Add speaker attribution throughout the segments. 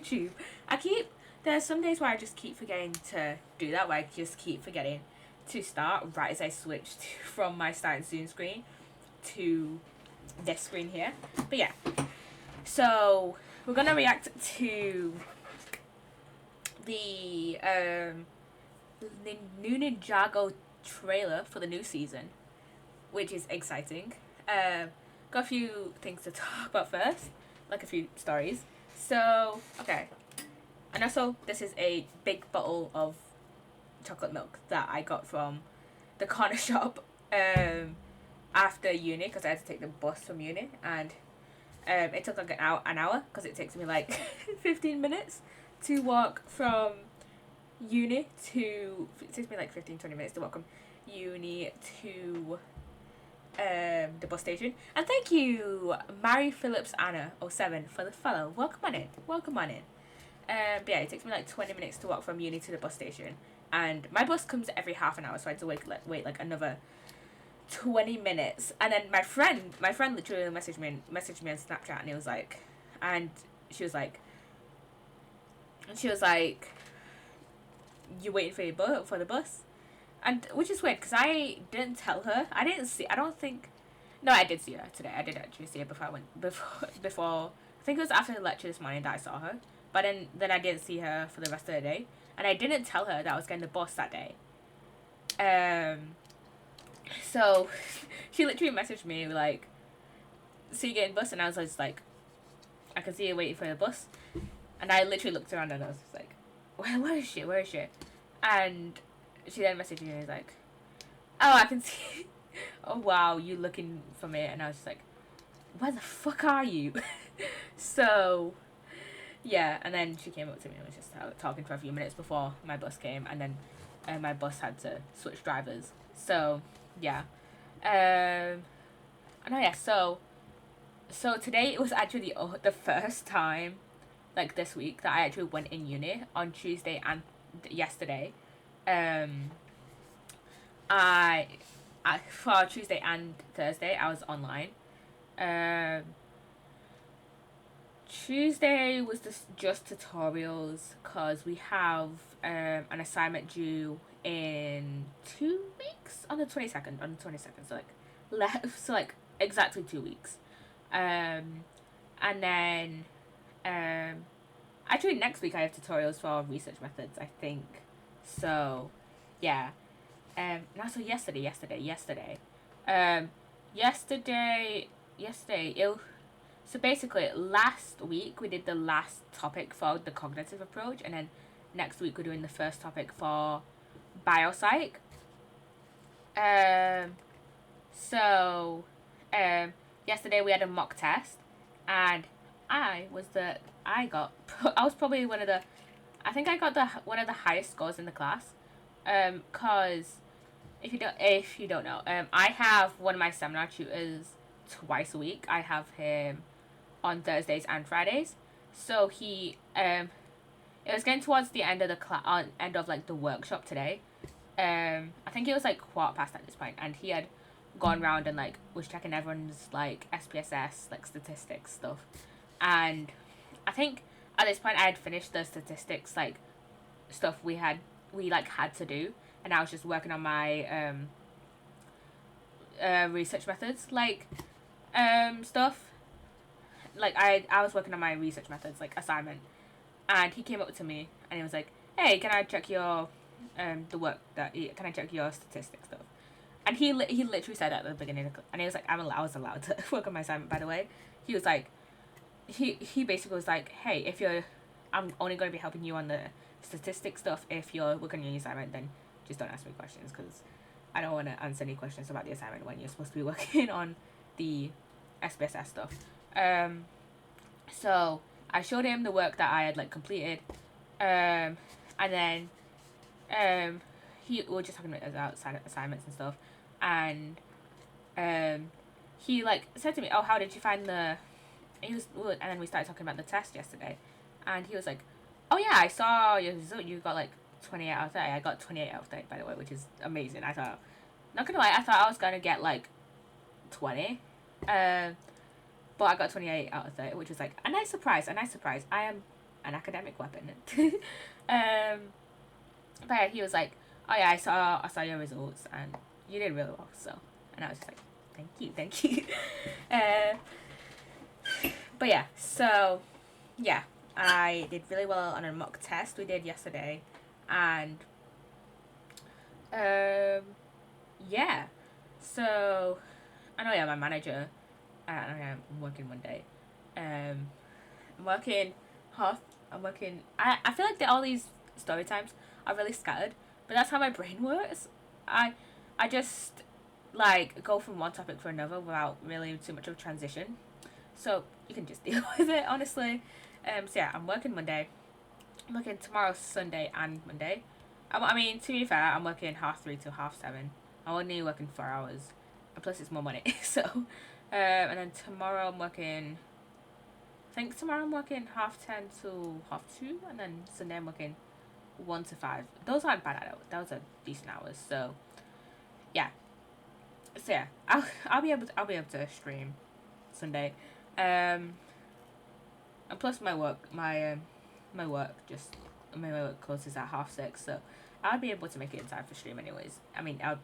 Speaker 1: YouTube. There's some days where I just keep forgetting to do that, where I just keep forgetting to start right as I switch from my start and zoom screen to this screen here. But yeah, so we're gonna react to the new Ninjago trailer for the new season, which is exciting. Got a few things to talk about first, like a few stories. So, okay. And also, this is a big bottle of chocolate milk that I got from the corner shop after uni, because I had to take the bus from uni, and it took like an hour because it takes me like 15 minutes to walk from uni to, it takes me like 15-20 minutes to walk from uni to the bus station. And thank you, Mary Phillips Anna 07 for the follow. Welcome on in. But yeah, it takes me like 20 minutes to walk from uni to the bus station, and my bus comes every half an hour, so I had to wait like another 20 minutes. And then my friend literally messaged me on Snapchat, and it was like, and she was like, you waiting for the bus? And which is weird because I didn't tell her. I did see her today. I did actually see her before I went before I think it was after the lecture this morning that I saw her. But then I didn't see her for the rest of the day, and I didn't tell her that I was getting the bus that day. So she literally messaged me like, "See you getting bus?" And I was just like, "I can see you waiting for the bus." And I literally looked around and I was just like, where is she? And she then messaged me and was like, "Oh, I can see." Oh wow, you looking for me? And I was just like, "Where the fuck are you?" So yeah, and then she came up to me and was just talking for a few minutes before my bus came, and then my bus had to switch drivers. So yeah, and oh yeah, so today it was actually the first time like this week that I actually went in uni on Tuesday and yesterday. I for Tuesday and Thursday I was online. Tuesday was just tutorials because we have an assignment due in 2 weeks on the 22nd. So like exactly 2 weeks. And then actually next week I have tutorials for research methods, I think. So yeah. And also yesterday so basically last week we did the last topic for the cognitive approach, and then next week we're doing the first topic for biopsych. Yesterday we had a mock test, and I was probably one of the highest scores in the class. Cause if you don't know, I have one of my seminar tutors twice a week. I have him on Thursdays and Fridays. So it was getting towards the end of the end of like the workshop today. I think it was like 15:15 at this point, and he had gone around and like was checking everyone's like SPSS like statistics stuff, and I think at this point I had finished the statistics like stuff we had to do, and I was just working on my research methods stuff. Like I was working on my research methods like assignment, and he came up to me and he was like, "Hey, can I check your can I check your statistics stuff?" And he literally said that at the beginning and he was like, I was allowed to work on my assignment, by the way. He was like, he basically was like, "Hey, I'm only going to be helping you on the statistics stuff. If you're working on your assignment, then just don't ask me questions, because I don't want to answer any questions about the assignment when you're supposed to be working on the SPSS stuff." So I showed him the work that I had like completed, and then we were just talking about assignments and stuff, and he like said to me, "Oh, how did you find the?" And then we started talking about the test yesterday, and he was like, "Oh yeah, I saw your result. You got like 28 out of 30. I got 28 out of 30, by the way, which is amazing." I thought, not gonna lie, I thought I was gonna get like 20, but I got 28 out of 30, which was like a nice surprise. I an academic weapon. But yeah, he was like, "Oh yeah, I saw your results and you did really well." So, and I was just like, "Thank you." uh, but yeah, so yeah, I did really well on a mock test we did yesterday, and yeah, so I know, yeah, my manager. I'm working one day. I'm working half. I'm working. I feel like all these story times are really scattered, but that's how my brain works. I I just like go from one topic to another without really too much of a transition. So you can just deal with it, honestly. So yeah, I'm working Monday. I'm working tomorrow, Sunday, and Monday. I mean, to be fair, I'm working 3:30 to 7:30. I'm only working 4 hours, and plus it's more money. So, and then tomorrow I'm working. I think tomorrow I'm working 10:30 to 2:30, and then Sunday I'm working 1 to 5. Those aren't bad hours. Those are decent hours. So, yeah. So yeah, I'll be able to stream Sunday, and plus my work closes at 6:30, so I'll be able to make it in time for stream anyways. I mean, I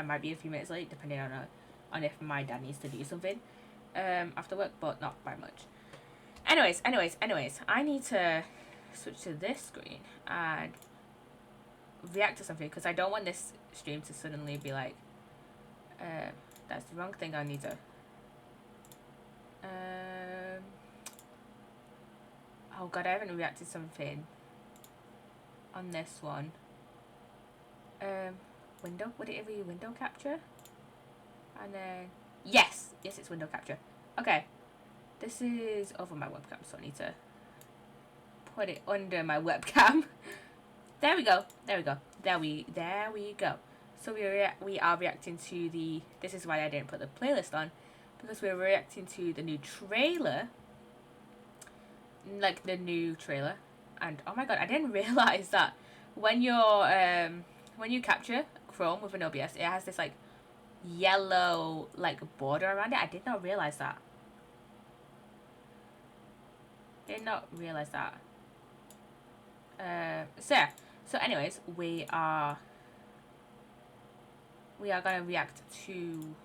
Speaker 1: might be a few minutes late depending on if my dad needs to do something after work, but not by much. Anyways, I need to switch to this screen and react to something because I don't want this stream to suddenly be like, that's the wrong thing. I need to. Oh god, I haven't reacted to something on this one. Window. Would it ever be window capture? And then yes, it's window capture. Okay, this is over my webcam, so I need to put it under my webcam. There we go. There we go. So we are reacting to the. This is why I didn't put the playlist on, because we're reacting to the new trailer. Like the new trailer, and oh my god, I didn't realize that when you capture Chrome with an OBS, it has this like yellow like border around it. I did not realize that. So yeah. So anyways, we are gonna react to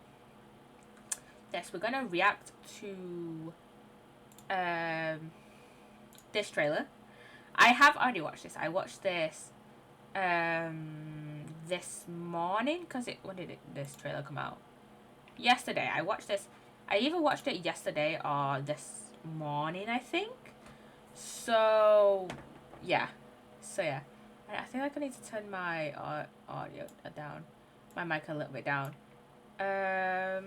Speaker 1: this. We're gonna react to this trailer. I have already watched this. I watched this this morning because when did this trailer come out? Yesterday. I watched this. I either watched it yesterday or this morning, I think. So yeah. I think I need to turn my audio down, my mic a little bit down. I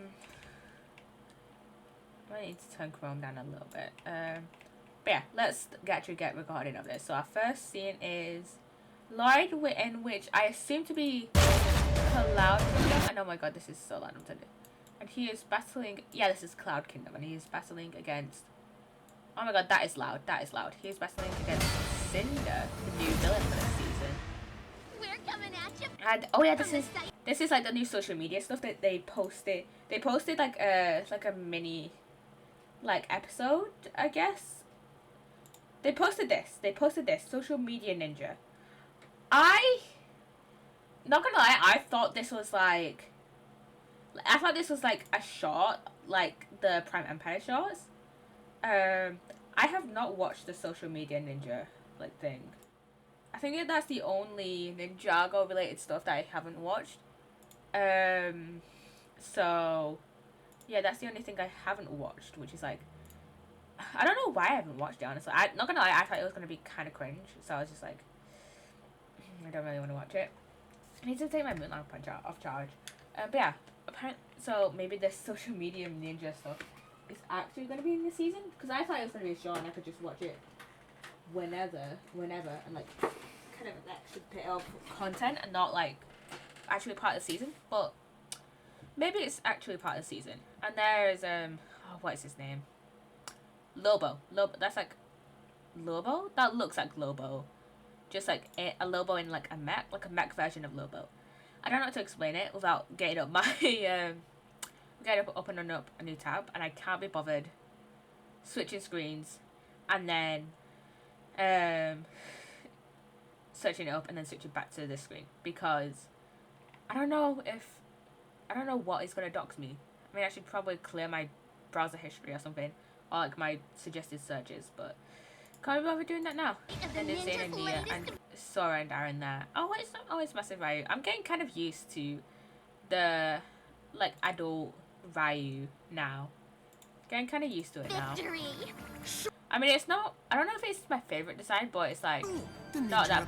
Speaker 1: need to turn Chrome down a little bit. But yeah, let's get recording of this. So our first scene is Lloyd, in which I assume to be Cloud Kingdom. And oh my god, this is so loud. I'm telling you. And he is battling. Yeah, this is Cloud Kingdom, and he is battling against. Oh my god, that is loud. He is battling against Cinder, the new villain for this season. We're coming at you. And oh yeah, this is like the new social media stuff that they posted. They posted like a mini like episode, I guess. They posted this. Social media ninja. Not gonna lie, I thought this was like a short, like the Prime Empire shorts. I have not watched the social media ninja like thing. I think that's the only Ninjago related stuff that I haven't watched. So yeah, that's the only thing I haven't watched, which is like, I don't know why I haven't watched it, honestly. I'm not gonna lie, I thought it was gonna be kind of cringe, so I was just like, I don't really want to watch it. I need to take my moon lamp off charge. But yeah, apparently, so maybe this social media ninja stuff is actually gonna be in this season, because I thought it was gonna be a show and I could just watch it whenever, and like kind of extra bit of content and not like actually part of the season. But maybe it's actually part of the season. And there's what is his name? Lobo. That's like Lobo? That looks like Lobo. Just like a Lobo in like a mech version of Lobo. I don't know how to explain it without getting up my opening up a new tab, and I can't be bothered switching screens and then um, searching it up and then switching back to this screen because I don't know what is gonna dox me. I mean, I should probably clear my browser history or something, or like my suggested searches, but can't be bothered doing that now. And then Zane and Nia and Sora and Aaron there. Oh, it's not always massive Ryu. I'm getting kind of used to the like adult Ryu now. Getting kind of used to it now. I mean, it's not. I don't know if it's my favorite design, but it's like not that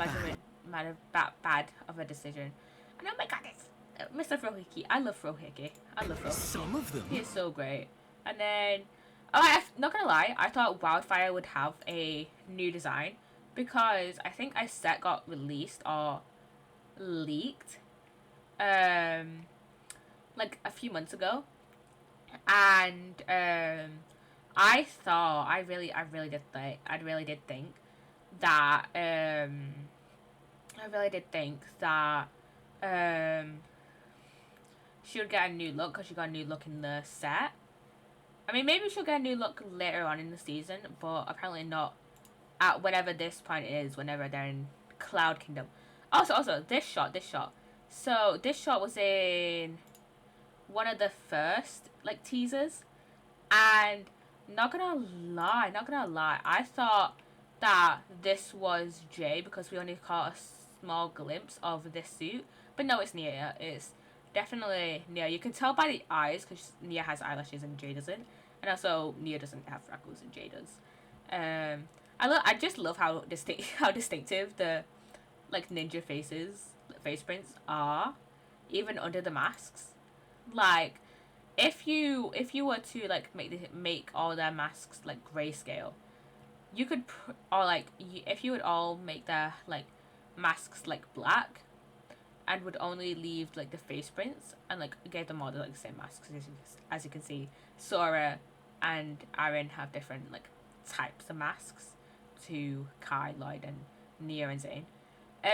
Speaker 1: bad of a decision. And oh my god, it's Mr. Frohiki. I love Frohiki.
Speaker 2: Some of them.
Speaker 1: He is so great. And then, I'm not gonna lie, I thought Wildfire would have a new design because I think a set got released or leaked, like a few months ago, and I really did think that she would get a new look because she got a new look in the set. I mean, maybe she'll get a new look later on in the season, but apparently not at whatever this point is, whenever they're in Cloud Kingdom. Also, this shot. So, this shot was in one of the first, like, teasers. And, not gonna lie, I thought that this was Jay because we only caught a small glimpse of this suit. But no, it's Nia. It's definitely Nia. You can tell by the eyes because Nia has eyelashes and Jay doesn't. And also, Nia doesn't have freckles and Jay does. I just love how distinctive the like ninja face prints are, even under the masks. Like, if you were to like make all their masks like grayscale, you could if you would all make their like masks like black, and would only leave like the face prints and like gave them all the like same masks. As you can see, Sora and Aaron have different like types of masks to Kai, Lloyd, and Nia and Zane.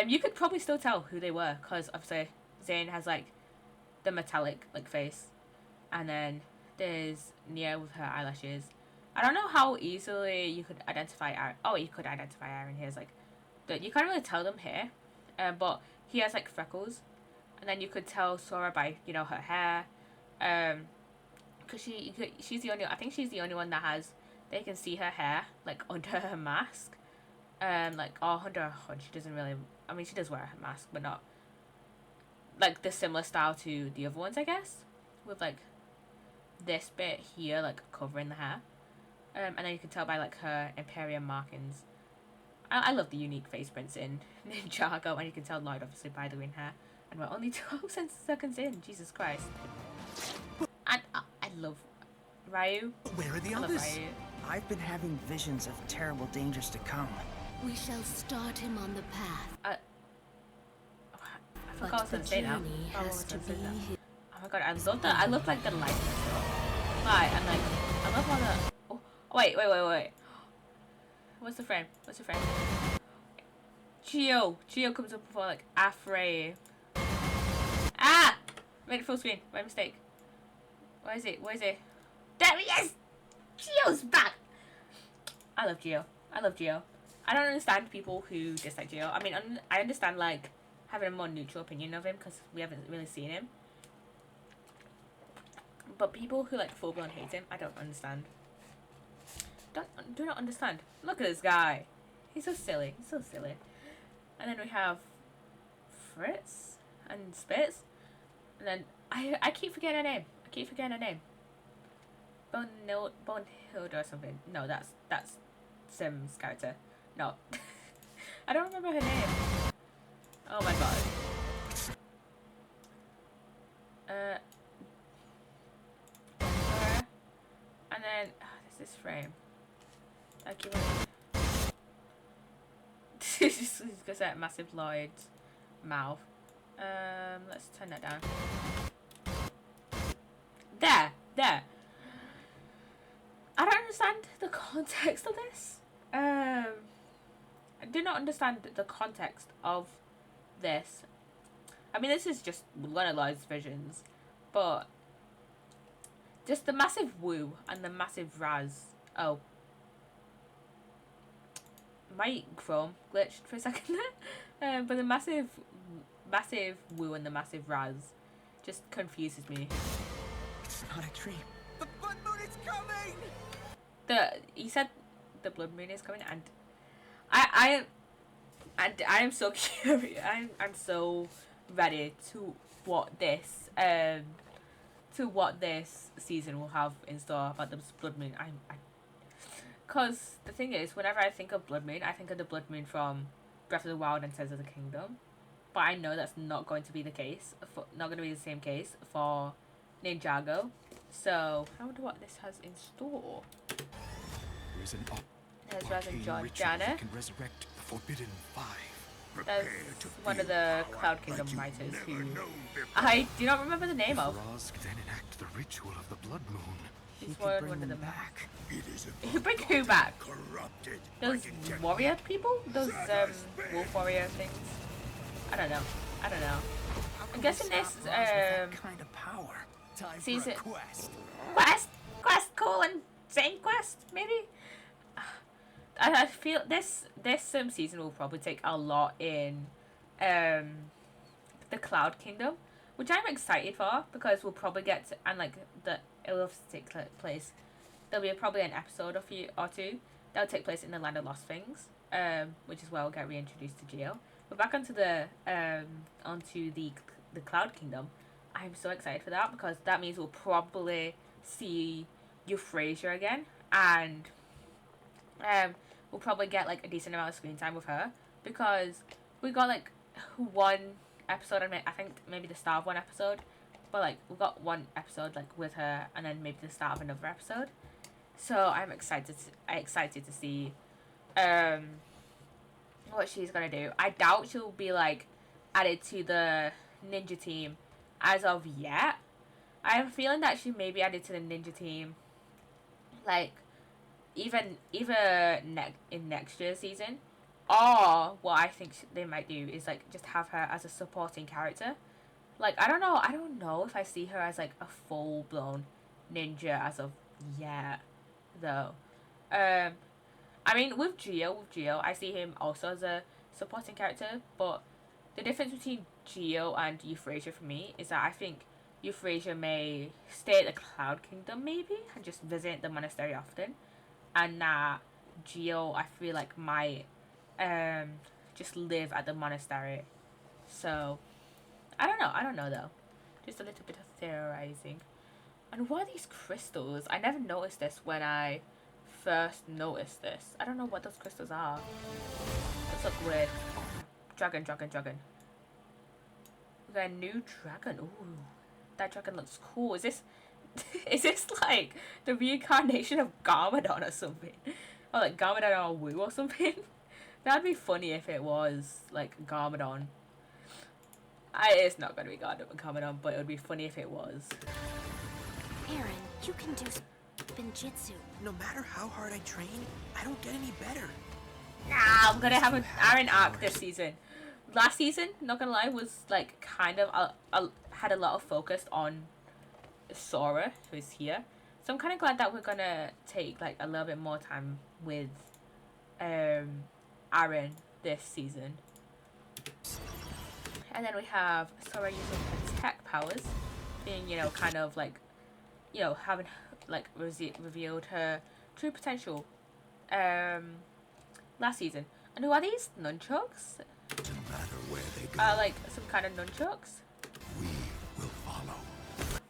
Speaker 1: You could probably still tell who they were because obviously Zane has like the metallic like face, and then there's Nia with her eyelashes. I don't know how easily you could identify Aaron. Oh, you could identify Aaron. He has like you can't really tell them here, but he has like freckles, and then you could tell Sora by her hair, because she's the only, I think she's the only one that has, they can see her hair like under her mask, like under her hood. She doesn't really, I mean she does wear a mask, but not like the similar style to the other ones, I guess, with like this bit here like covering the hair, and then you can tell by like her Imperium markings. I love the unique face prints in Ninjago, and you can tell Lloyd obviously by the green hair. And we're only 12 seconds in, Jesus Christ. And I love Ryu.
Speaker 2: Where are the others?
Speaker 3: I've been having visions of terrible dangers to come.
Speaker 4: We shall start him on the path.
Speaker 1: I forgot what I was going to say now. Oh my god, I love like the light. Right, and like, I love all the... Oh, wait. What's the frame? Geo comes up before like Afraid. Ah! Made it full screen. My mistake. Where is it? There he is! Geo's back! I love Geo. I don't understand people who dislike Geo. I mean, I understand like having a more neutral opinion of him because we haven't really seen him. But people who like full blown hate him, I don't understand. Do not understand. Look at this guy. He's so silly. And then we have Fritz and Spitz. And then I keep forgetting her name. Bonehilda or something. No, that's Sim's character. No. I don't remember her name. Oh my god. And then there's this frame. Just got that massive Lloyd's mouth. Let's turn that down. There. I don't understand the context of this. I do not understand the context of this. I mean, this is just one of Lloyd's visions, but just the massive woo and the massive raz. Oh. my Chrome glitched for a second there. But the massive woo and the massive raz just confuses me.
Speaker 3: It's not a dream.
Speaker 2: The blood moon is coming!
Speaker 1: He said the blood moon is coming, and I am so curious. I'm so ready to what this season will have in store about the blood moon. Cause the thing is, whenever I think of blood moon, I think of the blood moon from Breath of the Wild and Tears of the Kingdom. But I know that's not going to be the case. Not going to be the same case for Ninjago. So I wonder what this has in store.
Speaker 2: There's an
Speaker 1: There's Resin
Speaker 2: ritual
Speaker 1: Jana.
Speaker 2: that can resurrect the Forbidden Five.
Speaker 1: That's one of the Cloud Kingdom
Speaker 2: like
Speaker 1: writers
Speaker 2: you've
Speaker 1: who
Speaker 2: never known before.
Speaker 1: I do not remember the name
Speaker 2: If
Speaker 1: of.
Speaker 2: Rosk then enact the ritual of the blood moon,
Speaker 3: He
Speaker 1: He's
Speaker 3: could
Speaker 1: one
Speaker 3: bring
Speaker 1: of
Speaker 3: them
Speaker 1: them.
Speaker 3: back.
Speaker 2: it is
Speaker 1: You bring who back?
Speaker 2: corrupted.
Speaker 1: Those warrior people? Those wolf warrior things? I don't know.
Speaker 3: How
Speaker 1: I'm
Speaker 3: can we
Speaker 1: guessing
Speaker 3: stop
Speaker 1: this
Speaker 3: Roz with that kind of power.
Speaker 2: Time
Speaker 1: season
Speaker 2: for a quest.
Speaker 1: quest colon same quest maybe. I feel this season will probably take a lot in the Cloud Kingdom, which I'm excited for because we'll probably get to, and like it will take place. There'll be probably an episode or two that'll take place in the Land of Lost Things, which is where we'll get reintroduced to Geo. But back onto the Cloud Kingdom, I'm so excited for that because that means we'll probably see Euphrasia again, and we'll probably get like a decent amount of screen time with her because we got like one episode. I think maybe the start of one episode, but like we got one episode like with her, and then maybe the start of another episode. So I'm excited to see what she's gonna do. I doubt she'll be like added to the ninja team as of yet. I have a feeling that she may be added to the ninja team like either in next year's season, or what I think they might do is like just have her as a supporting character. Like I don't know if I see her as like a full blown ninja as of yet though. I mean with Geo, I see him also as a supporting character, but the difference between Geo and Euphrasia for me is that I think Euphrasia may stay at the Cloud Kingdom maybe and just visit the monastery often, and that Geo I feel like might just live at the monastery. So I don't know though. Just a little bit of theorizing. And what are these crystals? I never noticed this when I first noticed this. I don't know what those crystals are. Let's look weird. Dragon. We got a new dragon. Ooh, that dragon looks cool. Is this like the reincarnation of Garmadon or something? Or like Garmadon or Woo or something? That'd be funny if it was like Garmadon. It's not gonna be Garmadon, but it would be funny if it was.
Speaker 4: Aaron, you can do Spinjitzu.
Speaker 3: No matter how hard I train, I don't get any better.
Speaker 1: Nah, I'm gonna have an Aaron arc this season. Last season, not gonna lie, was like kind of had a lot of focus on Sora, who's here. So I'm kind of glad that we're gonna take like a little bit more time with Aaron this season. And then we have Sora using her tech powers, being kind of like having like revealed her true potential last season. And who are these nunchucks?
Speaker 2: No matter where they go,
Speaker 1: Like some kind of nunchucks.
Speaker 2: we will follow.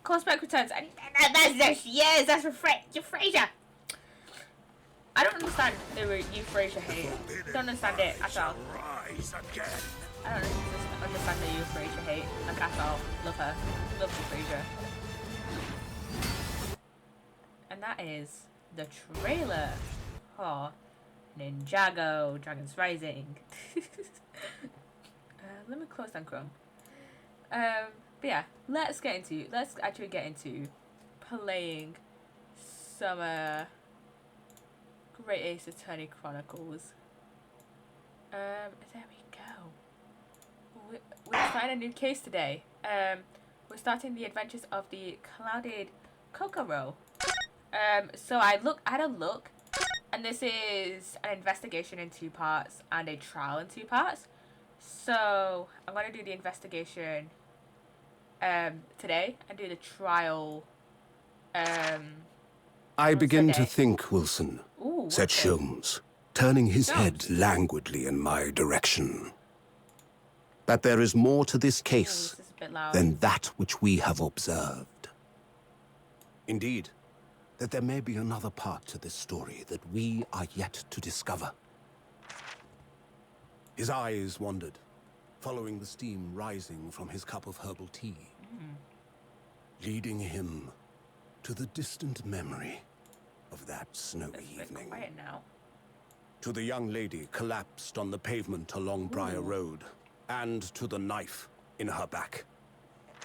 Speaker 1: Cosmic returns, and that's Euphrasia. I don't understand the Euphrasia hate. Don't understand it at all.
Speaker 2: Rise again.
Speaker 1: I don't understand the Euphrasia hate like at all. Love her. Love Euphrasia. And that is the trailer for Ninjago Dragons Rising. Let me close down Chrome. But yeah, let's actually get into playing some Great Ace Attorney Chronicles. There we go. We're starting a new case today. We're starting the adventures of the Clouded Kokoro. So I had a look And this is an investigation in 2 parts and a trial in 2 parts. So I'm going to do the investigation today and do the trial
Speaker 5: I begin to
Speaker 1: today.
Speaker 5: think, Wilson,
Speaker 1: Ooh,
Speaker 5: said
Speaker 1: what's it?
Speaker 5: Sholmes, turning his head
Speaker 1: Sholmes?
Speaker 5: languidly in my direction, that there is more to this
Speaker 1: Ooh,
Speaker 5: case
Speaker 1: this is a bit loud.
Speaker 5: than that which we have observed. Indeed, that there may be another part to this story that we are yet to discover. His eyes wandered, following the steam rising from his cup of herbal tea, leading him to the distant memory of that snowy
Speaker 1: It's a bit
Speaker 5: evening.
Speaker 1: quiet now.
Speaker 5: To the young lady collapsed on the pavement along Briar Road, and to the knife in her back.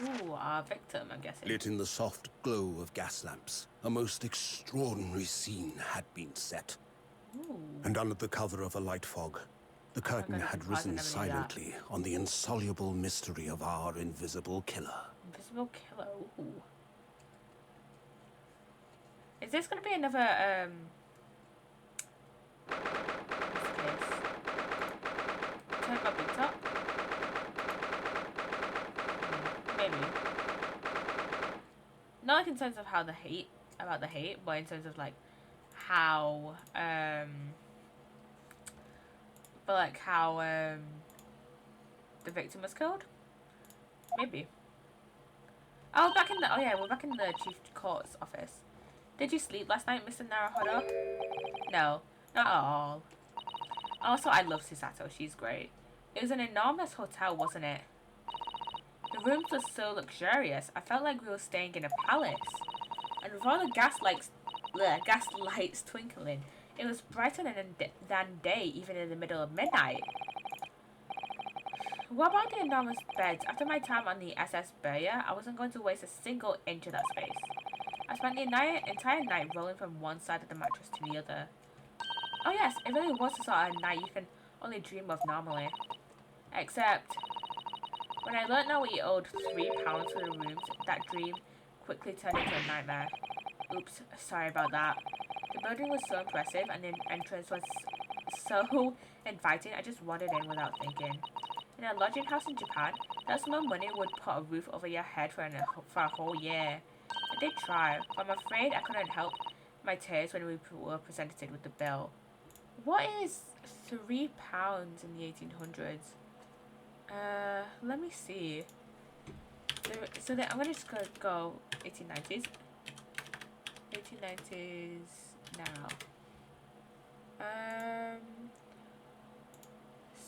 Speaker 1: Ooh, our victim, I'm guessing.
Speaker 5: Lit in the soft glow of gas lamps, a most extraordinary scene had been set.
Speaker 1: Ooh.
Speaker 5: And under the cover of a light fog, the curtain
Speaker 1: God,
Speaker 5: had
Speaker 1: this is
Speaker 5: risen
Speaker 1: never knew that.
Speaker 5: silently on the insoluble mystery of our invisible killer.
Speaker 1: Invisible killer. Ooh. Is this gonna be another what's the case? Turn my big top? Maybe. Not like in terms of how about the hate, but in terms of like how the victim was killed. Maybe. Oh, we're back in the chief court's office. Did you sleep last night, Mr. Naruhodo? No, not at all. Also, I love Psssttt. She's great. It was an enormous hotel, wasn't it? The rooms were so luxurious. I felt like we were staying in a palace. And with all the gas lights twinkling, it was brighter than day, even in the middle of midnight. What about the enormous beds? After my time on the SS Beria, I wasn't going to waste a single inch of that space. I spent the entire night rolling from one side of the mattress to the other. Oh yes, it really was the sort of night you can only dream of normally. Except, when I learnt that we owed £3 for the rooms, that dream quickly turned into a nightmare. Oops, sorry about that. The building was so impressive and the entrance was so inviting, I just wandered in without thinking. In a lodging house in Japan, that's more money would put a roof over your head for a whole year. I did try, but I'm afraid I couldn't help my tears when we were presented with the bill. What is £3 in the 1800s? Let me see. So then I'm gonna just go 1890s. 1890s now.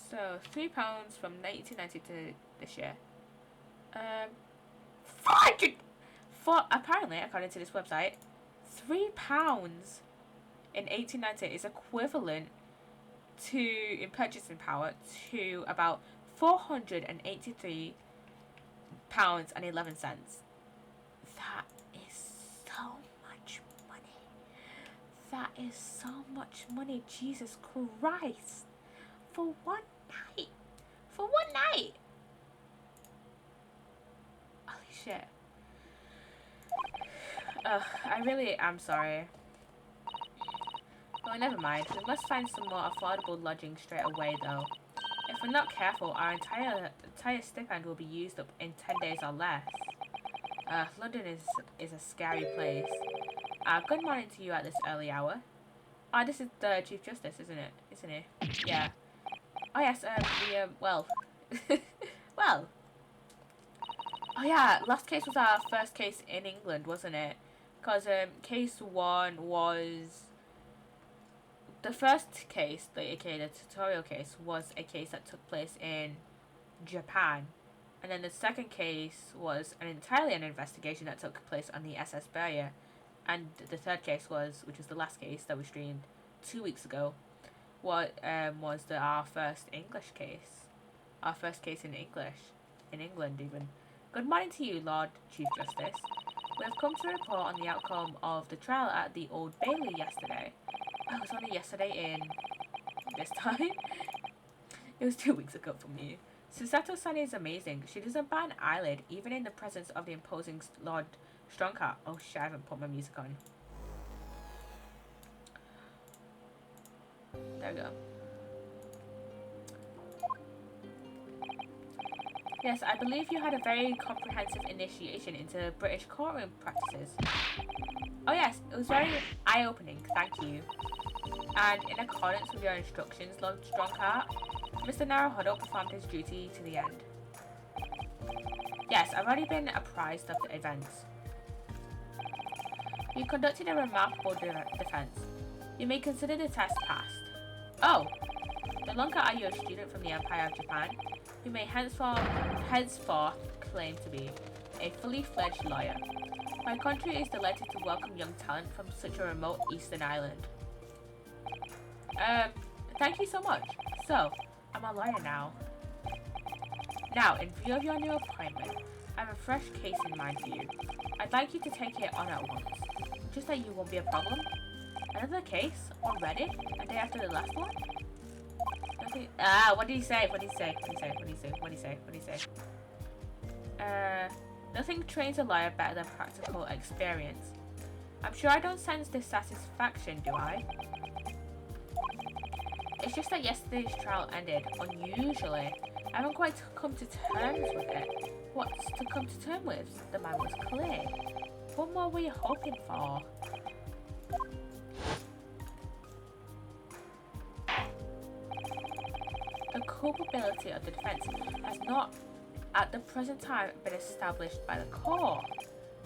Speaker 1: So £3 from 1890 to this year. 400. Apparently, according to this website, £3 in 1890 is equivalent to, in purchasing power, to about £483 and 11 cents. That is so much money. That is so much money. Jesus Christ. For one night. For one night. Holy shit. I really am sorry. Well, never mind. We must find some more affordable lodging straight away, though. If we're not careful, our entire stipend will be used up in 10 days or less. London is a scary place. Good morning to you at this early hour. This is the Chief Justice, isn't it? Isn't he? Yeah. Oh yes, well. Well. Oh yeah, last case was our first case in England, wasn't it? Because, case 1 was... The first case, aka the tutorial case, was a case that took place in Japan. And then the second case was entirely an investigation that took place on the SS Beria. And the third case was, which was the last case that we streamed 2 weeks ago, was our first English case. Our first case in English. In England, even. Good morning to you, Lord Chief Justice. We have come to report on the outcome of the trial at the Old Bailey yesterday. Oh, it was only yesterday in this time. It was 2 weeks ago for me. Psssttt is amazing. She doesn't bat an eyelid, even in the presence of the imposing Lord Strongheart. Oh shit, I haven't put my music on. There we go. Yes, I believe you had a very comprehensive initiation into British courtroom practices. Oh yes, it was very eye-opening, thank you. And in accordance with your instructions, Lord Strongheart, Mr. Naruhodo performed his duty to the end. Yes, I've already been apprised of the events. You conducted a remarkable defense. You may consider the test passed. Oh! No longer are you a student from the Empire of Japan. You may henceforth claim to be a fully fledged lawyer. My country is delighted to welcome young talent from such a remote eastern island. Thank you so much. So, I'm a lawyer now. Now, in view of your new appointment, I have a fresh case in mind for you. I'd like you to take it on at once. Just that you won't be a problem. Another case? Already? A day after the last one? Nothing. What did he say? What did he say? What did he say? What did he say? What did he say? What did he say? Nothing trains a lawyer better than practical experience. I'm sure I don't sense dissatisfaction, do I? It's just that yesterday's trial ended unusually. I haven't quite come to terms with it. What's to come to terms with? The man was clear. What more were you hoping for? The culpability of the defense has not, at the present time, been established by the court.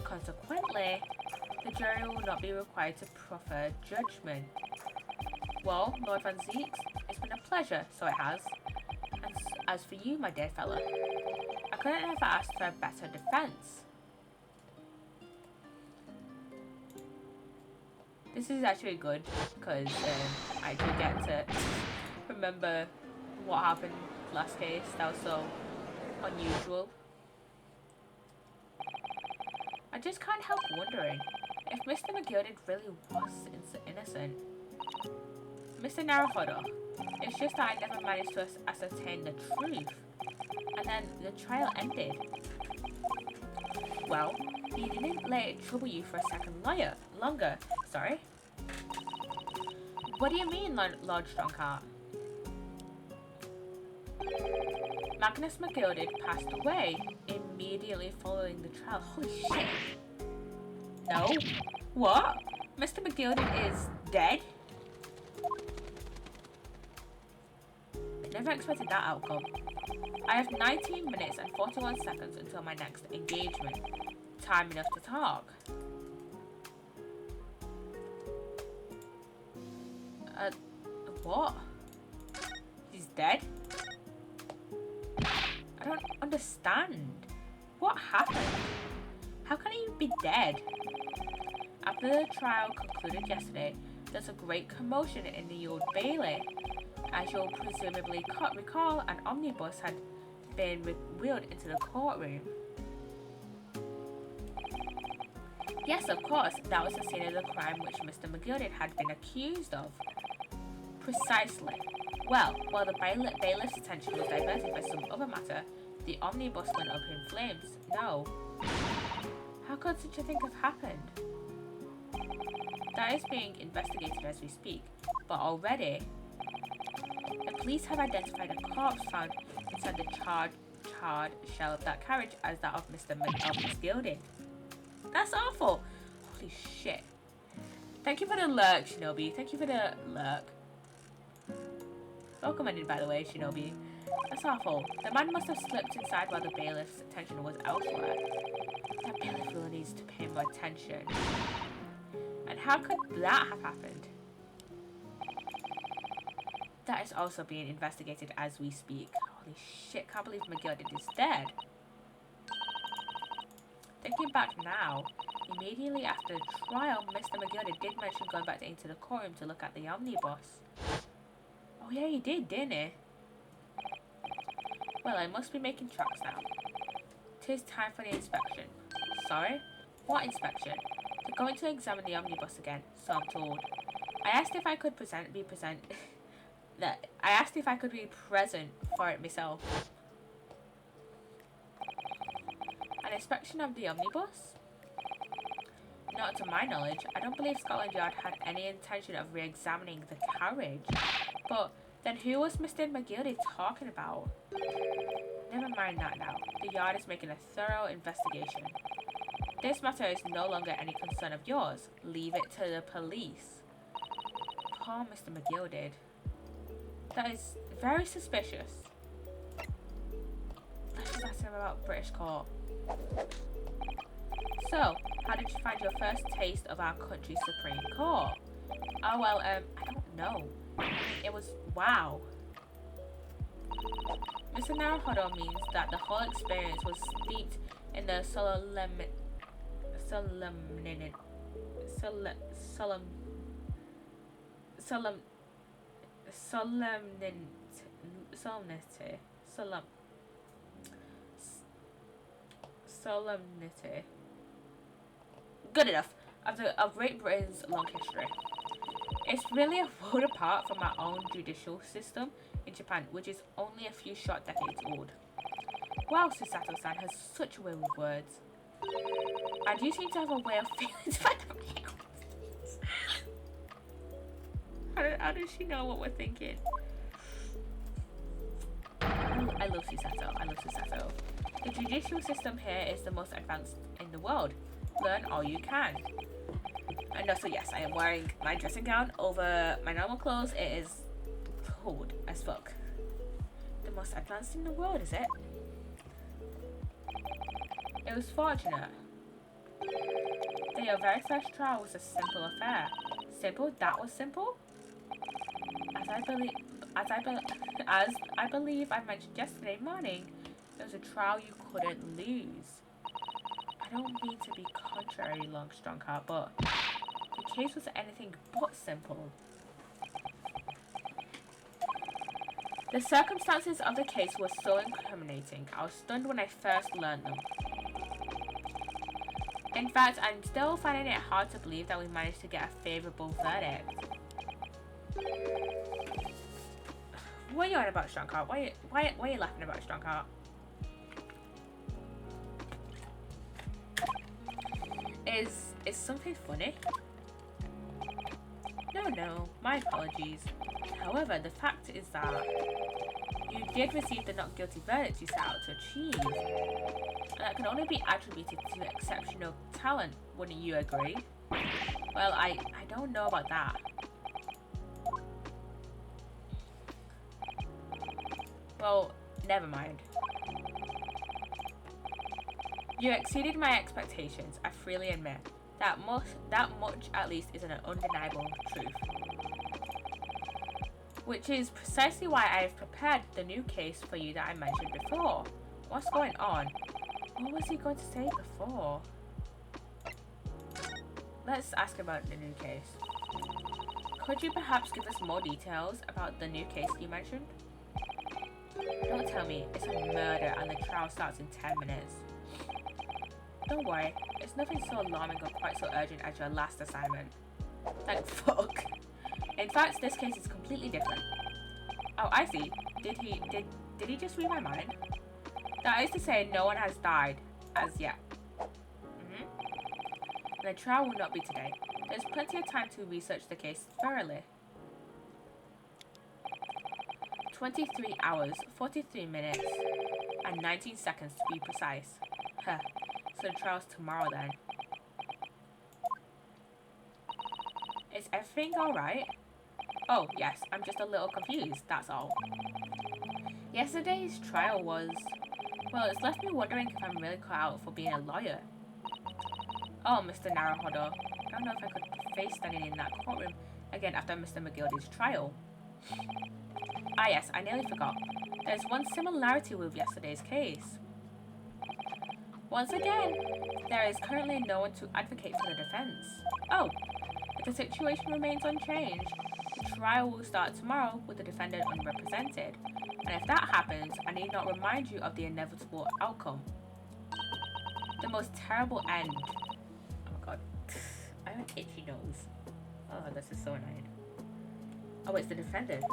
Speaker 1: Consequently, the jury will not be required to proffer judgment. Well, Lord Van Zeeks, it's been a pleasure, so it has. And as for you, my dear fellow, I couldn't have asked for a better defense. This is actually good, because I do get to remember what happened last case. That was so unusual. I just can't help wondering if Mr. McGilded really was innocent. Mr. Naruhodo, it's just that I never managed to ascertain the truth. And then the trial ended. Well, you didn't let it trouble you for a second longer. Sorry. What do you mean, Lord Strongheart? Magnus McGilded passed away immediately following the trial. Holy shit. No? What? Mr. McGilded is dead? Never expected that outcome. I have 19 minutes and 41 seconds until my next engagement. Time enough to talk. What? He's dead? I don't understand. What happened? How can he be dead? After the trial concluded yesterday, there's a great commotion in the Old Bailey. As you'll presumably recall, an omnibus had been wheeled into the courtroom. Yes, of course, that was the scene of the crime which Mr. McGilded had been accused of. Precisely. Well, while the bailiff's attention was diverted by some other matter, the omnibus went up in flames. No. How could such a thing have happened? That is being investigated as we speak, but already the police have identified a corpse found inside the charred shell of that carriage as that of Miss Gilding. That's awful. Holy shit. Thank you for the lurk, Shinobi. Thank you for the lurk. Well commended, by the way, Shinobi. That's awful. The man must have slipped inside while the bailiff's attention was elsewhere. That bailiff really needs to pay more attention. And how could that have happened? That is also being investigated as we speak. Holy shit, can't believe McGilded is dead. Thinking back now, immediately after the trial, Mr. McGilded did mention going back into the courtroom to look at the omnibus. Oh yeah, he did, didn't he? Well, I must be making tracks now. 'Tis time for the inspection. Sorry? What inspection? They're going to examine the omnibus again, so I'm told. I asked if I could be present for it myself. An inspection of the omnibus? Not to my knowledge. I don't believe Scotland Yard had any intention of re-examining the carriage. But then who was Mr. McGildy talking about? Never mind that now. The Yard is making a thorough investigation. This matter is no longer any concern of yours. Leave it to the police. Poor Mr. McGildy. That is very suspicious. Let's just ask him about British court. So, how did you find your first taste of our country's Supreme Court? Oh well, I don't know. It was wow. Mr. Naruhodo means that the whole experience was steeped in the solemnity good enough of Great Britain's long history. It's really a world apart from our own judicial system in Japan, which is only a few short decades old. Wow, Psssttt-san has such a way with words. And you seem to have a way of feeling how does she know what we're thinking? I love Psssttt. The judicial system here is the most advanced in the world. Learn all you can. And also, yes, I am wearing my dressing gown over my normal clothes. It is cold as fuck. The most advanced in the world, is it? It was fortunate that your very first trial was a simple affair. Simple? That was simple? As I believe I mentioned yesterday morning, it was a trial you couldn't lose. I don't mean to be contrary, Long Strongheart, but the case was anything but simple. The circumstances of the case were so incriminating. I was stunned when I first learned them. In fact, I'm still finding it hard to believe that we managed to get a favourable verdict. What are you on about, Strongheart? Why are you laughing about, Strongheart? Is something funny? No, my apologies. However, the fact is that you did receive the not guilty verdict you set out to achieve. And that can only be attributed to exceptional talent, wouldn't you agree? Well, I don't know about that. Well, never mind. You exceeded my expectations, I freely admit. That much at least is an undeniable truth. Which is precisely why I have prepared the new case for you that I mentioned before. What's going on? What was he going to say before? Let's ask about the new case. Could you perhaps give us more details about the new case you mentioned? Don't tell me it's a murder and the trial starts in 10 minutes. Don't worry, it's nothing so alarming or quite so urgent as your last assignment. Thank fuck. In fact, this case is completely different. Oh, I see. Did he just read my mind? That is to say, no one has died as yet. The trial will not be today. There's plenty of time to research the case thoroughly. 23 hours, 43 minutes, and 19 seconds to be precise. Huh. So the trial's tomorrow then. Is everything alright? Oh, yes, I'm just a little confused, that's all. Yesterday's trial was... well, it's left me wondering if I'm really cut out for being a lawyer. Oh, Mr. Naruhodo, I don't know if I could face standing in that courtroom again after Mr. McGildy's trial. Ah yes, I nearly forgot. There's one similarity with yesterday's case. Once again, there is currently no one to advocate for the defense. Oh, if the situation remains unchanged, the trial will start tomorrow with the defendant unrepresented. And if that happens, I need not remind you of the inevitable outcome. The most terrible end. Oh my god. I have an itchy nose. Oh, this is so annoying. Oh, it's the defendant.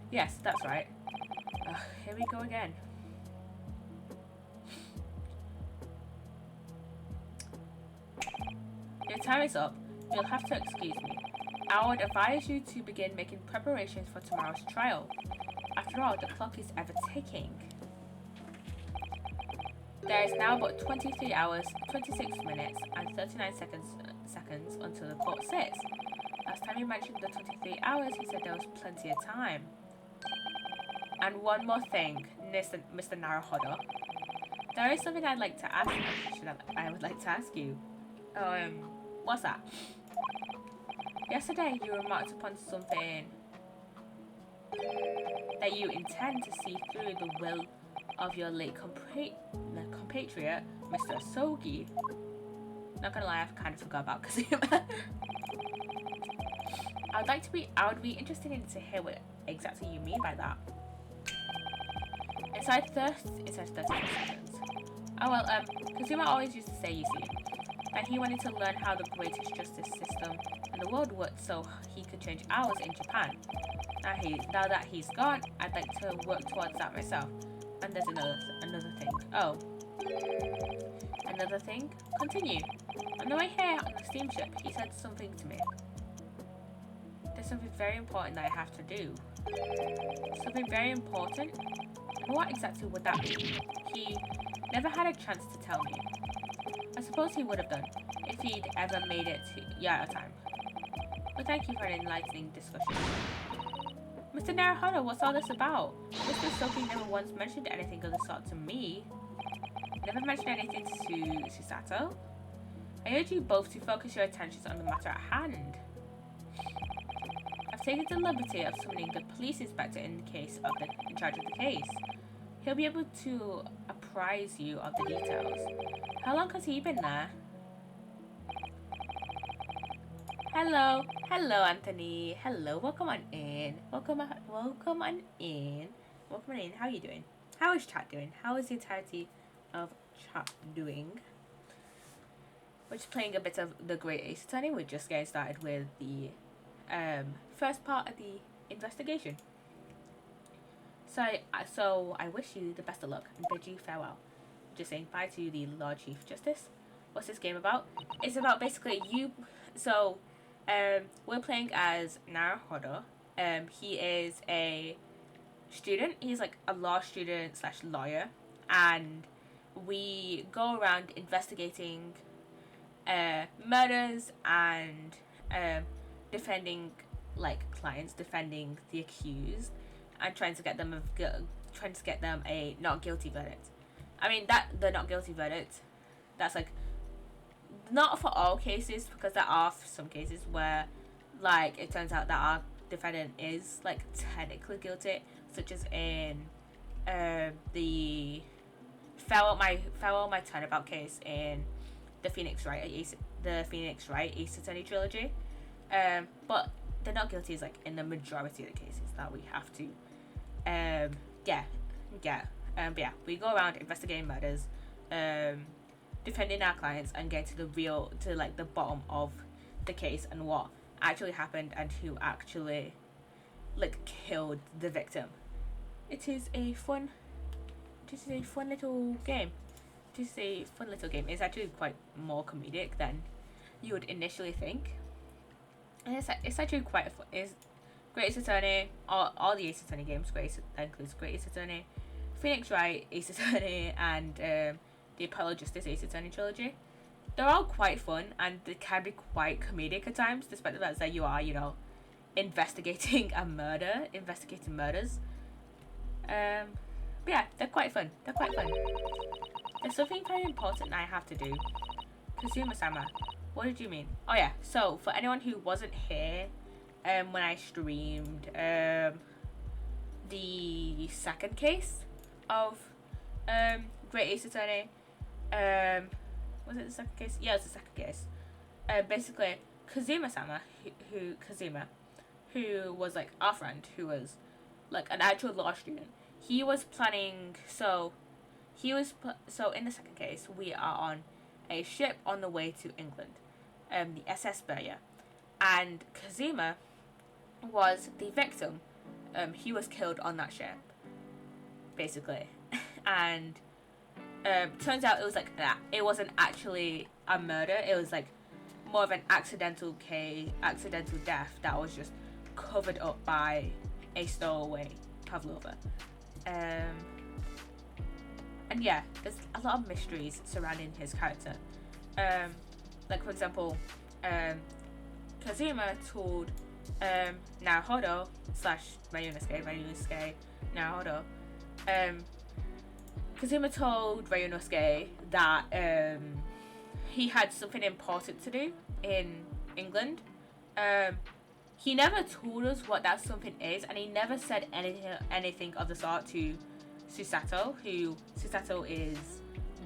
Speaker 1: Yes, that's right. Here we go again. time is up. You'll have to excuse me. I would advise you to begin making preparations for tomorrow's trial. After all, the clock is ever ticking. There is now but 23 hours, 26 minutes, and 39 seconds until the court sits. Last time you mentioned the 23 hours, he said there was plenty of time. And one more thing, Mr. Naruhodo. There is something I'd like to ask you. I would like to ask you. What's that? Yesterday you remarked upon something that you intend to see through the will of your late compatriot, Mr. Asogi. Not gonna lie, I kind of forgot about Kazuma. I would be interested in to hear what exactly you mean by that. Inside 30 seconds. Oh well, Kazuma always used to say, you see, that he wanted to learn how the greatest justice system in the world worked so he could change ours in Japan. Now that he's gone, I'd like to work towards that myself. And there's another thing. Oh. Another thing? Continue. On the way here on the steamship, he said something to me. There's something very important that I have to do. Something very important? And what exactly would that be? He never had a chance to tell me. I suppose he would have done, if he'd ever made it to Yaya time. But thank you for an enlightening discussion. Mr. Naruhodo, what's all this about? Mr. Soki never once mentioned anything of the sort to me. Never mentioned anything to Psssttt. I urge you both to focus your attentions on the matter at hand. I've taken the liberty of summoning the police inspector in charge of the case. He'll be able to apprise you of the details. How long has he been there? Hello, Anthony. Hello, welcome on in. Welcome on in. Welcome on in. How are you doing? How is chat doing? How is the entirety of chat doing? We're just playing a bit of the Great Ace Attorney. We're just getting started with the first part of the investigation. So I wish you the best of luck and bid you farewell. Just saying bye to the Lord Chief Justice. What's this game about? It's about basically you. So we're playing as Naruhodo. He is a student. He's like a law student / lawyer, and we go around investigating murders and defending clients, defending the accused, and trying to get them a not guilty verdict. I mean that the not guilty verdict, that's like not for all cases, because there are some cases where it turns out that our defendant is technically guilty, such as in the Farewell My Turnabout case in the Phoenix Wright Ace Attorney trilogy. But the not guilty is in the majority of the cases that we have to but yeah, we go around investigating murders, defending our clients, and get to the bottom of the case and what actually happened and who actually killed the victim. It is a fun little game. It's actually quite more comedic than you would initially think. And it's actually quite fun. It's Great Ace Attorney, all the Ace Attorney games, that includes Great Ace Attorney, Phoenix Wright Ace Attorney, and the Apollo Justice Ace Attorney trilogy. They're all quite fun, and they can be quite comedic at times, despite the fact that you are, investigating murders. But yeah, they're quite fun. There's something very important that I have to do. Kazuma-sama, what did you mean? Oh yeah, so for anyone who wasn't here when I streamed the second case of Great Ace Attorney, was it the second case? Yeah, it was the second case. Basically, Kazuma-sama, who was our friend, who was an actual law student, he was planning. So in the second case, we are on a ship on the way to England, the SS Berya, and Kazuma was the victim. He was killed on that ship, basically, and turns out it was that it wasn't actually a murder. It was more of an accidental death that was just covered up by a stowaway Pavlova. And yeah, there's a lot of mysteries surrounding his character. Like for example, Kazuma told Naruhodo / Ryunosuke Naruhodo, Kazuma told Ryunosuke that he had something important to do in England. He never told us what that something is, and he never said anything of the sort to Psssttt, who Psssttt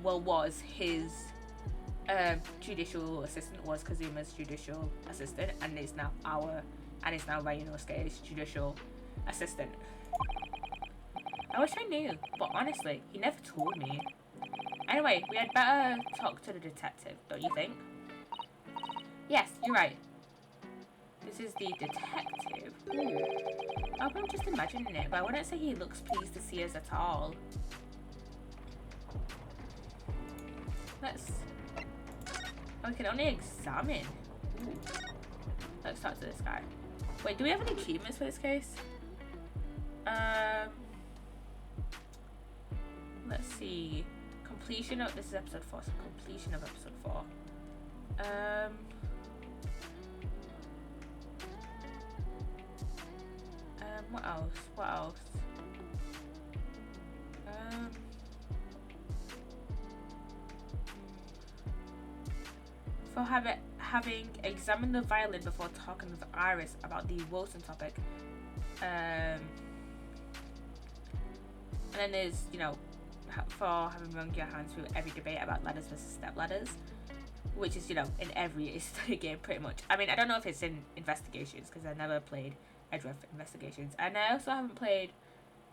Speaker 1: was his judicial assistant, was Kazuma's judicial assistant, and is now Ryunosuke's judicial assistant. I wish I knew, but honestly, he never told me. Anyway, we had better talk to the detective, don't you think? Yes, you're right. This is the detective. Ooh. I'm just imagining it, but I wouldn't say he looks pleased to see us at all. We can only examine. Ooh. Let's talk to this guy. Wait, do we have any achievements for this case? Let's see. Completion of, this is episode 4, so completion of episode 4. What else? For having examined the violin before talking with Iris about the Wilson topic. And then there's, you know, for having run your hands through every debate about ladders versus step ladders, which is, you know, in every study game pretty much. I mean, I don't know if it's in investigations because I never played Edgeworth investigations, and I also haven't played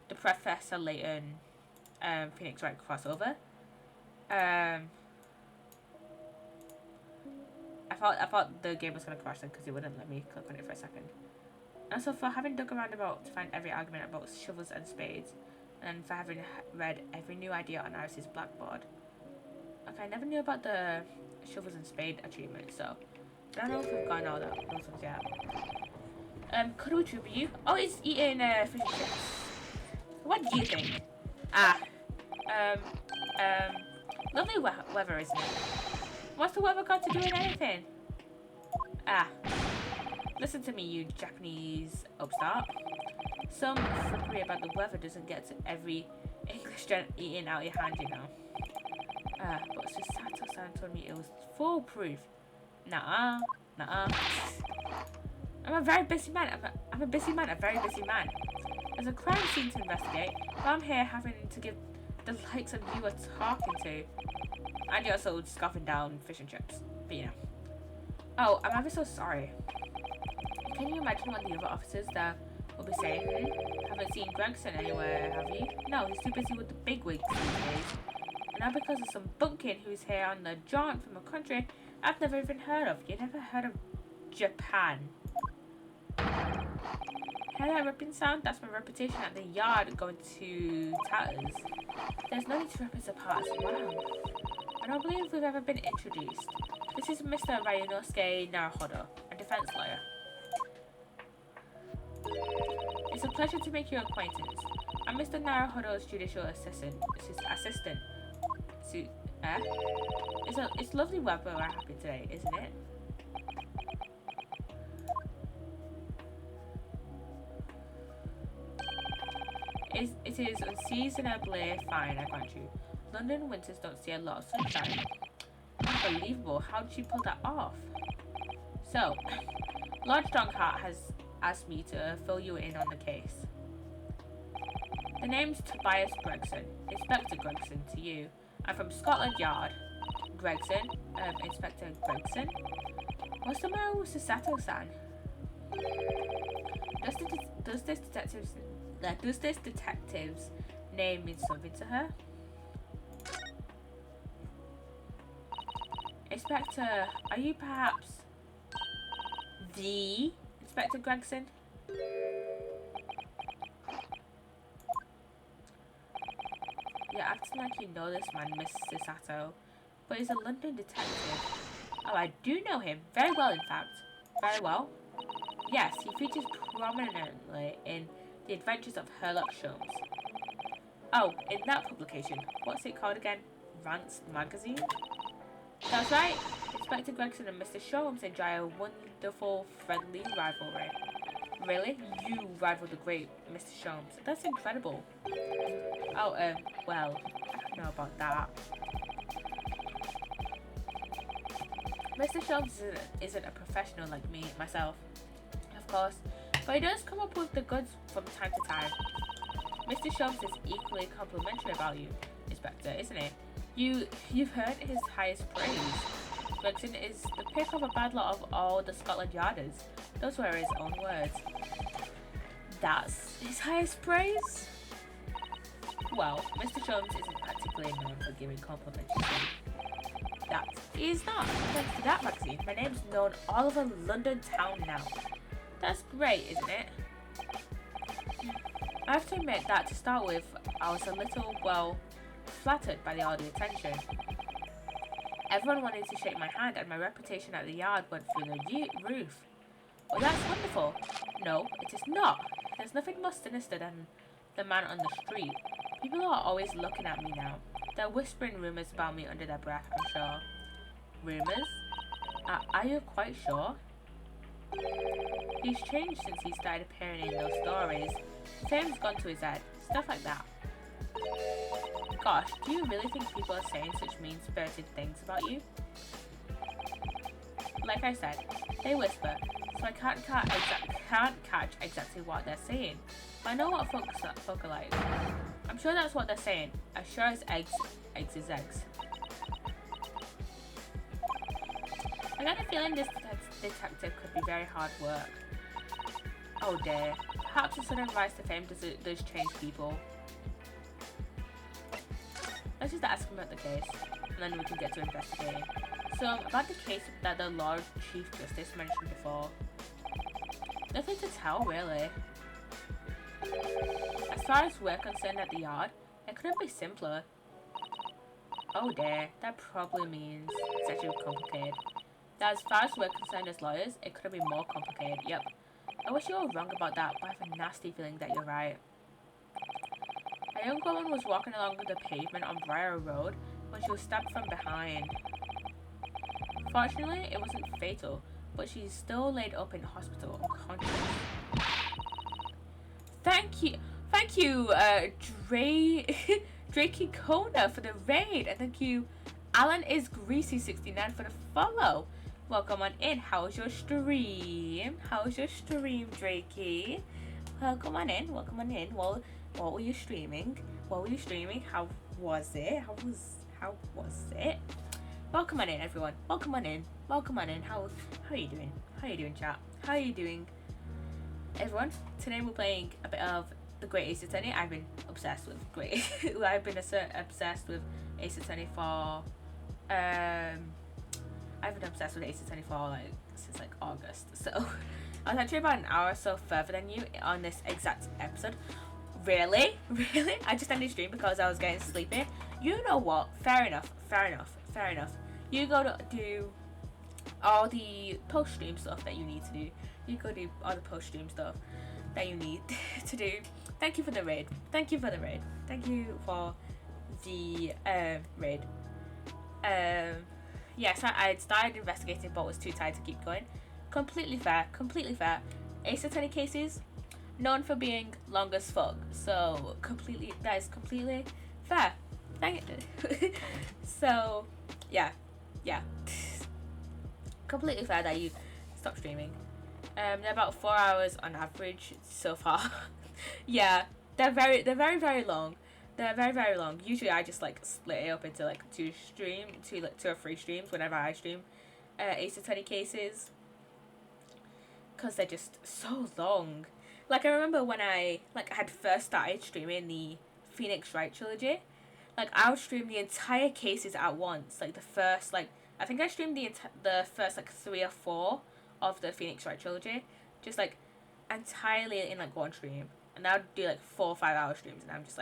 Speaker 1: the Professor Layton Phoenix Wright crossover. I thought the game was gonna crash then because it wouldn't let me click on it for a second. Also, for having dug around about to find every argument about shovels and spades, and for having read every new idea on Iris's blackboard. Okay, I never knew about the shovels and spade achievement, so I don't know if we've gotten all those ones yet. Could we tribute you? Oh, it's eating fish and chips. What do you think? Lovely weather, isn't it? What's the weather got to do with anything? Listen to me, you Japanese upstart. Some frippery about the weather doesn't get to every English student eating out your hand, you know. But Psssttt-san told me it was foolproof. Nuh-uh. I'm a very busy man. I'm a busy man, a very busy man. There's a crime scene to investigate, but I'm here having to give the likes of you a talking to. And you're also scoffing down fish and chips. But you know. Oh, I'm ever so sorry. Can you imagine what the other officers there will be saying? Haven't seen Gregson anywhere, have you? No, he's too busy with the bigwigs these days. And now because of some bumpkin who's here on the jaunt from a country I've never even heard of. You never heard of Japan? Hear that ripping sound? That's my reputation at the yard going to tatters. There's no need to rip us apart. Wow. I don't believe we've ever been introduced. This is Mr. Ryunosuke Naruhodo, a defense lawyer. It's a pleasure to make your acquaintance. I'm Mr. Naruhodo's judicial assistant. It's lovely weather we're having today, isn't it? It is unseasonably fine, I grant you. London winters don't see a lot of sunshine. Unbelievable. How did you pull that off? So, Lord Strongheart has asked me to fill you in on the case. The name's Tobias Gregson. Inspector Gregson to you. I'm from Scotland Yard. Gregson? Inspector Gregson? What's the matter with Psssttt-san? Does this detective's name mean something to her? Inspector, are you perhaps the Inspector Gregson? You're acting like you know this man, Miss Psssttt, but he's a London detective. Oh, I do know him. Very well, in fact. Very well. Yes, he features prominently in The Adventures of Sherlock Holmes. Oh, in that publication. What's it called again? Rants Magazine? That's right. Inspector Gregson and Mr. Sholmes enjoy a wonderful, friendly rivalry. Really? You rival the great Mr. Sholmes? That's incredible. Oh, well, I don't know about that. Mr. Sholmes isn't a professional like myself, of course, but he does come up with the goods from time to time. Mr. Sholmes is equally complimentary about you, Inspector, isn't it? You've heard his highest praise. Gregson is the pick of a bad lot of all the Scotland Yarders. Those were his own words. That's his highest praise? Well, Mr. Sholmes isn't particularly known for giving compliments. That is not. Thanks to that magazine, my name's known all over London town now. That's great, isn't it? I have to admit that to start with, I was a little, well, flattered by all the attention. Everyone wanted to shake my hand and my reputation at the yard went through the roof. Well, that's wonderful. No, it is not. There's nothing more sinister than the man on the street. People are always looking at me now. They're whispering rumours about me under their breath, I'm sure. Rumours? Are you quite sure? He's changed since he started appearing in those stories. Fame's gone to his head. Stuff like that. Gosh, do you really think people are saying such mean-spirited things about you? Like I said, they whisper, so I can't catch exactly what they're saying. But I know what folk are like. I'm sure that's what they're saying. As sure as eggs is eggs. I got a feeling this detective could be very hard work. Oh dear. Perhaps a sudden rise to fame does change people. Let's just ask him about the case, and then we can get to investigating. So, about the case that the Lord Chief Justice mentioned before. Nothing to tell, really. As far as we're concerned at the yard, it couldn't be simpler. Oh dear, that probably means it's actually complicated. That as far as we're concerned as lawyers, it couldn't be more complicated, yep. I wish you were wrong about that, but I have a nasty feeling that you're right. A young woman was walking along the pavement on Briar Road when she was stabbed from behind. Fortunately, it wasn't fatal, but she's still laid up in hospital unconscious. Thank you, Drakey Kona for the raid, and thank you, Alan is Greasy69 for the follow. Welcome on in. How's your stream? How's your stream, Drakey? Welcome on in. Welcome on in. Well, what were you streaming? What were you streaming? How was it? How was it? Welcome on in, everyone. Welcome on in. Welcome on in. How are you doing? How are you doing, chat? How are you doing, everyone? Today we're playing a bit of the Great Ace Attorney. I've been obsessed with obsessed with Ace Attorney for I've been obsessed with Ace Attorney for since August. So I was actually about an hour or so further than you on this exact episode. Really? Really? I just ended stream because I was getting sleepy. You know what? Fair enough. You go to do all the post-stream stuff that you need to do. You go do all the post-stream stuff that you need to do. Thank you for the raid. Thank you for the raid. Yes, I had started investigating but was too tired to keep going. Completely fair. Ace Attorney cases, known for being long as fuck. So that is completely fair. Thank you. So yeah. Completely fair that you stopped streaming. They're about 4 hours on average so far. Yeah, they're very long. They're very long. Usually I just split it up into two or three streams whenever I stream Ace Attorney cases, because they're just so long. I remember when I had first started streaming the Phoenix Wright trilogy, I would stream the entire cases at once. The first I think I streamed the first 3 or 4 of the Phoenix Wright trilogy, just entirely in one stream, and I would do 4 or 5 hour streams, and I'm just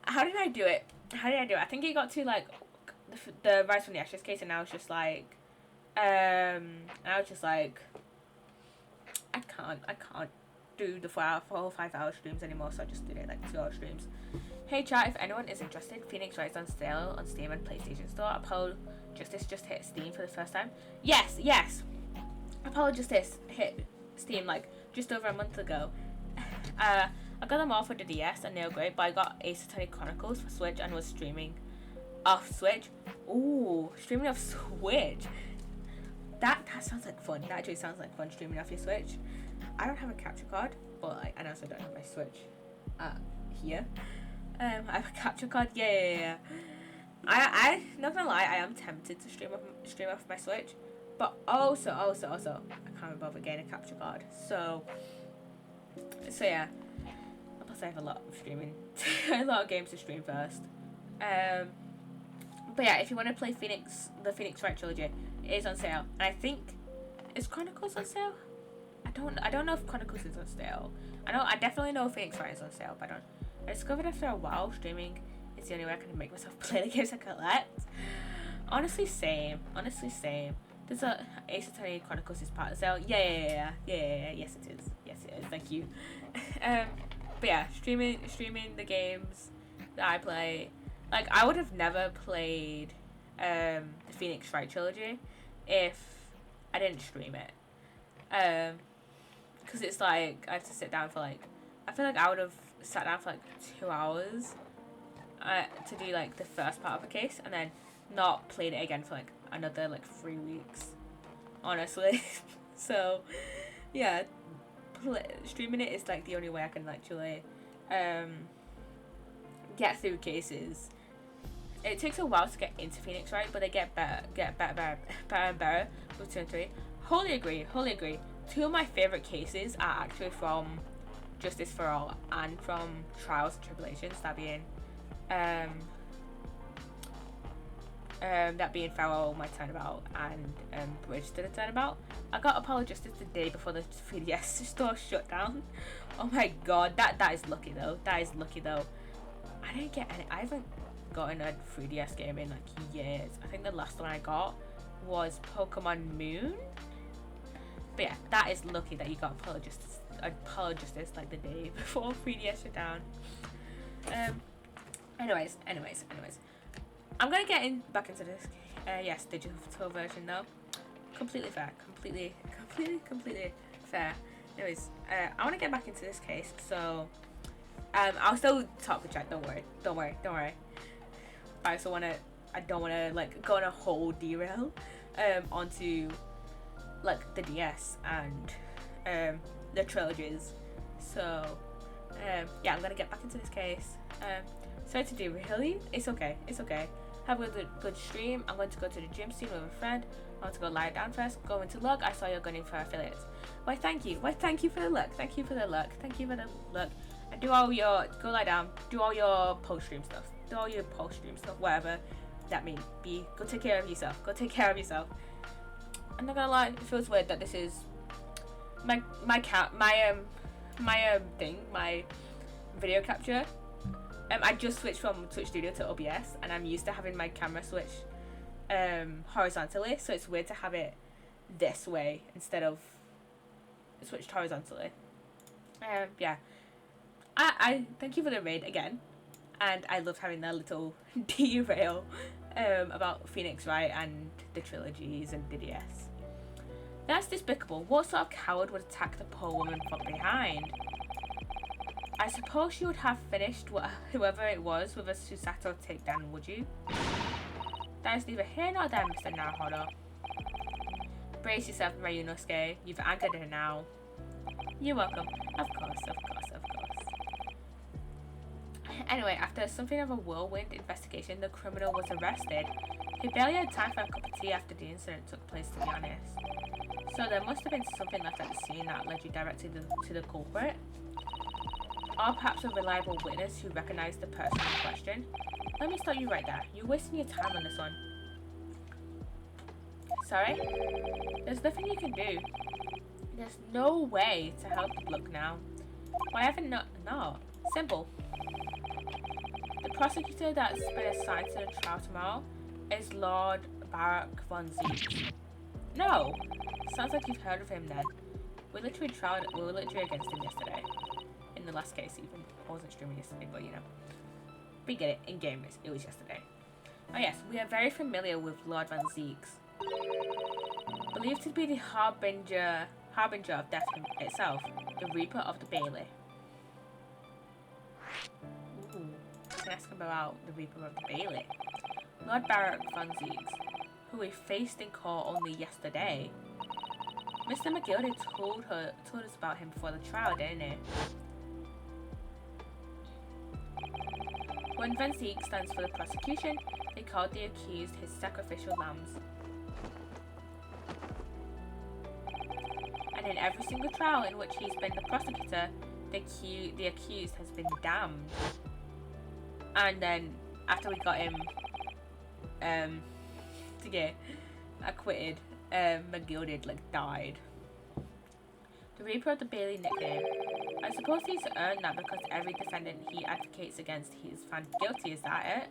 Speaker 1: how did I do it? I think it got to the Rise from the Ashes case, and I was just And I was just like, I can't do the 4 or 5 hour streams anymore, so I just did it like 2 hour streams. Hey chat, if anyone is interested, Phoenix Wright's on sale on Steam and PlayStation Store. Apollo Justice just hit Steam for the first time. Yes! Apollo Justice hit Steam like just over a month ago. I got them all for the DS and they were great, but I got Psssttt Chronicles for Switch and was streaming off Switch. Ooh, streaming off Switch. That sounds like fun. That actually sounds like fun, streaming off your Switch. I don't have a capture card, but like, I also don't have my Switch here. I have a capture card. Yeah. I not gonna lie, I am tempted to stream off my Switch, but also I can't bother getting a capture card. So yeah. Plus I have a lot of streaming, a lot of games to stream first. But yeah, if you want to play the Phoenix Wright trilogy, it is on sale. And I think, is Chronicles on sale? I don't know if Chronicles is on sale. I definitely know Phoenix Wright is on sale, but I discovered after a while streaming is the only way I can make myself play the games I collect. Honestly, same. There's a Psssttt Chronicles is part of the sale. Yeah. Yes, it is. Thank you. But yeah, streaming the games that I play. Like, I would have never played the Phoenix Wright trilogy if I didn't stream it. Because it's like, I have to sit down for like, I feel like I would have sat down for like 2 hours to do like the first part of a case and then not played it again for like another like 3 weeks, honestly. So yeah, streaming it is like the only way I can actually get through cases. It takes a while to get into Phoenix Wright, but they get better and better with 2 and 3. Wholly agree. 2 of my favourite cases are actually from Justice for All and from Trials and Tribulations, that being Farewell, My Turnabout, and Bridge to the Turnabout. I got Apollo Justice the day before the 3DS store shut down. Oh my god, that is lucky though. I didn't get any. I haven't gotten a 3DS game in like years. I think the last one I got was Pokemon Moon. But yeah, that is lucky that you got Apollo Justice like the day before 3DS shut down. Anyways. I'm gonna get back into this. Yes, digital version though. Completely fair. Completely fair. Anyways, I want to get back into this case, so I'll still talk with chat. Don't worry. I don't wanna like go on a whole derail onto like the DS and the trilogies. So yeah, I'm gonna get back into this case. Sorry to derail you. It's okay. Have a good stream. I'm going to go to the gym soon with a friend. I want to go lie down first. Go into luck. I saw you're gunning for affiliates. Why thank you for the luck. And do all your, go lie down, do all your post stream stuff, whatever that means. Go take care of yourself. I'm not gonna lie, it feels weird that this is my video capture. I just switched from Twitch Studio to OBS, and I'm used to having my camera switch horizontally, so it's weird to have it this way instead of switched horizontally. Yeah, I thank you for the raid again, and I loved having that little derail about Phoenix Wright and the trilogies and the DS. That's despicable. What sort of coward would attack the poor woman from behind? I suppose you would have finished whoever it was with a Psssttt takedown, would you? That is neither here nor there, Mr. Naruhodo. Brace yourself, Ryunosuke. You've angered her now. You're welcome. Of course. Anyway, after something of a whirlwind investigation, the criminal was arrested. He barely had time for a cup of tea after the incident took place, to be honest. So there must have been something left at the scene that led you directly to the culprit. Or perhaps a reliable witness who recognized the person in question. Let me stop you right there. You're wasting your time on this one. Sorry? There's nothing you can do. There's no way to help the bloke now. Why haven't no? Simple. The prosecutor that's been assigned to the trial tomorrow is Lord Barak von Zeitz. No! Sounds like you've heard of him then. We were literally against him yesterday. In the last case even. I wasn't streaming yesterday, but you know. We get it. In game, it was yesterday. Oh yes, we are very familiar with Lord Van Zieks. Believed to be the harbinger of death itself, the Reaper of the Bailey. Ooh, let's ask him about the Reaper of the Bailey. Lord Barak Van Zieks, who we faced in court only yesterday. Mr. McGildy told us about him before the trial, didn't he? When Van Zieks stands for the prosecution, they called the accused his sacrificial lambs. And in every single trial in which he's been the prosecutor, the accused has been damned. And then, after we got him to get acquitted, McGilded died. The Reaper of the Bailey nickname. I suppose he's earned that because every defendant he advocates against he is found guilty, is that it?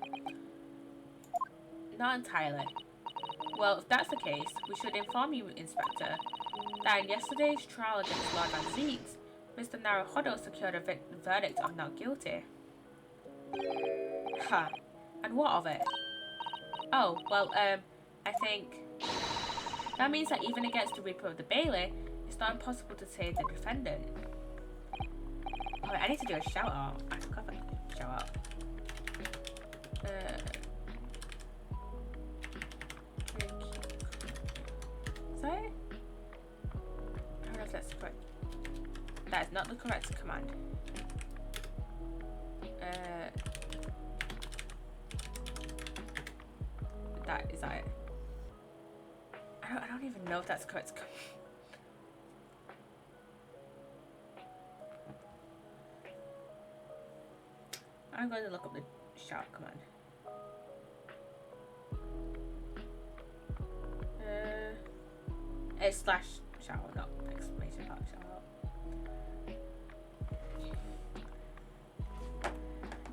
Speaker 1: Not entirely. Well, if that's the case, we should inform you, Inspector, that in yesterday's trial against Lord Van Zieks, Mr. Naruhodo secured a verdict of not guilty. Ha! And what of it? Oh, well, I think that means that even against the Reaper of the Bailey, it's not impossible to save the defendant. Oh, I need to do a shout out. I forgot about shout out. Is that it? I don't know if that's correct. That is not the correct command. Is that it? I don't even know if that's the correct command. I'm going to look up the shout command. It's slash shout, not exclamation mark shout.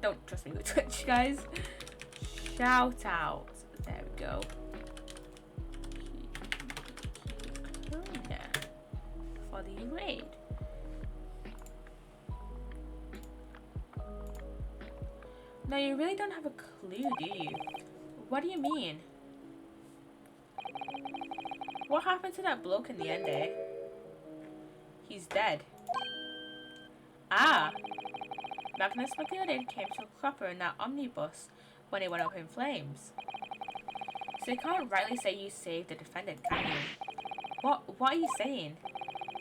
Speaker 1: Don't trust me with Twitch, guys. Shout out. There we go. For the raid. No, you really don't have a clue, do you? What do you mean? What happened to that bloke in the end, eh? He's dead. Ah! Magnus McGilden came to a cropper in that omnibus when it went up in flames. So you can't rightly say you saved the defendant, can you? What are you saying?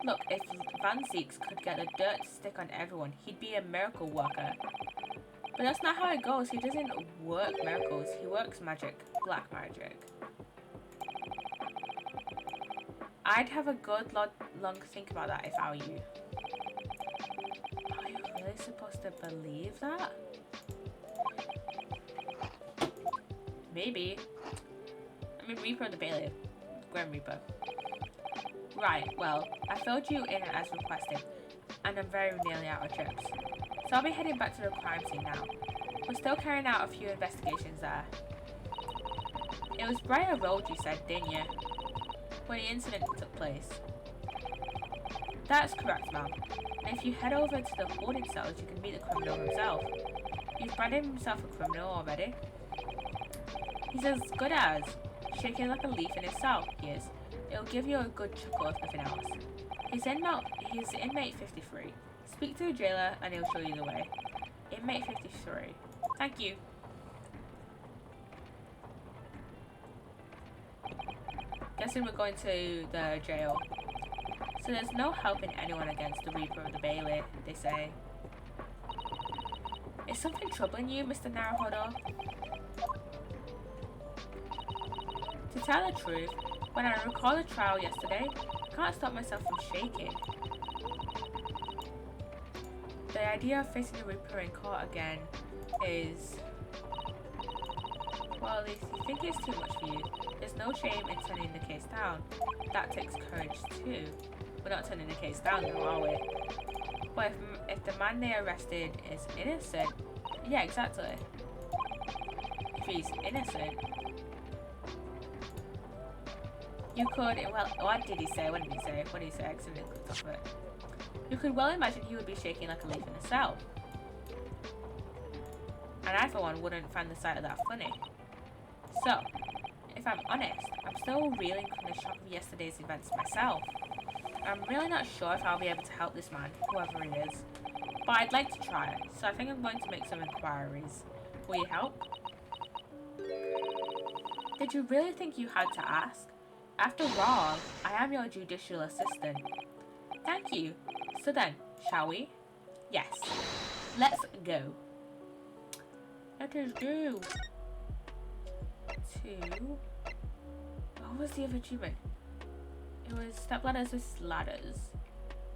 Speaker 1: Look, if Van Zieks could get the dirt to stick on everyone, he'd be a miracle worker. But that's not how it goes. He doesn't work miracles. He works magic. Black magic. I'd have a good long think about that if I were you. Are you really supposed to believe that? Maybe. I mean, Reaper of the Bailey. Grim Reaper. Right, well, I filled you in as requested, and I'm very nearly out of chips. So I'll be heading back to the crime scene now. We're still carrying out a few investigations there. It was Briar Road, you said, didn't you? Where the incident took place. That's correct, ma'am. And if you head over to the holding cells, you can meet the criminal himself. You've branded himself a criminal already? He's as good as. Shaking like a leaf in his cell, he is. It'll give you a good chuckle if nothing else. He's inmate 53. Speak to the jailer and he'll show you the way. Inmate 53. Thank you. Guessing we're going to the jail. So there's no helping anyone against the Reaper of the Bailey, they say. Is something troubling you, Mr. Naruhodo? To tell the truth, when I recall the trial yesterday, I can't stop myself from shaking. The idea of facing the Reaper in court again is... Well, if you think it's too much for you, there's no shame in turning the case down. That takes courage too. We're not turning the case down now, are we? But if the man they arrested is innocent... Yeah, exactly. If he's innocent... You could, well, what did he say? What did he say? What did he say? I accidentally clicked off of it. You could well imagine he would be shaking like a leaf in a cell. And I, for one, wouldn't find the sight of that funny. So, if I'm honest, I'm still reeling from the shock of yesterday's events myself. I'm really not sure if I'll be able to help this man, whoever he is. But I'd like to try it, so I think I'm going to make some inquiries. Will you help? Did you really think you had to ask? After all, I am your judicial assistant. Thank you. So then, shall we? Yes. Let's go. Let us go. 2. What was the other achievement? It was step ladders with ladders.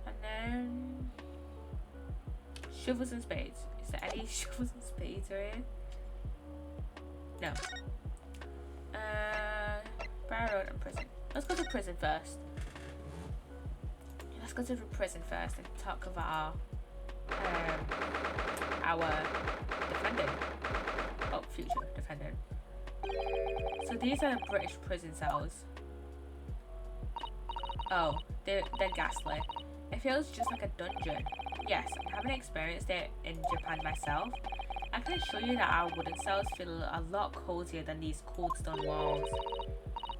Speaker 1: And then shovels and spades. Is there any shovels and spades here? No. Barrow Road and prison. Let's go to prison first. Let's go to the prison first and talk about our defendant. Oh, future defendant. So these are the British prison cells. Oh, they're ghastly. It feels just like a dungeon. Yes, having experienced it in Japan myself, I can assure you that our wooden cells feel a lot cozier than these cold stone walls.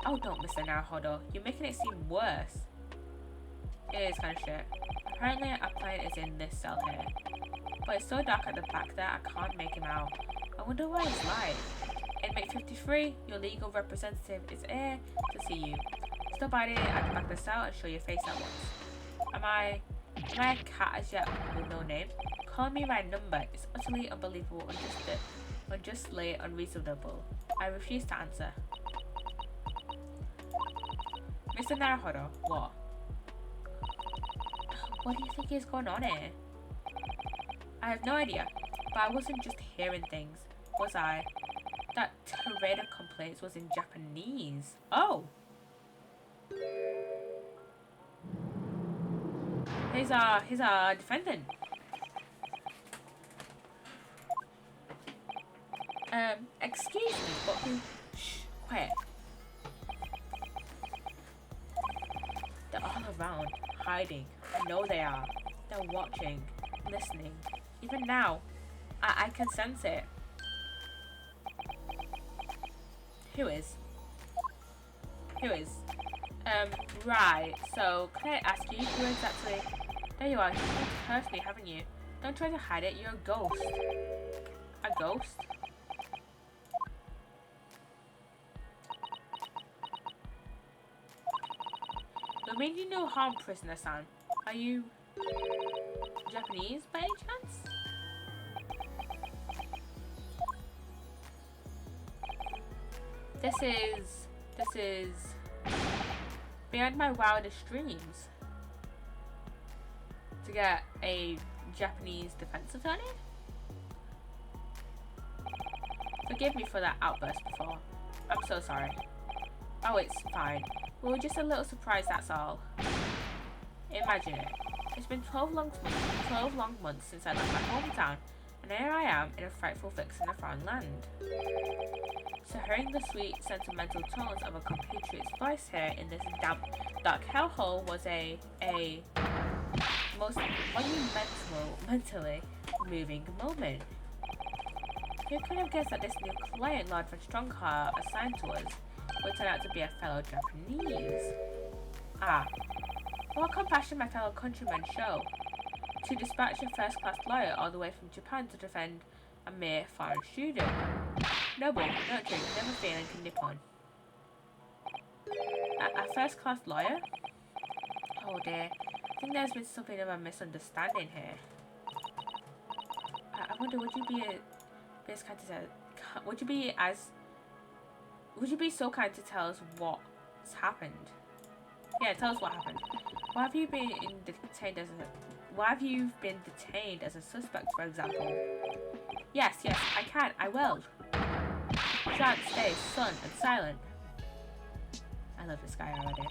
Speaker 1: Oh, don't, Mr. Naruhodo. You're making it seem worse. It is kind of shit. Apparently, our client is in this cell here. But it's so dark at the back that I can't make him out. I wonder why he's live. Inmate 53, your legal representative is here to see you. Stop by at the back of the cell and show your face at once. Am I a cat as yet with no name? Calling me my number is utterly unbelievable, unjustly unreasonable. I refuse to answer. Mr. Naruhodo, what? What do you think is going on here? I have no idea, but I wasn't just hearing things, was I? That tirade of complaints was in Japanese. Oh! Here's our defendant. Excuse me, but who? Shh, quiet. They're all around, hiding. I know they are. They're watching, listening. Even now, I can sense it. Who is? Right, so can I ask you who exactly? There you are, you've tried to curse me, haven't you? Don't try to hide it, you're a ghost. A ghost? You mean you no harm, prisoner-san? Are you Japanese by any chance? This is beyond my wildest dreams. To get a Japanese defense attorney? Forgive me for that outburst before. I'm so sorry. Oh, it's fine. We were just a little surprised, that's all. Imagine it. It's been 12 long months since I left my hometown, and here I am in a frightful fix in a foreign land. So hearing the sweet, sentimental tones of a compatriot's voice here in this damp, dark hellhole was a most monumentally moving moment. Who could have guessed that this new client Lord von Strongheart assigned to us would turn out to be a fellow Japanese? Ah, what compassion my fellow countrymen show to dispatch a first-class lawyer all the way from Japan to defend a mere foreign student. Noble, nurturing, never failing to Nippon. A first-class lawyer? Oh dear, I think there's been something of a misunderstanding here. I wonder, would you be so kind to tell us what's happened? Yeah, tell us what happened. Why have you been detained as a suspect, for example? Yes, I can, I will. Shant, stay, son, and silent. I love this guy already.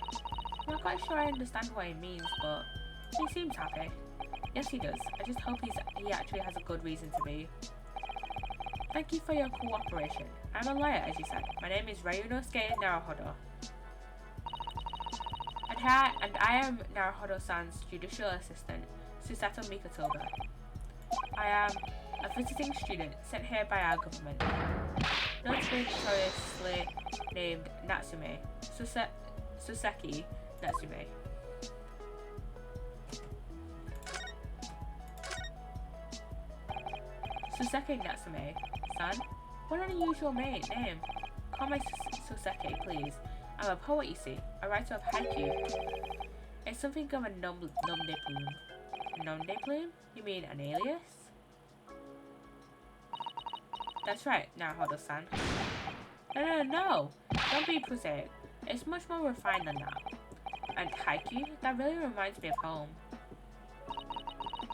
Speaker 1: I'm not quite sure I understand what he means, but he seems happy. Yes, he does. I just hope he actually has a good reason to be. Thank you for your cooperation. I'm a lawyer, as you said. My name is Ryunosuke Naruhodo. I am Naruhodo-san's judicial assistant, Susato Mikatoga. I am a visiting student sent here by our government, notoriously named Natsume, Suseki Natsume. Suseki Natsume-san? What an unusual name. Call me Suseki, please. I'm a poet, you see. A writer of haiku. It's something of a nom de plume. Nom de plume? You mean an alias? That's right, Naruhodo-san. No! Don't be prosaic. It's much more refined than that. And haiku? That really reminds me of home.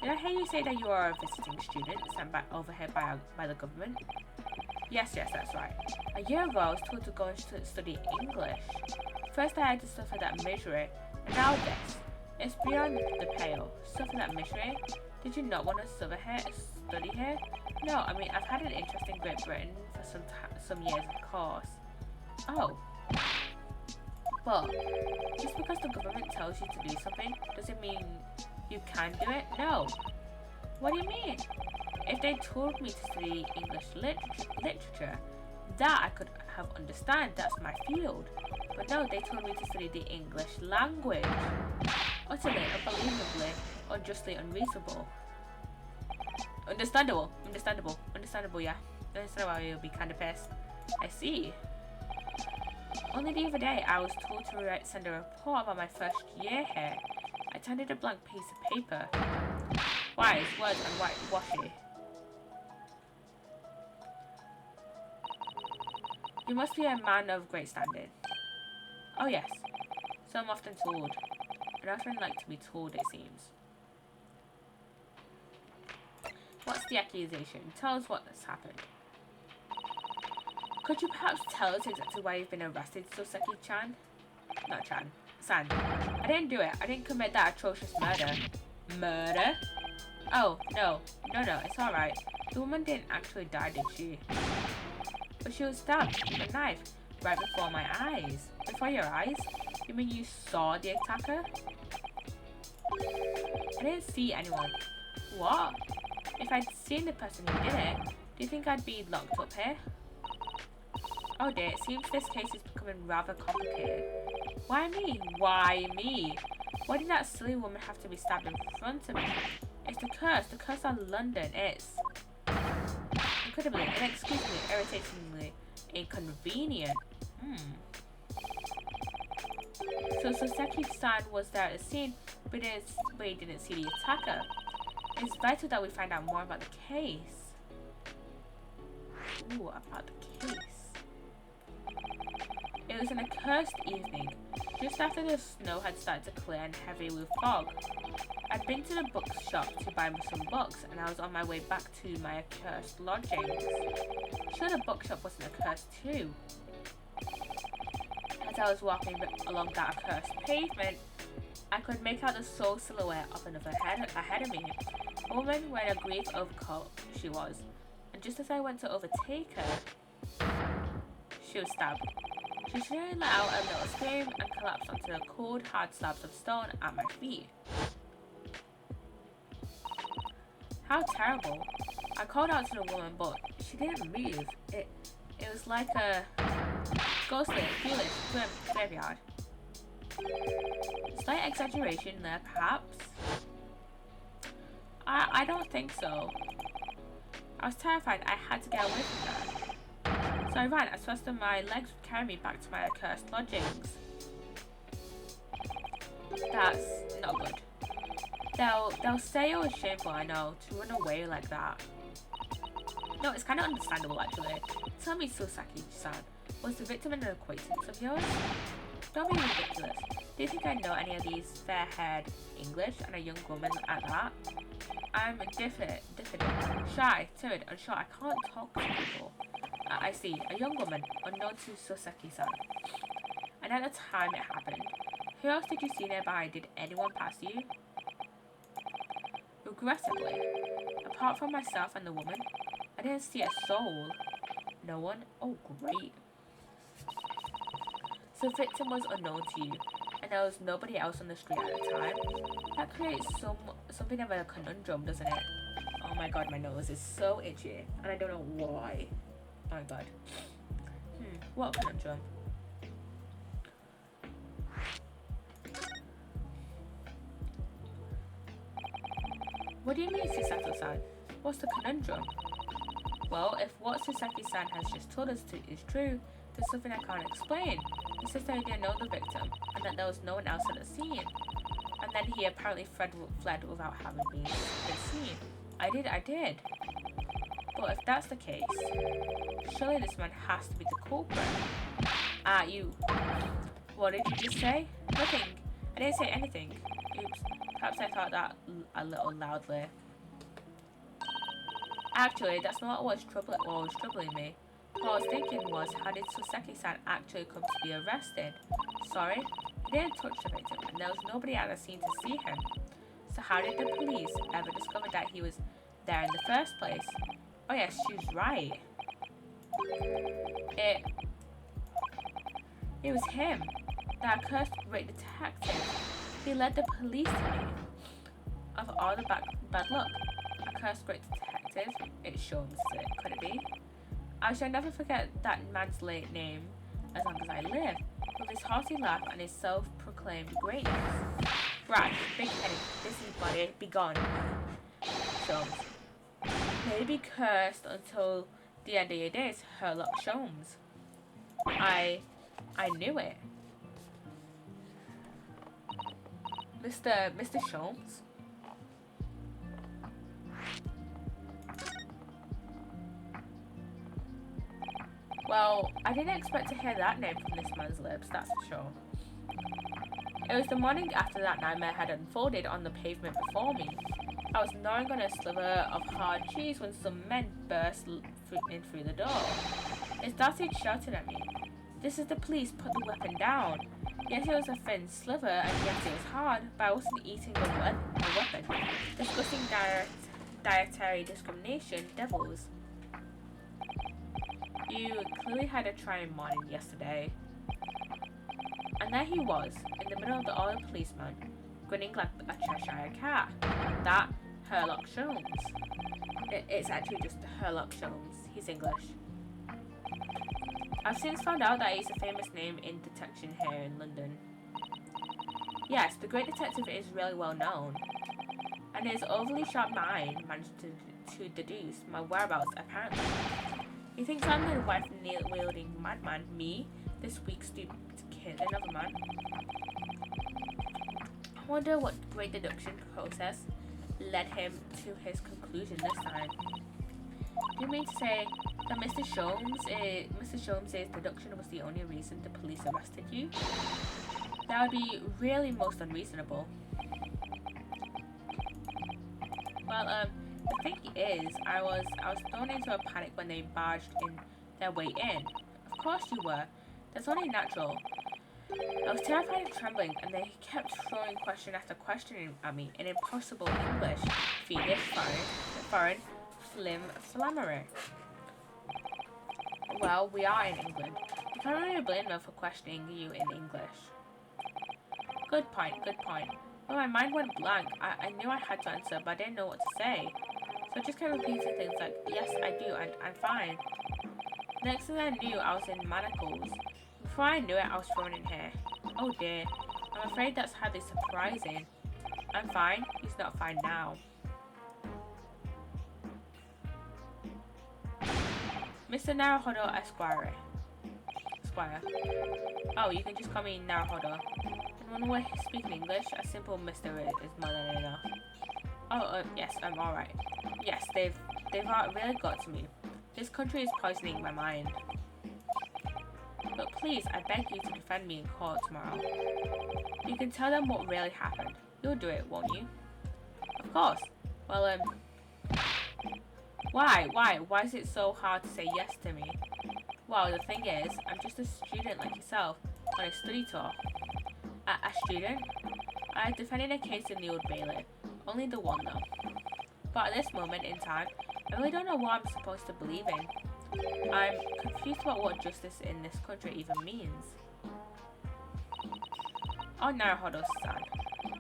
Speaker 1: Did I hear you say that you are a visiting student sent over here by the government? Yes, that's right. A year ago, I was told to go and study English. First, I had to suffer that misery, and now this. It's beyond the pale. Suffer that misery? Did you not want to study here? No, I mean, I've had an interest in Great Britain for some years, of course. Oh. But, just because the government tells you to do something, does it mean you can do it? No. What do you mean? If they told me to study English literature, that I could have understand. That's my field. But no, they told me to study the English language. Utterly, unbelievably, unjustly unreasonable. Understandable, yeah. Understand why you'll be kind of pissed. I see. Only the other day, I was told to send a report about my first year here. I turned a blank piece of paper. Wise, words, and whitewashy. You must be a man of great standing. Oh yes, so I'm often told. And I often like to be told, it seems. What's the accusation? Tell us what has happened. Could you perhaps tell us exactly why you've been arrested, Soseki-chan? Not Chan. San. I didn't do it. I didn't commit that atrocious murder. Murder? Oh, no, it's alright. The woman didn't actually die, did she? But she was stabbed with a knife right before my eyes. Before your eyes? You mean you saw the attacker? I didn't see anyone. What? If I'd seen the person who did it, do you think I'd be locked up here? Oh dear, it seems this case is becoming rather complicated. Why me? Why me? Why did that silly woman have to be stabbed in front of me? It's the curse of London is. Incredibly, inexcusably, irritatingly inconvenient. So Soseki-san was there at the scene, but he didn't see the attacker. It's vital that we find out more about the case. Ooh, about the case. It was an accursed evening, just after the snow had started to clear and heavy with fog. I'd been to the bookshop to buy some books, and I was on my way back to my accursed lodgings. Sure, the bookshop wasn't accursed too. As I was walking along that accursed pavement, I could make out the sole silhouette of another head ahead of me. A woman wearing a great overcoat she was, and just as I went to overtake her, she was stabbed. She suddenly let out a little scream and collapsed onto the cold, hard slabs of stone at my feet. How terrible. I called out to the woman, but she didn't move. It was like a ghostly, foolish graveyard. Slight exaggeration there, perhaps? I don't think so. I was terrified. I had to get away from her. So I ran as fast as my legs would carry me back to my accursed lodgings. That's not good. They'll say it was shameful, I know, to run away like that. No, it's kind of understandable, actually. Tell me, Soseki-san, was the victim an acquaintance of yours? Don't be ridiculous. Do you think I know any of these fair-haired English and a young woman at that? I'm diffident, shy, timid, unsure. I can't talk to people. I see. A young woman, unknown to Soseki-san. And at the time it happened, who else did you see nearby? Did anyone pass you? Regrettably, apart from myself and the woman, I didn't see a soul. No one? Oh, great. So the victim was unknown to you, and there was nobody else on the street at the time. That creates something of a conundrum, doesn't it? Oh my god, my nose is so itchy, and I don't know why. Oh my god. What conundrum? What do you mean, Susato-san? What's the conundrum? Well, if what Sasaki-san has just told us is true, there's something I can't explain. He says that he didn't know the victim, and that there was no one else at the scene. And then he apparently fled without having been seen. I did. But if that's the case, surely this man has to be the culprit. You... What did you just say? Nothing. I didn't say anything. Oops. Perhaps I thought that a little loudly. Actually, that's not what was troubling me. What I was thinking was, how did Sasaki-san actually come to be arrested? Sorry? He didn't touch the victim, and there was nobody at the scene to see him. So how did the police ever discover that he was there in the first place? Oh yes, she's right. It was him, that accursed great detective. He led the police to me. Of all the bad luck, accursed great detective, it shows it, could it be? I shall never forget that man's late name as long as I live, with his hearty laugh and his self-proclaimed greatness. Right, big-headed, busybody, be gone. Sholmes. May be cursed until the end of your days, Herlock Sholmes. I knew it. Mr. Sholmes? Well, I didn't expect to hear that name from this man's lips, that's for sure. It was the morning after that nightmare had unfolded on the pavement before me. I was gnawing on a sliver of hard cheese when some men burst in through the door. They started shouting at me. This is the police, put the weapon down. Yes, it was a thin sliver, and yes, it was hard, but I wasn't eating a weapon. Discussing dietary discrimination, devils. You clearly had a trying morning yesterday. And there he was, in the middle of all the policemen, grinning like a Cheshire cat. That Herlock Sholmes. It's actually just Herlock Sholmes. He's English. I've since found out that he's a famous name in detection here in London. Yes, the great detective is really well known. And his overly sharp mind managed to deduce my whereabouts apparently. He thinks I'm the wife-wielding madman, me, this weak, stupid kid, another man. I wonder what great deduction process led him to his conclusion this time. Do you mean to say that Mr. Sholmes' deduction was the only reason the police arrested you? That would be really most unreasonable. Well, the thing is, I was thrown into a panic when they barged in their way in. Of course you were. That's only natural. I was terrified and trembling, and they kept throwing question after question at me in impossible English, Swedish, foreign, flammery. Well, we are in England. You can't really blame them for questioning you in English. Good point. Well, my mind went blank. I knew I had to answer, but I didn't know what to say. So I just kept repeating things like, yes, I do, and I'm fine. Next thing I knew, I was in manacles. Before I knew it, I was thrown in here. Oh dear. I'm afraid that's hardly surprising. I'm fine. He's not fine now. Mr. Naruhodo Esquire. Oh, you can just call me Naruhodo. And when we're speaking English, a simple Mr. is more than enough. Oh, yes, I'm alright. Yes, they've really got to me. This country is poisoning my mind. But please, I beg you to defend me in court tomorrow. You can tell them what really happened. You'll do it, won't you? Of course. Well, Why is it so hard to say yes to me? Well, the thing is, I'm just a student like yourself on a study tour. A student? I defended a case in the Old Bailey. Only the one though. But at this moment in time, I really don't know what I'm supposed to believe in. I'm confused about what justice in this country even means. Oh, Naruhodo-san.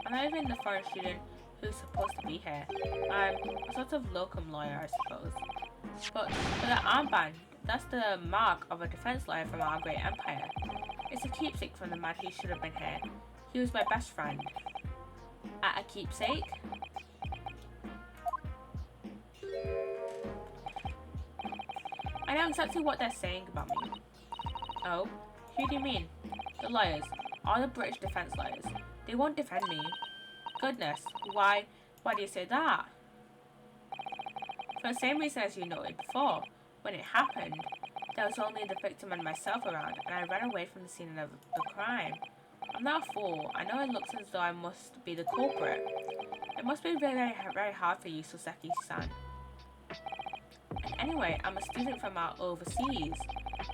Speaker 1: I'm not even the foreign student who's supposed to be here. I'm a sort of locum lawyer, I suppose. But the armband, that's the mark of a defense lawyer from our great empire. It's a keepsake from the man who should have been here. He was my best friend. A keepsake? I know exactly what they're saying about me. Oh? Who do you mean? The lawyers. All the British defense lawyers. They won't defend me. Goodness, why do you say that? For the same reason as you noted before. When it happened, there was only the victim and myself around, and I ran away from the scene of the crime. I'm not a fool. I know it looks as though I must be the culprit. It must be very, very hard for you, Psssttt-san. And anyway, I'm a student from out overseas.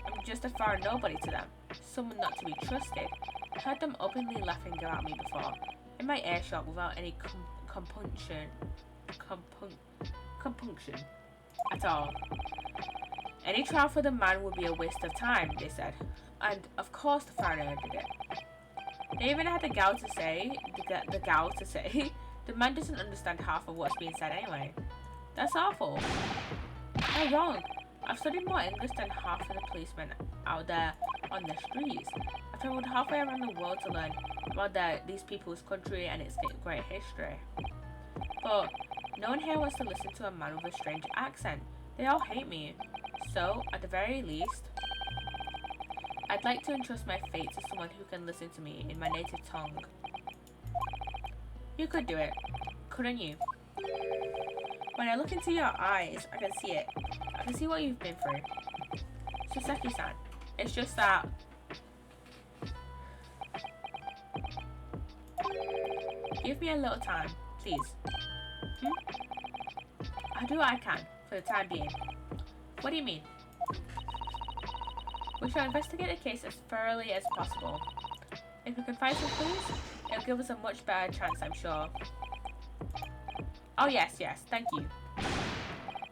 Speaker 1: I'm just a foreign nobody to them. Someone not to be trusted. I heard them openly laughing about me before, in my earshot without any compunction at all. Any trial for the man would be a waste of time, they said. And of course the foreigner did it. They even had the gal to say, the man doesn't understand half of what's being said anyway. That's awful. I'm wrong. I've studied more English than half of the policemen out there on the streets. I've traveled halfway around the world to learn about these people's country and its great history. But no one here wants to listen to a man with a strange accent. They all hate me. So, at the very least, I'd like to entrust my fate to someone who can listen to me in my native tongue. You could do it, couldn't you? When I look into your eyes, I can see it. I can see what you've been through. Psssttt-san, it's just that... Give me a little time, please. I'll do what I can, for the time being. What do you mean? We shall investigate the case as thoroughly as possible. If we can find some clues, it'll give us a much better chance, I'm sure. Oh yes, thank you.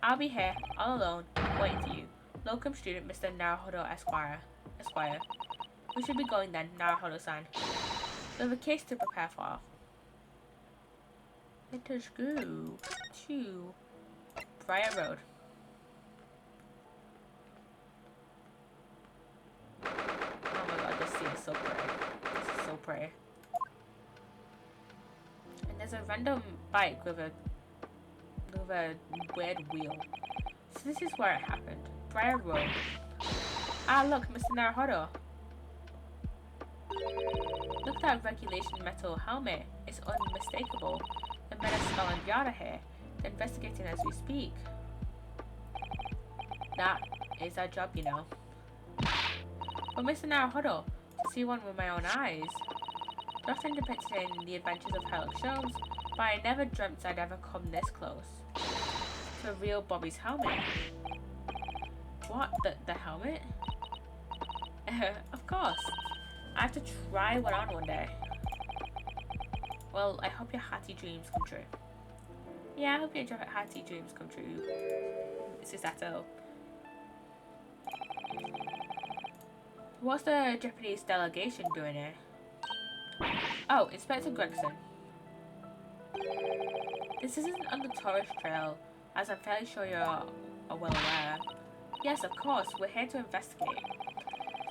Speaker 1: I'll be here, all alone, waiting for you. Locum student, Mr. Naruhodo Esquire. We should be going then, Naruhodo-san. We have a case to prepare for. Let us go to Briar Road. Oh my god, this scene is so pretty. This is so pretty. And there's a random bike with a weird wheel. So this is where it happened. Briar Road. Ah look, Mr. Naruhodo. Look at that regulation metal helmet. It's unmistakable. The men of Scotland Yard are here. They're investigating as we speak. That is our job, you know. But Mr. Naruhodo, to see one with my own eyes. They're often depicted in The Adventures of Sherlock Holmes, but I never dreamt I'd ever come this close. To a real Bobby's helmet. What? The helmet? Of course. I have to try one on one day. Well, I hope your hatty dreams come true. Yeah, I hope your hatty dreams come true. Psssttt. What's the Japanese delegation doing here? Oh, Inspector Gregson. This isn't on the tourist trail, as I'm fairly sure you're well aware. Yes, of course, we're here to investigate.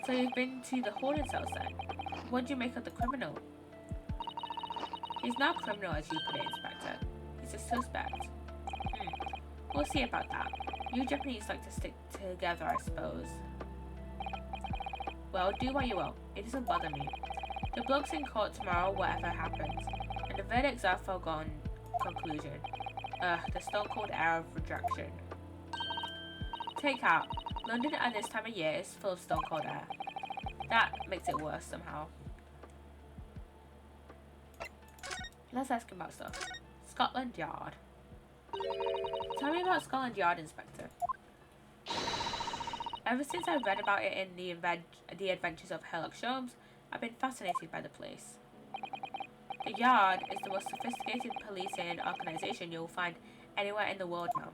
Speaker 1: So you've been to the holding cells then? What do you make of the criminal? He's not a criminal as you put it, Inspector. He's a suspect. We'll see about that. You Japanese like to stick together, I suppose. Well, do what you will. It doesn't bother me. The bloke's in court tomorrow, whatever happens. And the verdict's our foregone conclusion. The stone-cold air of rejection. Take heart. London at this time of year is full of stone-cold air. That makes it worse somehow. Let's ask him about stuff. Scotland Yard. Tell me about Scotland Yard, Inspector. Ever since I read about it in The Adventures of Sherlock Holmes, I've been fascinated by the place. The Yard is the most sophisticated policing organisation you'll find anywhere in the world now.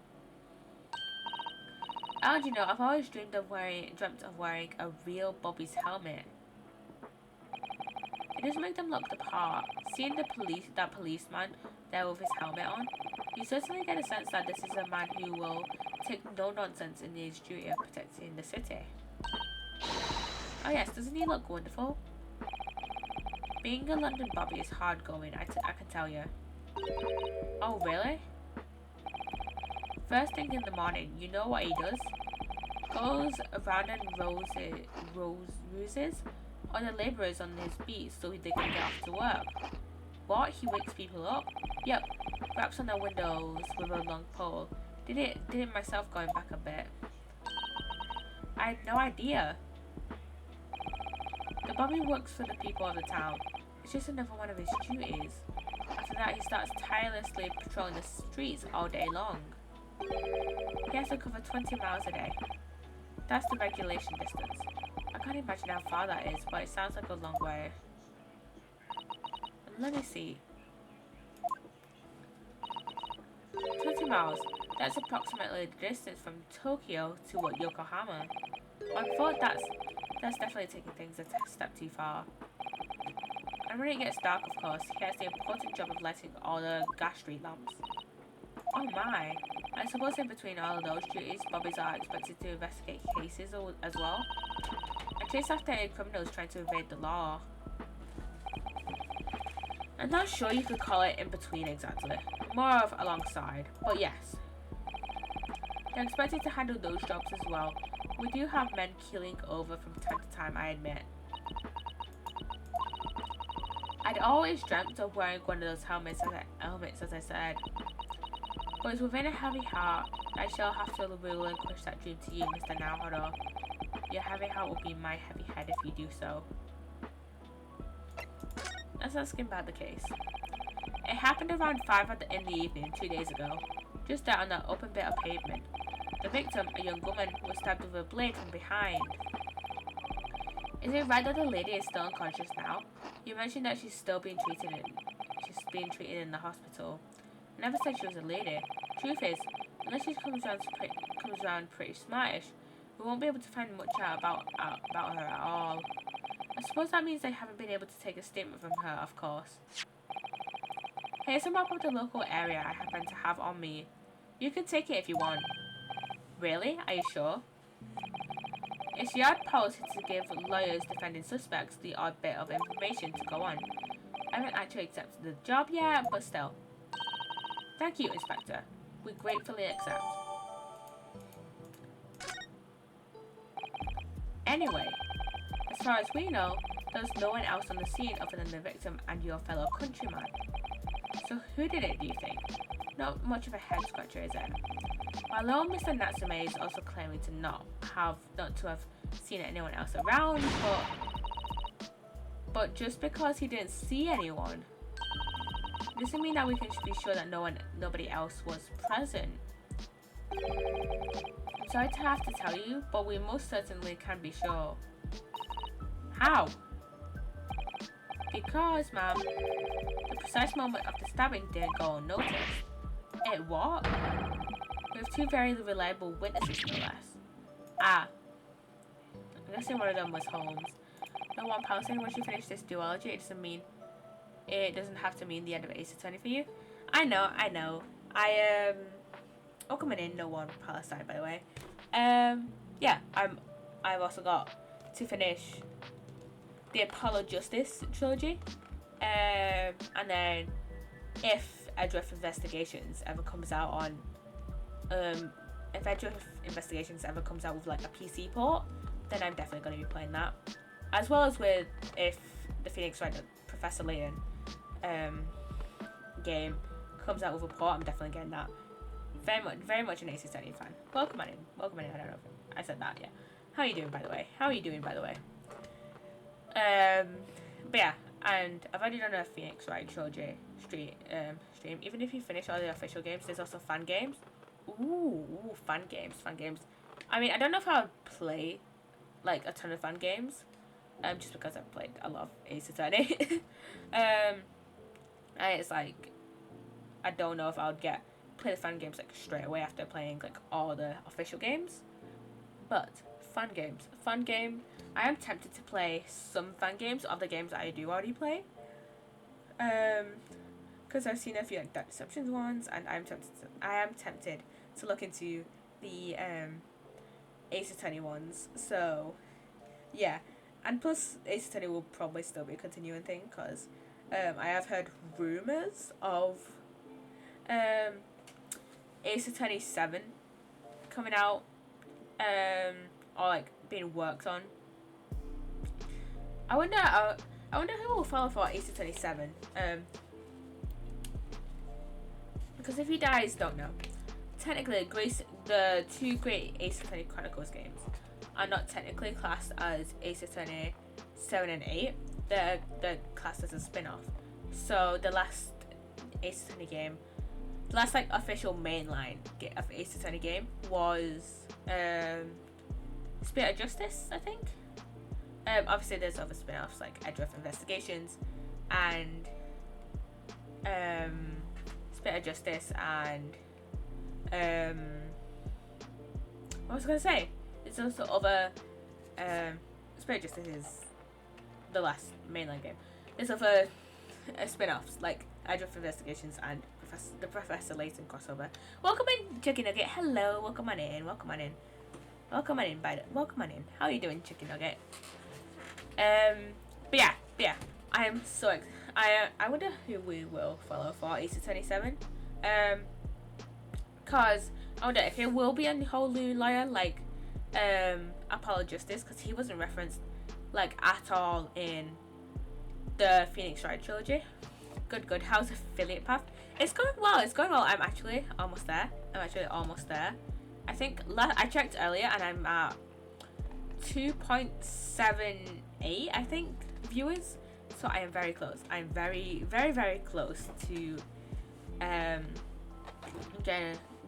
Speaker 1: And you know, I've always dreamt of wearing a real Bobby's helmet. It doesn't make them look the part. Seeing that policeman there with his helmet on, you certainly get a sense that this is a man who will take no nonsense in his duty of protecting the city. Oh yes, doesn't he look wonderful? Being a London Bobby is hard going, I can tell you. Oh really? First thing in the morning, you know what he does? Goes around and ruses on the labourers on his beat so they can get off to work. What? He wakes people up? Yep. Raps on their windows with a long pole. Did it myself going back a bit. I had no idea. The Bobby works for the people of the town. It's just another one of his duties. After that, he starts tirelessly patrolling the streets all day long. He has to cover 20 miles a day. That's the regulation distance. I can't imagine how far that is, but it sounds like a long way. Let me see. 20 miles. That's approximately the distance from Tokyo to Yokohama. I thought that's definitely taking things a step too far. And when it gets dark, of course, he has the important job of lighting all the gas street lamps. Oh my. I suppose in between all of those duties, Bobbies are expected to investigate cases as well. And chase after criminals trying to evade the law. I'm not sure you could call it in between exactly. More of alongside, but yes. They're expected to handle those jobs as well. We do have men keeling over from time to time, I admit. I'd always dreamt of wearing one of those helmets as I said. But it's within a heavy heart that I shall have to relinquish that dream to you, Mr. Naohara. Your heavy heart will be my heavy head if you do so. Let's ask him about the case. It happened around 5 in the evening 2 days ago, just there on the open bit of pavement. The victim, a young woman, was stabbed with a blade from behind. Is it right that the lady is still unconscious now? You mentioned that she's being treated in the hospital. I never said she was a lady. Truth is, unless she comes around pretty smartish, we won't be able to find much out about her at all. I suppose that means I haven't been able to take a statement from her, of course. Here's a map of the local area I happen to have on me. You can take it if you want. Really? Are you sure? It's yard policy to give lawyers defending suspects the odd bit of information to go on. I haven't actually accepted the job yet, but still. Thank you, Inspector. We gratefully accept. Anyway, as far as we know, there's no one else on the scene other than the victim and your fellow countryman. So who did it, do you think? Not much of a head scratcher, is it? While old Mr. Natsume is also claiming to not to have seen anyone else around, but just because he didn't see anyone doesn't mean that we can be sure that nobody else was present. I'm sorry to have to tell you, but we most certainly can be sure. How? Because, ma'am, the precise moment of the stabbing didn't go unnoticed. It what? We have 2 very reliable witnesses, no less. Ah. I'm guessing one of them was Holmes. No one pouncing once you finish this duology, it doesn't have to mean the end of Ace Attorney for you. I know. Oh, coming in, no one Palestine, by the way. Yeah, I've also got to finish the Apollo Justice trilogy. And then if Edgeworth Investigations ever comes out on if Edgeworth Investigations ever comes out with like a PC port, then I'm definitely going to be playing that. As well as with if the Phoenix Wright Professor Layton game comes out with a port, I'm definitely getting that. Very much an Ace Attorney fan. Welcome in. I don't know if I said that, yeah. How are you doing, by the way? But yeah, and I've already done a Phoenix Wright trilogy stream. Even if you finish all the official games, there's also fan games. Ooh, fan games. I mean, I don't know if I would play like a ton of fan games, just because I've played a lot of Ace Attorney. And it's like, I don't know if I would play the fan games like straight away after playing like all the official games. But fun game I am tempted to play some fan games of the games that I do already play. Because I've seen a few like Dark Deceptions ones, and I am tempted to look into the Ace Attorney ones. So yeah, and plus Ace Attorney will probably still be a continuing thing because I have heard rumors of Ace Attorney 7 coming out, or like being worked on. I wonder who will follow for Ace Attorney 7. Because if he dies, don't know. Technically, the two great Ace Attorney Chronicles games are not technically classed as Ace Attorney 7 and 8. They're classed as a spin-off. So the last Ace Attorney game, the last like official mainline of Ace Attorney game was Spirit of Justice, I think. Obviously there's other spin-offs like Edge of Investigations and Spirit of Justice and what was I gonna say? There's also other Spirit of Justice is the last mainline game. There's other spin-offs like Edge of Investigations and the Professor Layton crossover. Welcome in, Chicken Nugget. Hello, welcome on in. Welcome on in. Welcome on in, welcome on in. How are you doing, Chicken Nugget? But yeah. I am so I wonder who we will follow for Ace Attorney 7. Cause I wonder if it will be a whole new lawyer like Apollo Justice, because he wasn't referenced like at all in the Phoenix Wright trilogy. Good. How's Affiliate Path? It's going well. I'm actually almost there. I think I checked earlier and I'm at 2.78, I think, viewers. So I am very close. I'm very close to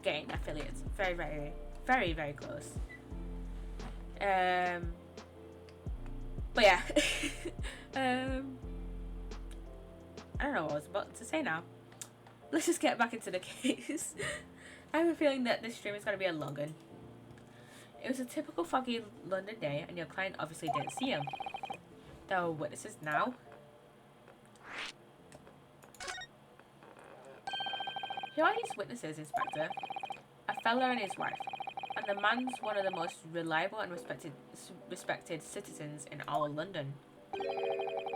Speaker 1: getting affiliates. Very close. But yeah. I don't know what I was about to say now. Let's just get back into the case. I have a feeling that this stream is going to be a long one. It was a typical foggy London day, and your client obviously didn't see him. There are witnesses now. Who are these witnesses, Inspector? A fella and his wife. And the man's one of the most reliable and respected citizens in all of London.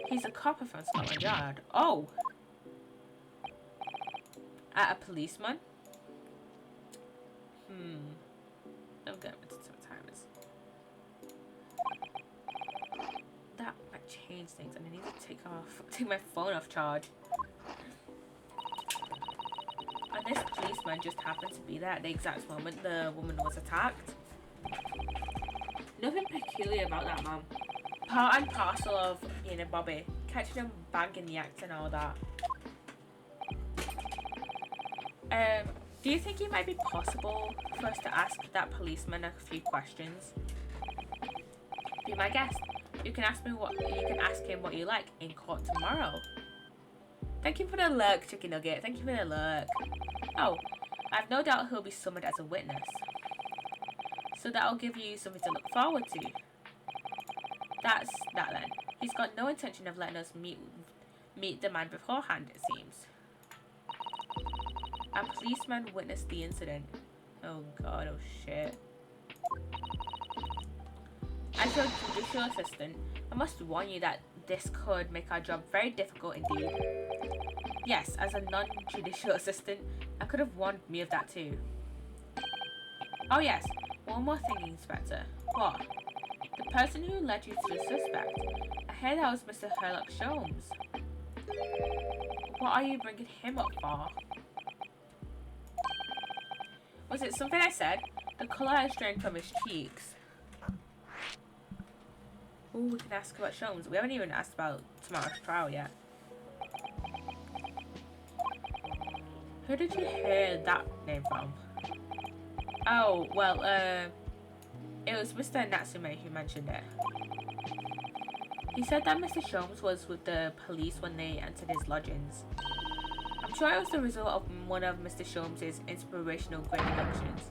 Speaker 1: He's a copper from Scotland Yard. Oh! At a policeman? Don't get into some timers. That might change things, and I need to take my phone off charge. And this policeman just happened to be there at the exact moment the woman was attacked. Nothing peculiar about that man. Part and parcel of being a Bobby, catching him banging the act and all that. Do you think it might be possible for us to ask that policeman a few questions? Be my guest. You can ask him what you like in court tomorrow. Thank you for the lurk, Chicken Nugget. Thank you for the lurk. Oh, I've no doubt he'll be summoned as a witness. So that'll give you something to look forward to. That's that then. He's got no intention of letting us meet the man beforehand, it seems. A policeman witnessed the incident. Oh god, oh shit. As your judicial assistant, I must warn you that this could make our job very difficult indeed. Yes, as a non-judicial assistant, I could have warned me of that too. Oh yes, one more thing, Inspector. What? The person who led you to the suspect. I heard that was Mr. Herlock Sholmes. What are you bringing him up for? Was it something I said? The colour has drained from his cheeks. Ooh, we can ask about Sholmes. We haven't even asked about tomorrow's trial yet. Who did you hear that name from? Oh, well, it was Mr. Natsume who mentioned it. He said that Mr. Sholmes was with the police when they entered his lodgings. I'm sure it was the result of one of Mr. Sholmes' inspirational great productions.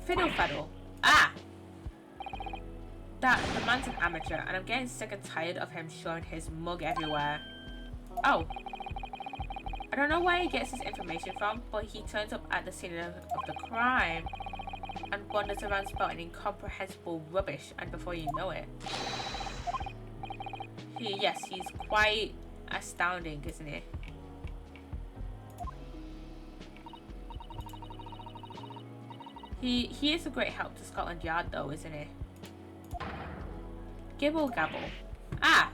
Speaker 1: Fiddle Faddle. Ah! that the man's an amateur, and I'm getting sick and tired of him showing his mug everywhere. Oh. I don't know where he gets his information from, but he turns up at the scene of the crime and wanders around spouting incomprehensible rubbish, and before you know it. Yes, he's quite astounding, isn't he? He is a great help to Scotland Yard though, isn't he? Gibble gabble. Ah!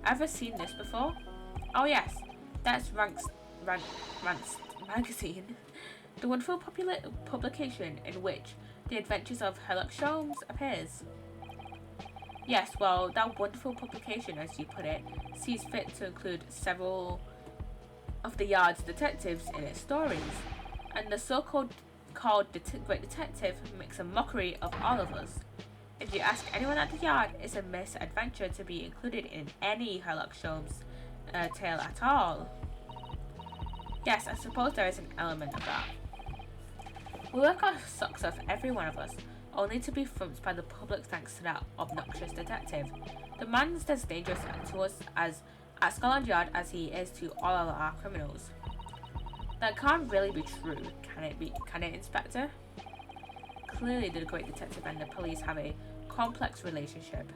Speaker 1: Ever seen this before? Oh yes, that's Rant's magazine. The wonderful publication in which the adventures of Sherlock Holmes appears. Yes, well, that wonderful publication, as you put it, sees fit to include several of the Yard's detectives in its stories, and the so-called Great Detective makes a mockery of all of us. If you ask anyone at the Yard, it's a misadventure to be included in any Sherlock Holmes tale at all. Yes, I suppose there is an element of that. We work our socks off, every one of us, only to be thumped by the public thanks to that obnoxious detective. The man's as dangerous to us as at Scotland Yard as he is to all of our criminals. That can't really be true, can it, Inspector? Clearly the Great Detective and the police have a complex relationship.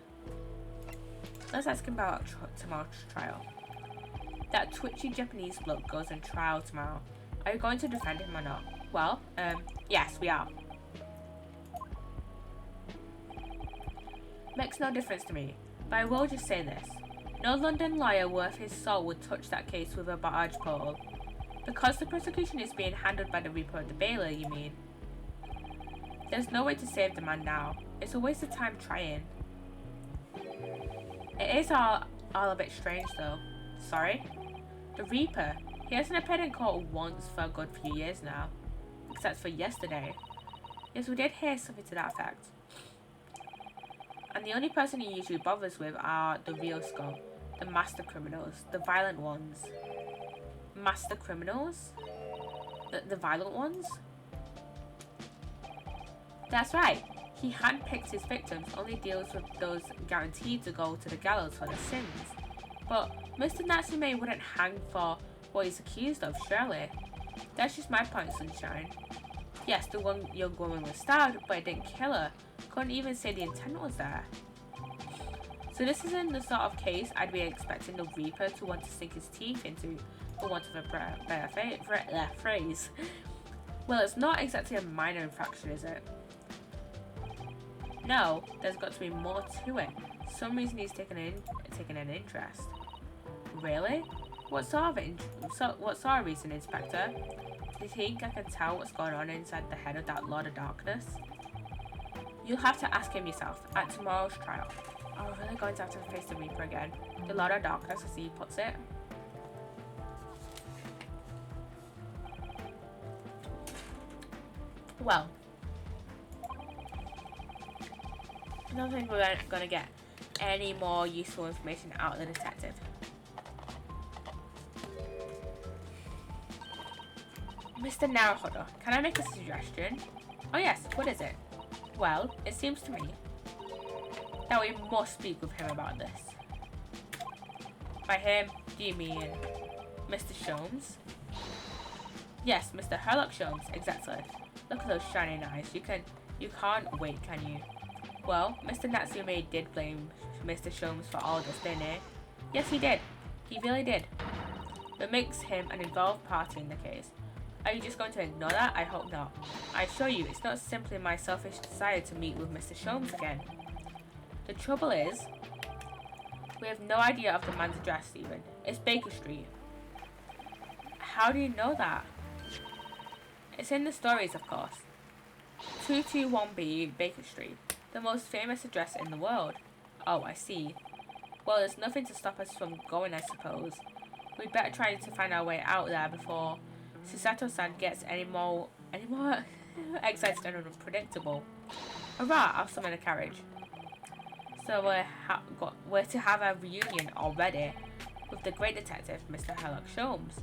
Speaker 1: Let's ask him about tomorrow's trial. That twitchy Japanese bloke goes on trial tomorrow. Are you going to defend him or not? Well, yes, we are. Makes no difference to me, but I will just say this. No London lawyer worth his salt would touch that case with a barge pole. Because the prosecution is being handled by the Reaper of the Bailey, you mean? There's no way to save the man now. It's a waste of time trying. It is all a bit strange though. Sorry? The Reaper? He hasn't appeared in court once for a good few years now. Except for yesterday. Yes, we did hear something to that effect. And the only person he usually bothers with are the real scum. The master criminals. The violent ones. Master criminals? The violent ones? That's right. He handpicks his victims, only deals with those guaranteed to go to the gallows for their sins. But Mr. Natsume wouldn't hang for what he's accused of, surely. That's just my point, Sunshine. Yes, the one young woman was stabbed, but it didn't kill her. Couldn't even say the intent was there. So this isn't the sort of case I'd be expecting the Reaper to want to sink his teeth into, for want of a better phrase. Well, it's not exactly a minor infraction, is it? No, there's got to be more to it. Some reason he's taken an interest. Really? What sort of reason, Inspector? Do you think I can tell what's going on inside the head of that Lord of Darkness? You'll have to ask him yourself at tomorrow's trial. Are we really going to have to face the Reaper again? The Lord of Darkness, as he puts it. Well, I don't think we're going to get any more useful information out of the detective. Mr. Naruhodo, can I make a suggestion? Oh yes, what is it? Well, it seems to me that we must speak with him about this. By him, do you mean Mr. Sholmes? Yes, Mr. Sherlock Holmes, exactly. Look at those shining eyes. You can't wait, can you? Well, Mr. Natsume did blame Mr. Sholmes for all this, didn't he? Yes, he did. He really did. That makes him an involved party in the case. Are you just going to ignore that? I hope not. I assure you, it's not simply my selfish desire to meet with Mr. Sholmes again. The trouble is, we have no idea of the man's address even. It's Baker Street. How do you know that? It's in the stories, of course. 221B Baker Street, the most famous address in the world. Oh, I see. Well, there's nothing to stop us from going, I suppose. We'd better try to find our way out there before Psssttt-san gets any more excited and unpredictable. Hurrah! I'll summon a carriage. So we're to have a reunion already with the great detective, Mr. Sherlock Holmes.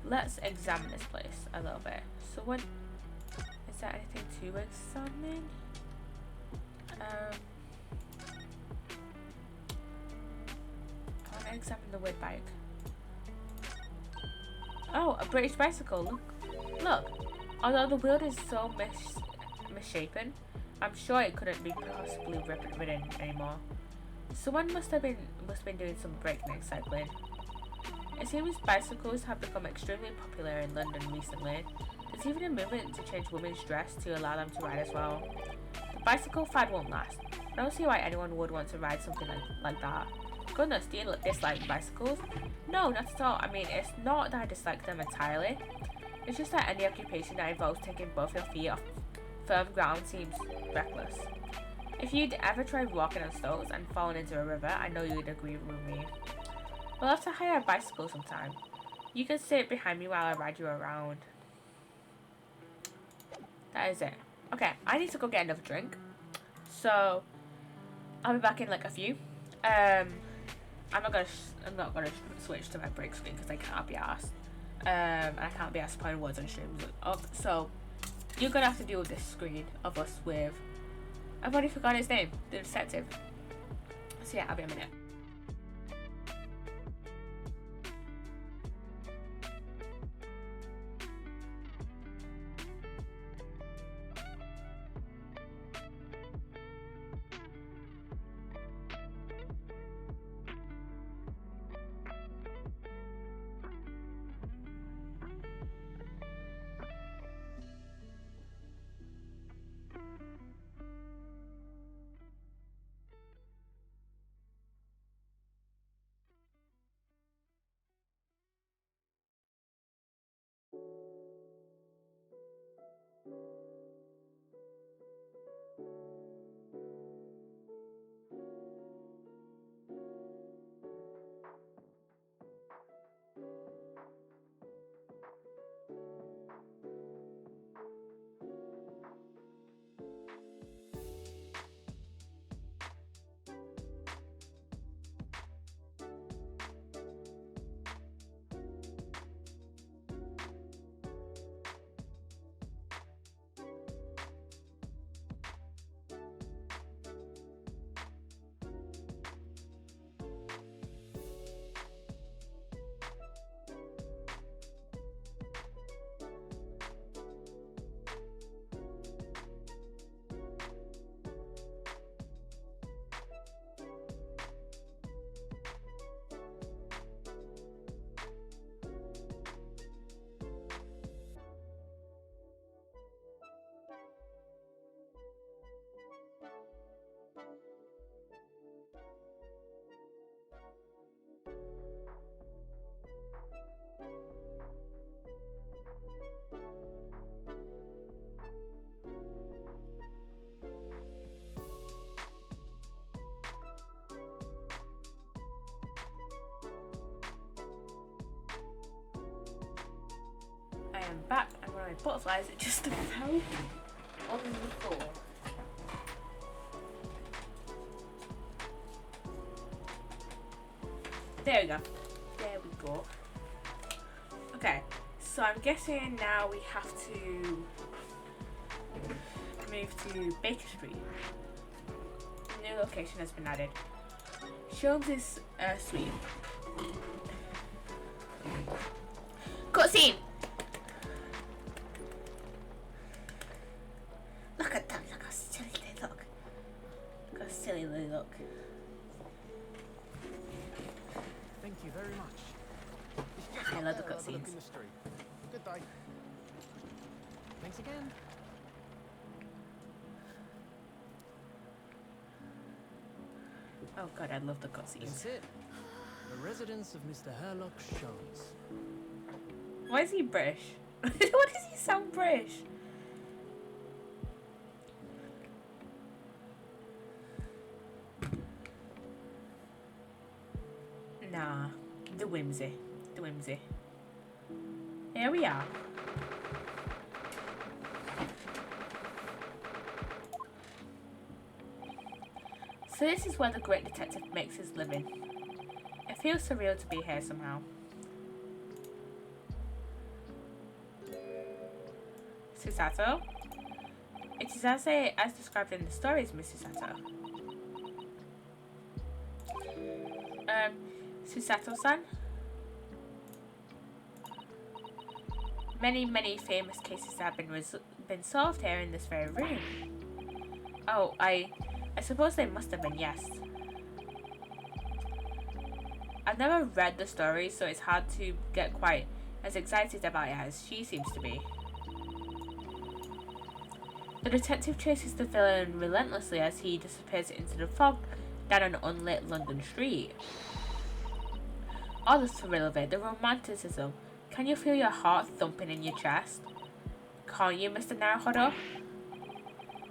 Speaker 1: Let's examine this place a little bit. So what is Is there anything to examine? I want to examine the wood bike. Oh, a British bicycle. Look. Although the wheel is so misshapen, I'm sure it couldn't be possibly ridden anymore. Someone must have been doing some breakneck cycling. It seems bicycles have become extremely popular in London recently. There's even a movement to change women's dress to allow them to ride as well. The bicycle fad won't last. I don't see why anyone would want to ride something like that. Goodness, do you dislike bicycles? No, not at all. I mean, it's not that I dislike them entirely. It's just that any occupation that involves taking both your feet off firm ground seems reckless. If you'd ever tried walking on stilts and fallen into a river, I know you'd agree with me. We'll have to hire a bicycle sometime. You can sit behind me while I ride you around. That is it. Okay, I need to go get another drink. So, I'll be back in like a few. I'm not gonna switch to my break screen because I can't be asked. And I can't be asked playing words on streams. So, you're gonna have to deal with this screen of us with. I've already forgotten his name, the detective. So yeah, I'll be a minute. I am back, and one of my butterflies it just fell on the floor. There we go. There we go. Okay, so I'm guessing now we have to move to Baker Street. A new location has been added. Sholmes is sweet. Cutscene! Look at them, look how silly they look. Look how silly they look.
Speaker 2: Thank you very much.
Speaker 1: I love the
Speaker 2: Have a look
Speaker 1: cutscenes.
Speaker 2: in the street. Good day. Thanks again.
Speaker 1: Oh god, I love the
Speaker 2: This
Speaker 1: cutscenes.
Speaker 2: is it. The residence of Mr. Herlock Sholmes.
Speaker 1: Why is he British? Why does he sound British? Nah, the whimsy. The whimsy. Here we are. So this is where the great detective makes his living. It feels surreal to be here somehow. Susato? It is as described in the stories, Mrs. Sato. Susato-san? Many famous cases have been solved here in this very room. Oh, I suppose they must have been, yes. I've never read the story, so it's hard to get quite as excited about it as she seems to be. The detective chases the villain relentlessly as he disappears into the fog down an unlit London street. All the thrill of it, the romanticism. Can you feel your heart thumping in your chest? Can't you, Mr. Naruhodo?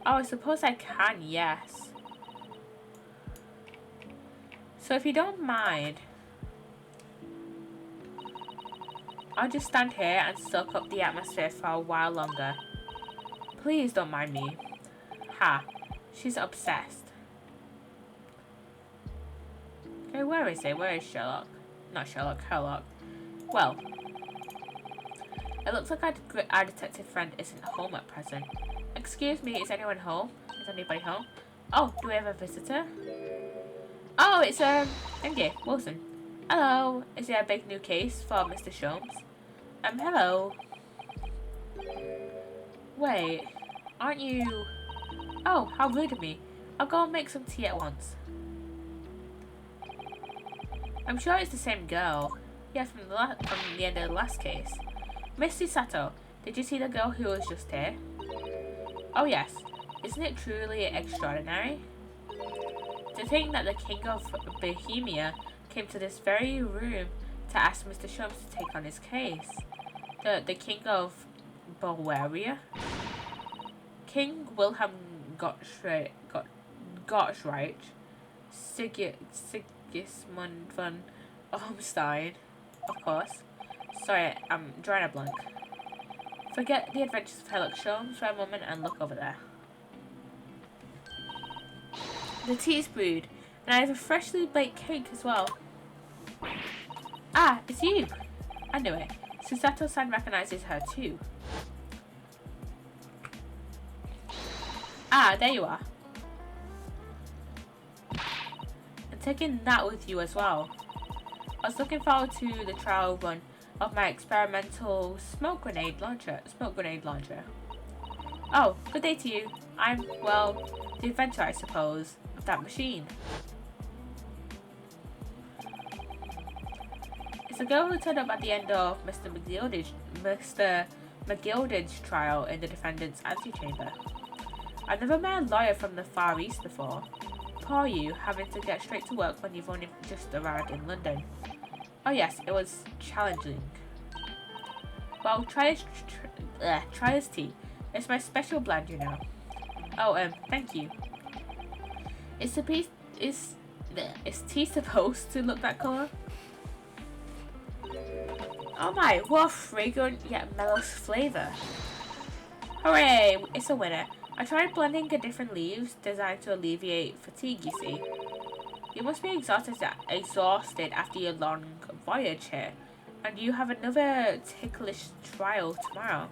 Speaker 1: Oh, I suppose I can, yes. So if you don't mind, I'll just stand here and soak up the atmosphere for a while longer. Please don't mind me. Ha, she's obsessed. Okay, where is it? Where is Sherlock? Not Sherlock, Herlock. Well, it looks like our detective friend isn't home at present. Excuse me, is anyone home? Is anybody home? Oh, do we have a visitor? Oh, it's Inge Wilson. Hello, is there a big new case for Mr. Sholmes? Hello. Wait, aren't you... Oh, how rude of me. I'll go and make some tea at once. I'm sure it's the same girl. Yeah, from the end of the last case. Mrs. Sato, did you see the girl who was just here? Oh yes. Isn't it truly extraordinary? To think that the King of Bohemia came to this very room to ask Mr. Sholmes to take on his case. The King of Bavaria? King Wilhelm Gottschalk, Sigismund von Ormstein, of course. Sorry, I'm drawing a blank. Forget the adventures of Sherlock Sholmes for a moment and look over there. The tea is brewed, and I have a freshly baked cake as well. Ah, it's you! I knew it. Susato-san recognizes her too. Ah, there you are. And taking that with you as well. I was looking forward to the trial run of my experimental smoke grenade launcher. Oh, good day to you. I'm, well, the inventor, I suppose, of that machine. It's the girl who turned up at the end of Mr. McGilded's trial in the defendant's antechamber. I've never met a lawyer from the Far East before. Poor you, having to get straight to work when you've only just arrived in London. Oh yes, it was challenging. Well, try this tea. It's my special blend, you know. Oh, thank you. Is tea supposed to look that colour? Oh my, what a fragrant yet mellow flavour. Hooray, it's a winner. I tried blending the different leaves designed to alleviate fatigue, you see. You must be exhausted after your long voyage here. And you have another ticklish trial tomorrow.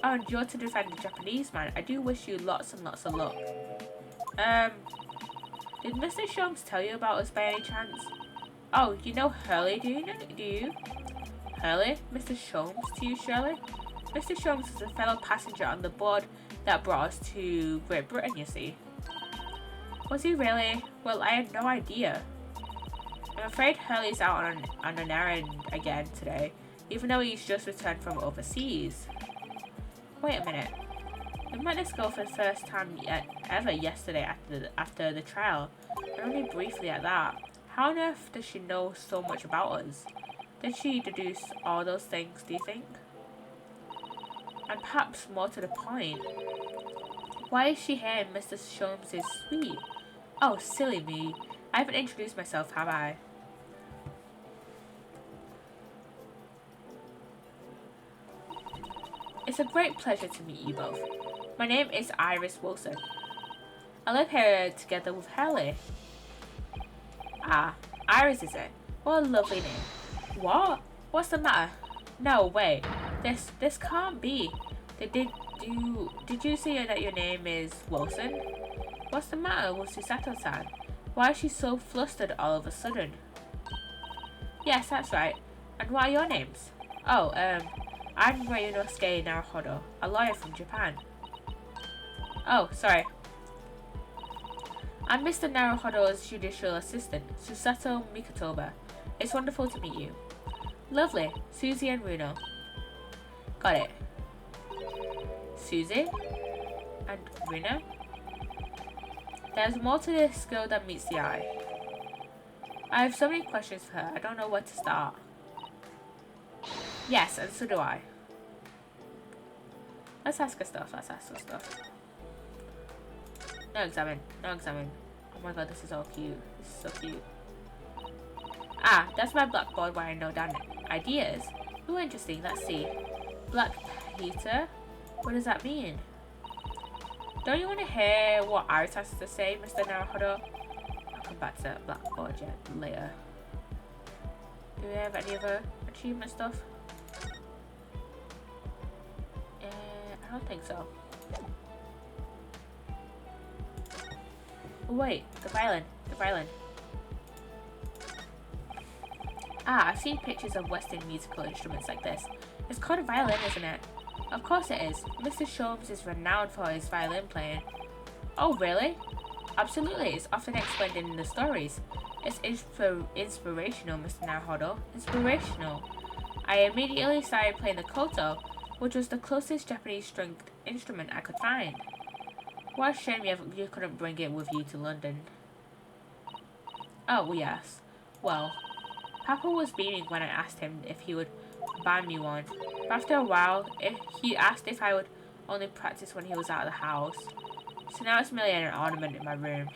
Speaker 1: Oh, and you're to defend the Japanese man. I do wish you lots and lots of luck. Did Mr. Sholmes tell you about us by any chance? Oh, you know Hurley, do you? Hurley? Mr. Sholmes to you, Shirley? Mr. Sholmes is a fellow passenger on the board that brought us to Great Britain, you see. Was he really? Well, I had no idea. I'm afraid Hurley's out on an errand again today, even though he's just returned from overseas. Wait a minute. We met this girl for the first time ever yesterday after the trial, and only briefly at that. How on earth does she know so much about us? Did she deduce all those things, do you think? And perhaps more to the point, why is she here in Mr. Sholmes' suite? Oh, silly me. I haven't introduced myself, have I? It's a great pleasure to meet you both. My name is Iris Wilson. I live here together with Hurley. Ah, Iris is it? What a lovely name. What? What's the matter? No, wait. This can't be. Did Did you say that your name is Wilson? What's the matter with Psssttt-san? Why is she so flustered all of a sudden? Yes, that's right. And what are your names? Oh, I'm Ryunosuke Naruhodo, a lawyer from Japan. Oh, sorry. I'm Mr. Naruhodo's judicial assistant, Susato Mikotoba. It's wonderful to meet you. Lovely, Susie and Runo. Got it. Susie and Runo? There's more to this girl than meets the eye. I have so many questions for her, I don't know where to start. Yes, and so do I. Let's ask her stuff, No examine. Oh my god, this is all cute. This is so cute. Ah, that's my blackboard where I note down ideas. Ooh, interesting, let's see. Black Peter? What does that mean? Don't you want to hear what Iris has to say, Mr. Naruhodo? I'll come back to that blackboard later. Do we have any other achievement stuff? I don't think so. Oh, wait, the violin. Ah, I've seen pictures of Western musical instruments like this. It's called a violin, isn't it? Of course it is. Mr. Sholmes is renowned for his violin playing. Oh, really? Absolutely, it's often explained in the stories. It's inspirational, Mr. Naruhodo. Inspirational. I immediately started playing the koto, which was the closest Japanese stringed instrument I could find. What a shame you couldn't bring it with you to London. Oh, yes. Well, Papa was beaming when I asked him if he would buy me one. But after a while, he asked if I would only practice when he was out of the house. So now it's merely an ornament in my room.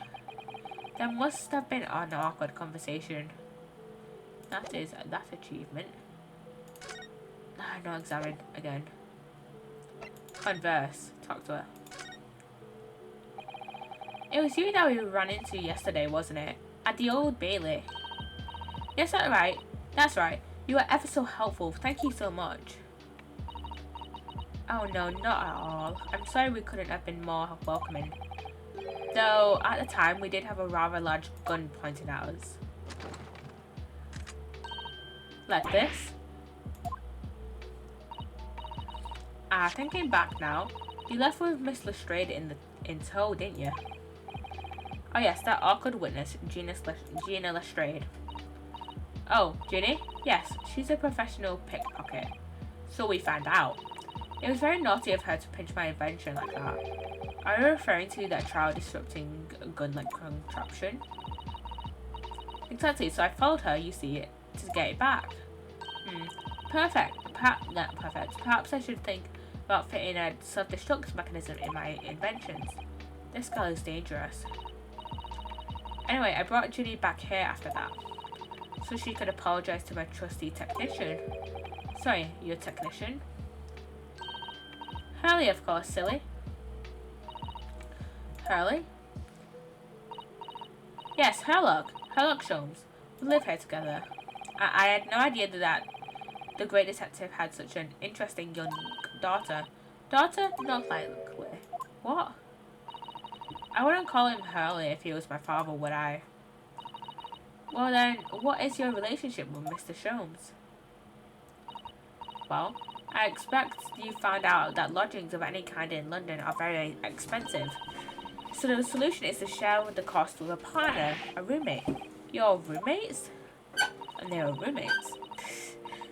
Speaker 1: There must have been an awkward conversation. That achievement. No examine again. Converse. Talk to her. It was you that we ran into yesterday, wasn't it? At the Old Bailey. Yes, that's right. That's right. You were ever so helpful. Thank you so much. Oh no, not at all. I'm sorry we couldn't have been more welcoming. Though, at the time, we did have a rather large gun pointed at us. Like this. Ah, thinking back now, you left with Miss Lestrade in tow, didn't you? Oh yes, that awkward witness, Gina Lestrade. Oh, Ginny? Yes, she's a professional pickpocket. So we found out. It was very naughty of her to pinch my invention like that. Are you referring to that trial disrupting gun-like contraption? Exactly, so I followed her, you see, to get it back. Perfect. Not perfect. Perhaps I should think about fitting a self-destruct mechanism in my inventions. This girl is dangerous. Anyway, I brought Ginny back here after that, so she could apologize to my trusty technician. Sorry, your technician? Hurley, of course, silly. Hurley? Yes, Herlock. Herlock Sholmes. We live here together. I had no idea that the great detective had such an interesting young daughter. Daughter? Not likely. What? I wouldn't call him Hurley if he was my father, would I? Well then, what is your relationship with Mr. Sholmes? Well, I expect you found out that lodgings of any kind in London are very expensive. So the solution is to share the cost with a partner, a roommate. Your roommates? And they are roommates.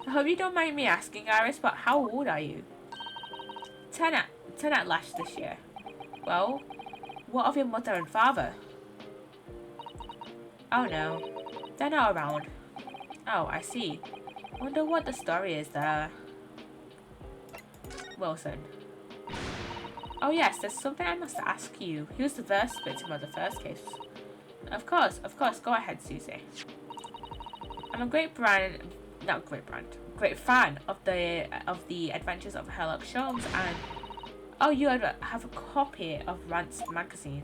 Speaker 1: I hope you don't mind me asking, Iris, but how old are you? 10 at last this year. Well, what of your mother and father? Oh no, they're not around. Oh, I see. Wonder what the story is there. Wilson. Oh yes, there's something I must ask you. Who's the first victim of the first case? Of course, go ahead, Susie. I'm a great fan of the Adventures of Herlock Sholmes, and oh, you have a copy of Rant's magazine.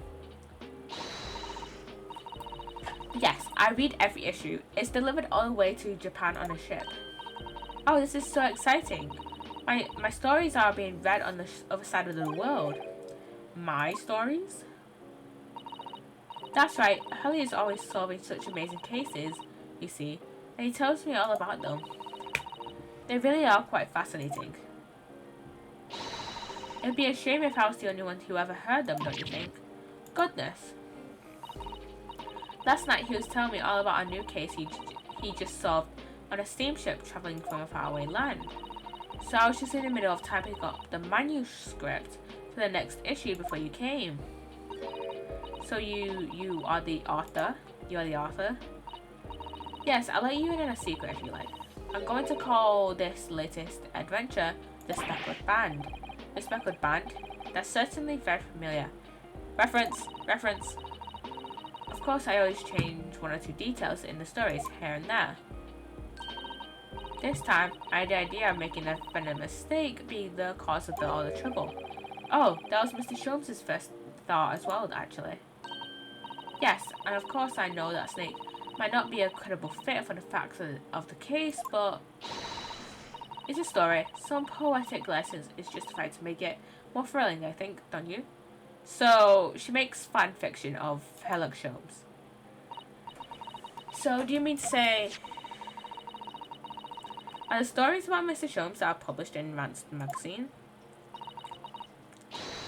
Speaker 1: Yes, I read every issue. It's delivered all the way to Japan on a ship. Oh, this is so exciting. My stories are being read on the other side of the world. My stories? That's right, Hurley is always solving such amazing cases, you see, and he tells me all about them. They really are quite fascinating. It'd be a shame if I was the only one who ever heard them, don't you think? Goodness. Last night he was telling me all about a new case he just solved on a steamship travelling from a faraway land. So I was just in the middle of typing up the manuscript for the next issue before you came. So you are the author? You are the author? Yes, I'll let you in on a secret if you like. I'm going to call this latest adventure the Speckled Band. The Speckled Band? That's certainly very familiar. Reference! Reference! Of course, I always change one or two details in the stories here and there. This time, I had the idea of making a venomous mistake being the cause of all the trouble. Oh, that was Mr. Sholmes' first thought as well, actually. Yes, and of course I know that Snake might not be a credible fit for the facts of the case, but it's a story. Some poetic license is justified to make it more thrilling, I think, don't you? So, she makes fan fiction of Sherlock Holmes. So, do you mean to say... Are the stories about Mr. Sholmes that are published in Rance magazine?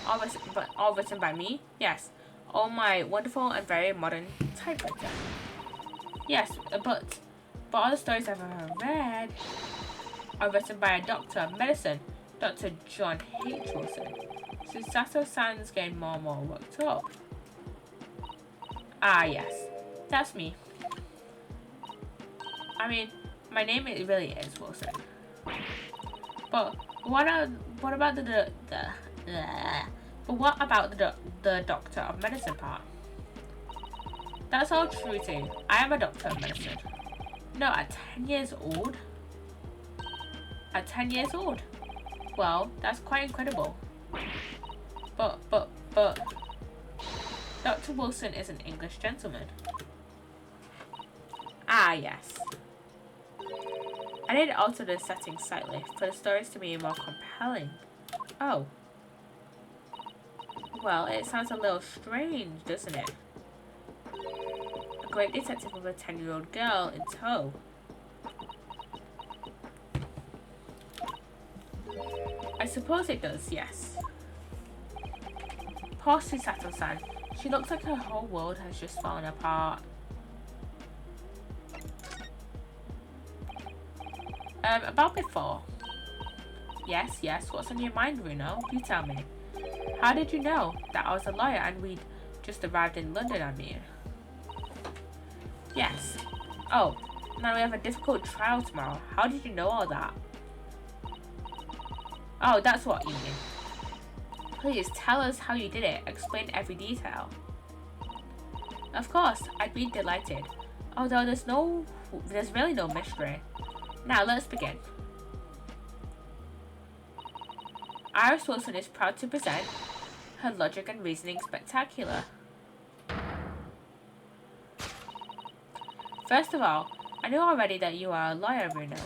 Speaker 1: All written by me? Yes. On my wonderful and very modern typewriter. Yes, but all the stories I've ever read are written by a doctor of medicine, Dr. John H. Wilson. So Sato-san's getting more and more worked up. Ah, yes. That's me. I mean, my name really is Wilson. But what about the doctor of medicine part? That's all true too. I am a doctor of medicine. No, at 10 years old? At 10 years old? Well, that's quite incredible. But Dr. Wilson is an English gentleman. Ah, yes. I did alter the setting slightly for the stories to be more compelling. Oh. Well, it sounds a little strange, doesn't it? A great detective with a 10-year-old girl in tow. I suppose it does, yes. Poor Susato-san. She looks like her whole world has just fallen apart. About before. Yes, what's on your mind, Bruno? You tell me. How did you know that I was a lawyer and we'd just arrived in London, I mean? Yes. Oh, now we have a difficult trial tomorrow. How did you know all that? Oh, that's what you mean. Please, tell us how you did it. Explain every detail. Of course, I'd be delighted. Although there's really no mystery. Now, let's begin. Iris Wilson is proud to present her logic and reasoning spectacular. First of all, I knew already that you are a lawyer, Bruno.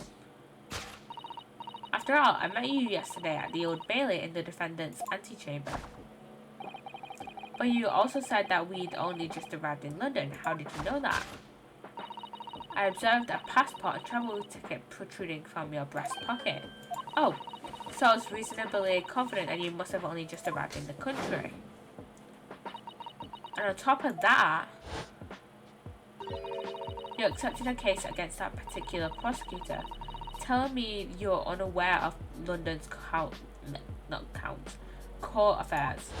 Speaker 1: After all, I met you yesterday at the Old Bailey in the defendant's antechamber. But you also said that we'd only just arrived in London. How did you know that? I observed a passport and travel ticket protruding from your breast pocket. Oh, so I was reasonably confident that you must have only just arrived in the country. And on top of that, you accepted a case against that particular prosecutor, telling me you're unaware of London's court affairs.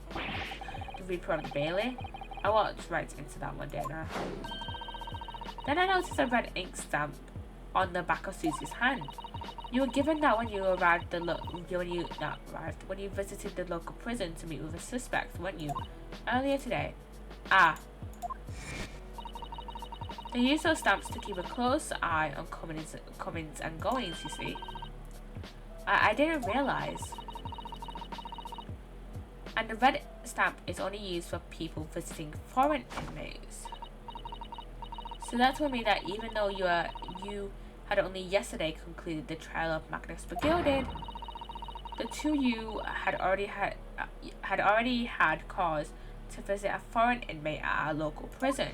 Speaker 1: The Reaper of the Bailey? I walked right into that one, didn't I? Then I noticed a red ink stamp on the back of Susie's hand. You were given that when you when you visited the local prison to meet with a suspect, weren't you? Earlier today. Ah. They use those stamps to keep a close eye on comings and goings, you see. I didn't realise. And the red stamp is only used for people visiting foreign inmates. So that told me that even though you had only yesterday concluded the trial of Magnus Begilded. The two of you had already had cause to visit a foreign inmate at our local prison.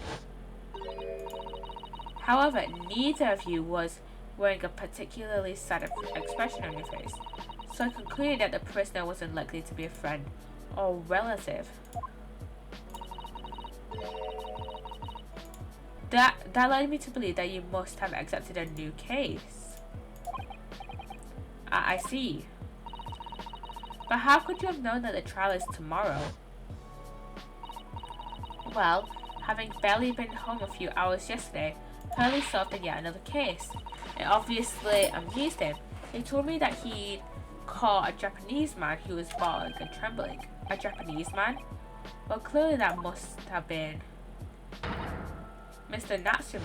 Speaker 1: However, neither of you was wearing a particularly sad expression on your face, so I concluded that the prisoner wasn't likely to be a friend or relative. That led me to believe that you must have accepted a new case. I see. But how could you have known that the trial is tomorrow? Well, having barely been home a few hours yesterday, Hurley solved yet another case. It obviously amused him. He told me that he caught a Japanese man who was bald and trembling. A Japanese man? Well, clearly that must have been Mr. Natsume.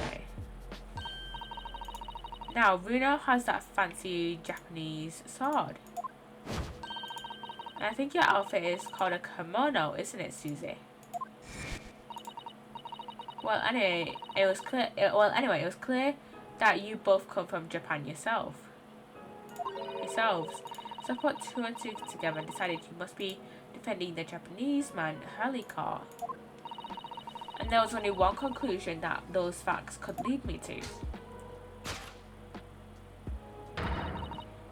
Speaker 1: Now, Runo has that fancy Japanese sword. And I think your outfit is called a kimono, isn't it, Susie? Well, anyway, it was clear that you both come from Japan yourselves. So I put two and two together and decided you must be defending the Japanese man Hurley caught. And there was only one conclusion that those facts could lead me to.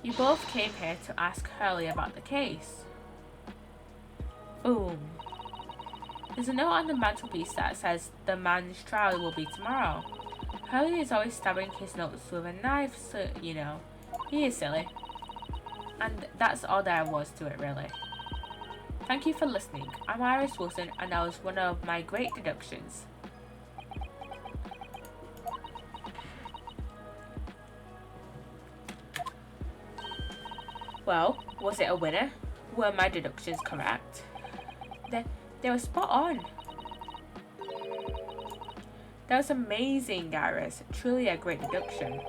Speaker 1: You both came here to ask Hurley about the case. Boom. There's a note on the mantelpiece that says the man's trial will be tomorrow. Hurley is always stabbing his notes with a knife, so, you know, he is silly. And that's all there was to it, really. Thank you for listening. I'm Iris Wilson, and that was one of my great deductions. Well, was it a winner? Were my deductions correct? They were spot on. That was amazing, Iris. Truly a great deduction.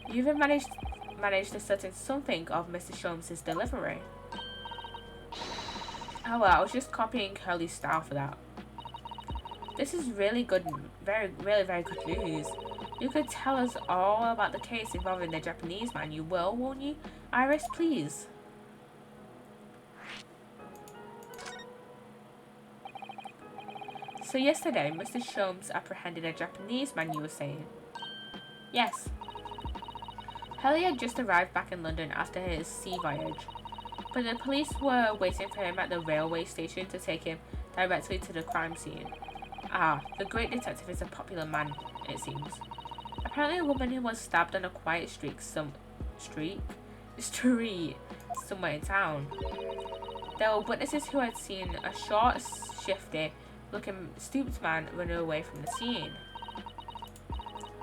Speaker 1: You even managed to ascertain something of Mr. Sholmes' delivery. Oh well, I was just copying Hurley's style for that. This is really good, very good news. You could tell us all about the case involving the Japanese man. You will, won't you? Iris, please. So yesterday, Mr. Sholmes apprehended a Japanese man, you were saying? Yes. Hurley had just arrived back in London after his sea voyage, but the police were waiting for him at the railway station to take him directly to the crime scene. Ah, the great detective is a popular man, it seems. Apparently a woman who was stabbed on a quiet street somewhere in town. There were witnesses who had seen a short, shifty looking stooped man running away from the scene.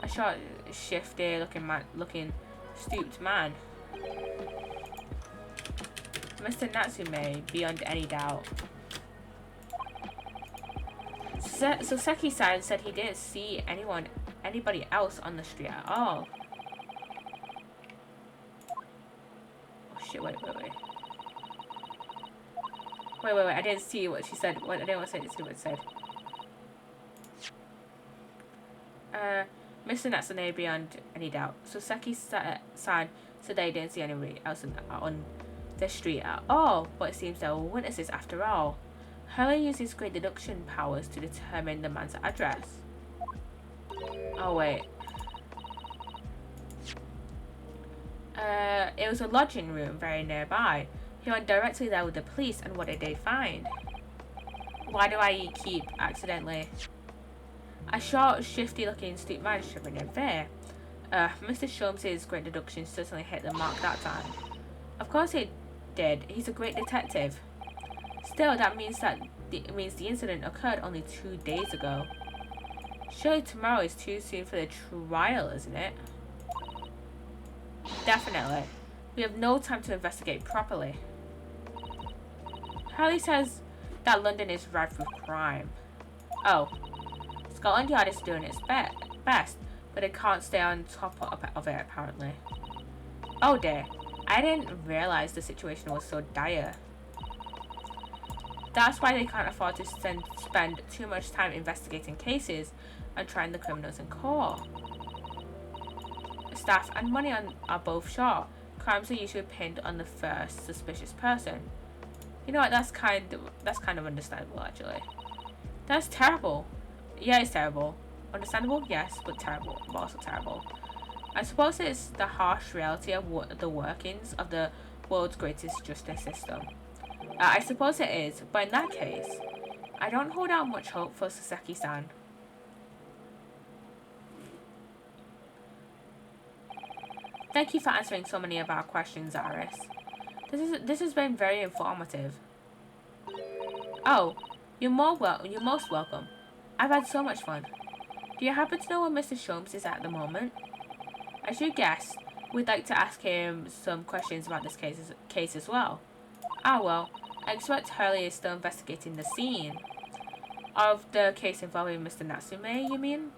Speaker 1: A short, shifty looking stooped man. Mr. Natsume, beyond any doubt. So Seki-san said he didn't see anybody else on the street at all. Oh shit, wait. Wait, I didn't see what she said. I didn't want to see what it said. Mr. Natsume, beyond any doubt. So Seki-san said they didn't see anybody else on the street at all, but it seems there were witnesses after all. Hurley used his great deduction powers to determine the man's address. Oh wait. It was a lodging room very nearby. He went directly there with the police, and what did they find? Why do I keep accidentally... A short, shifty-looking stooped man shivering in fear. Mr. Sholmes' great deduction certainly hit the mark that time. Of course it did. He's a great detective. Still, that means the incident occurred only 2 days ago. Surely tomorrow is too soon for the trial, isn't it? Definitely. We have no time to investigate properly. Hurley says that London is rife with crime. Oh. Scotland Yard is doing its best, but it can't stay on top of it, apparently. Oh dear. I didn't realise the situation was so dire. That's why they can't afford to spend too much time investigating cases and trying the criminals in court. staff and money are both short, crimes are usually pinned on the first suspicious person. You know what, that's kind of understandable actually. That's terrible. Yeah, it's terrible. Understandable? Yes, but terrible. But also terrible. I suppose it's the harsh reality of the workings of the world's greatest justice system. I suppose it is, but in that case, I don't hold out much hope for Sasaki-san. Thank you for answering so many of our questions, Iris. This has been very informative. Oh, you're most welcome. I've had so much fun. Do you happen to know where Mr. Sholmes is at the moment? As you guessed, we'd like to ask him some questions about this case as well. Ah well, I expect Hurley is still investigating the scene. Of the case involving Mr. Natsume, you mean?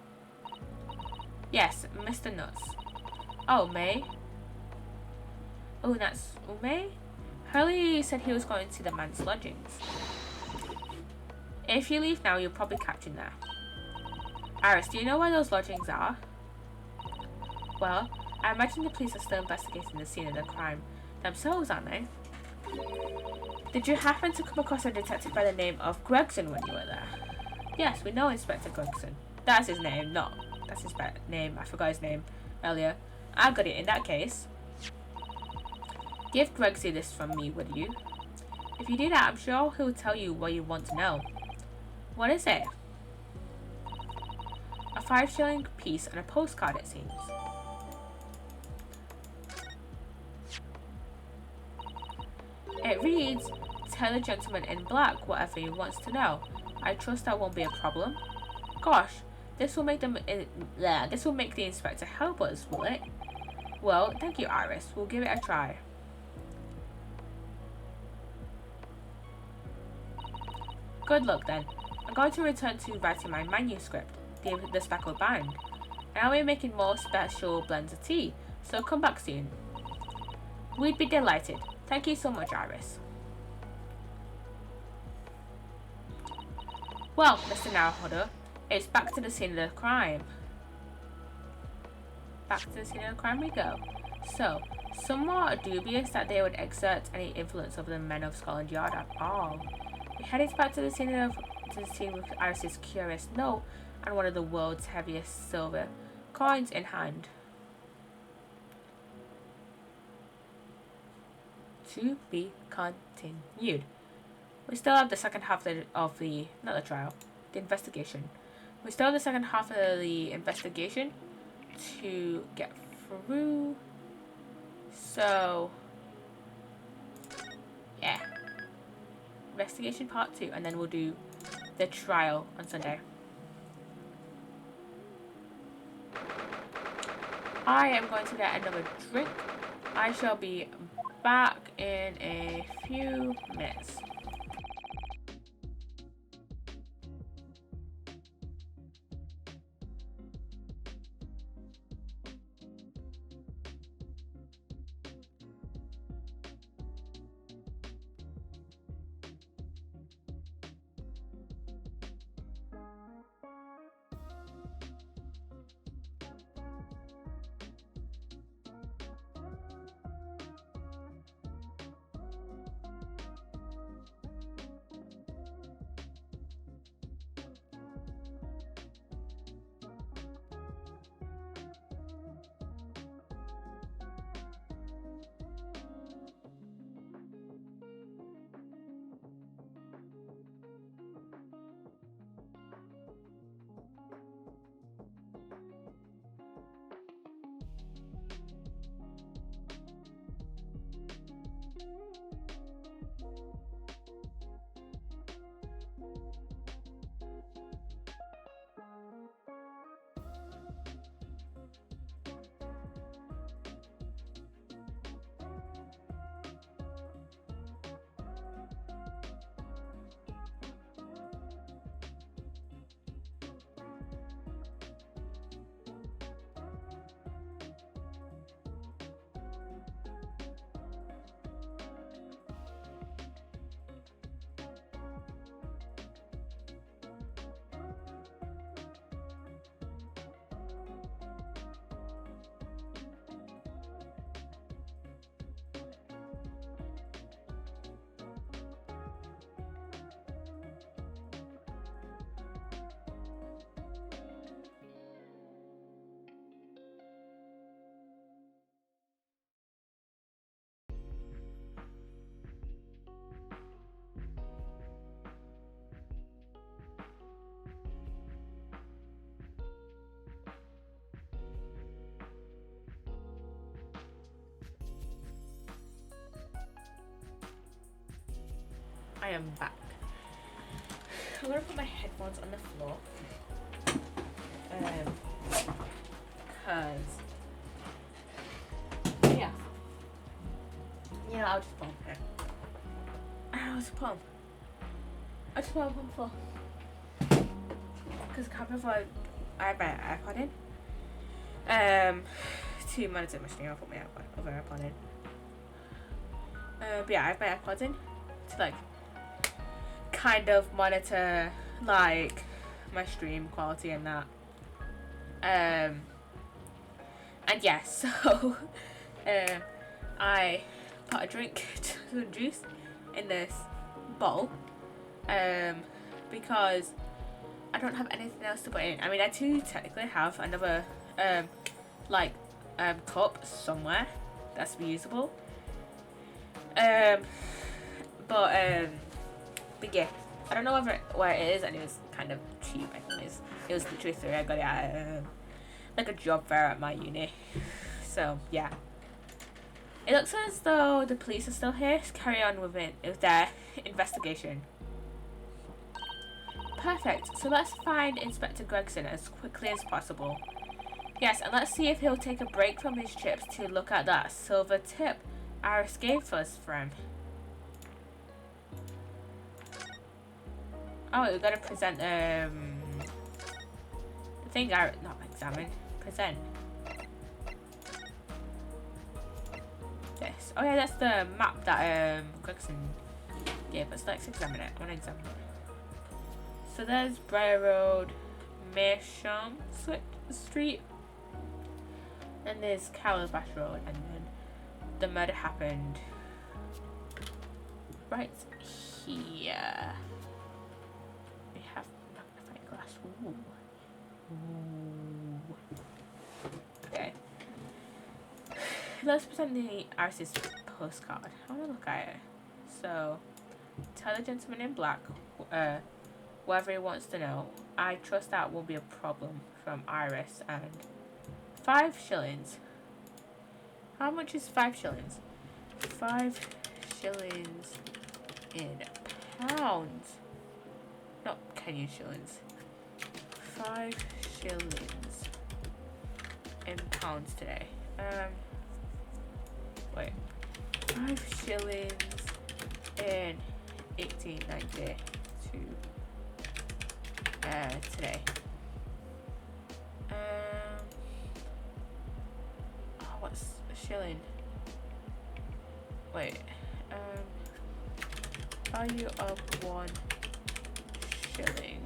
Speaker 1: Yes, Mr. Nuts. Oh, May? Oh, Natsume? Hurley said he was going to the man's lodgings. If you leave now, you'll probably catch him there. Iris, do you know where those lodgings are? Well, I imagine the police are still investigating the scene of the crime themselves, aren't they? Did you happen to come across a detective by the name of Gregson when you were there? Yes, we know Inspector Gregson. That's his name, that's his name. I forgot his name earlier. I got it in that case. Give Gregsy this from me, would you? If you do that, I'm sure he'll tell you what you want to know. What is it? A 5-shilling piece and a postcard, it seems. It reads, tell the gentleman in black whatever he wants to know. I trust that won't be a problem. Gosh, this will make the inspector help us, will it? Well, thank you, Iris. We'll give it a try. Good luck then. I'm going to return to writing my manuscript, the speckled bind. And I'll be making more special blends of tea, so come back soon. We'd be delighted. Thank you so much, Iris. Well, Mr. Naruhodo, it's back to the scene of the crime. Back to the scene of the crime we go. So, somewhat dubious that they would exert any influence over the men of Scotland Yard at all. We headed back to the scene with Iris's curious note and one of the world's heaviest silver coins in hand. To be continued. We still have the second half of the not the trial, the investigation. We still have the second half of the investigation to get through. So, yeah. Investigation part 2, and then we'll do the trial on Sunday. I am going to get another drink. I shall be back in a few minutes. I am back. I'm gonna put my headphones on the floor. Cause yeah. You know, I'll just put them here. I'll just put them. I just put them on the floor. Because I can't before I have my iPod in. To monitor my stream, I'll put my other iPod in. But yeah, I have my AirPods in to like kind of monitor like my stream quality and that. And yeah, so I put a drink, some juice in this bowl because I don't have anything else to put in. I mean, I do technically have another cup somewhere that's reusable. But yeah, I don't know where it is, and it was kind of cheap. I think it was literally free. I got it at like a job fair at my uni. So yeah, it looks as though the police are still here to carry on with their investigation. Perfect. So let's find Inspector Gregson as quickly as possible. Yes, and let's see if he'll take a break from his trips to look at that silver tip Iris gave us from. Oh, we gotta present the thing not examine, present. This. Oh yeah, that's the map that Gregson gave us. Let's examine it. I wanna examine it. So there's Briar Road, Meerschaum Street, and there's Calabash Road, and then the murder happened right here. We have magnifying glass. Ooh. Ooh. Okay. Let's present the artist's postcard. I want to look at it. So, tell the gentleman in black whatever he wants to know. I trust that won't be a problem, from Iris, and 5 shillings. How much is 5 shillings? 5 shillings in pounds. Not Kenyan shillings. 5 shillings in pounds today. Wait. 5 shillings in 1892 today. What's a shilling? Wait. Value of 1 shilling.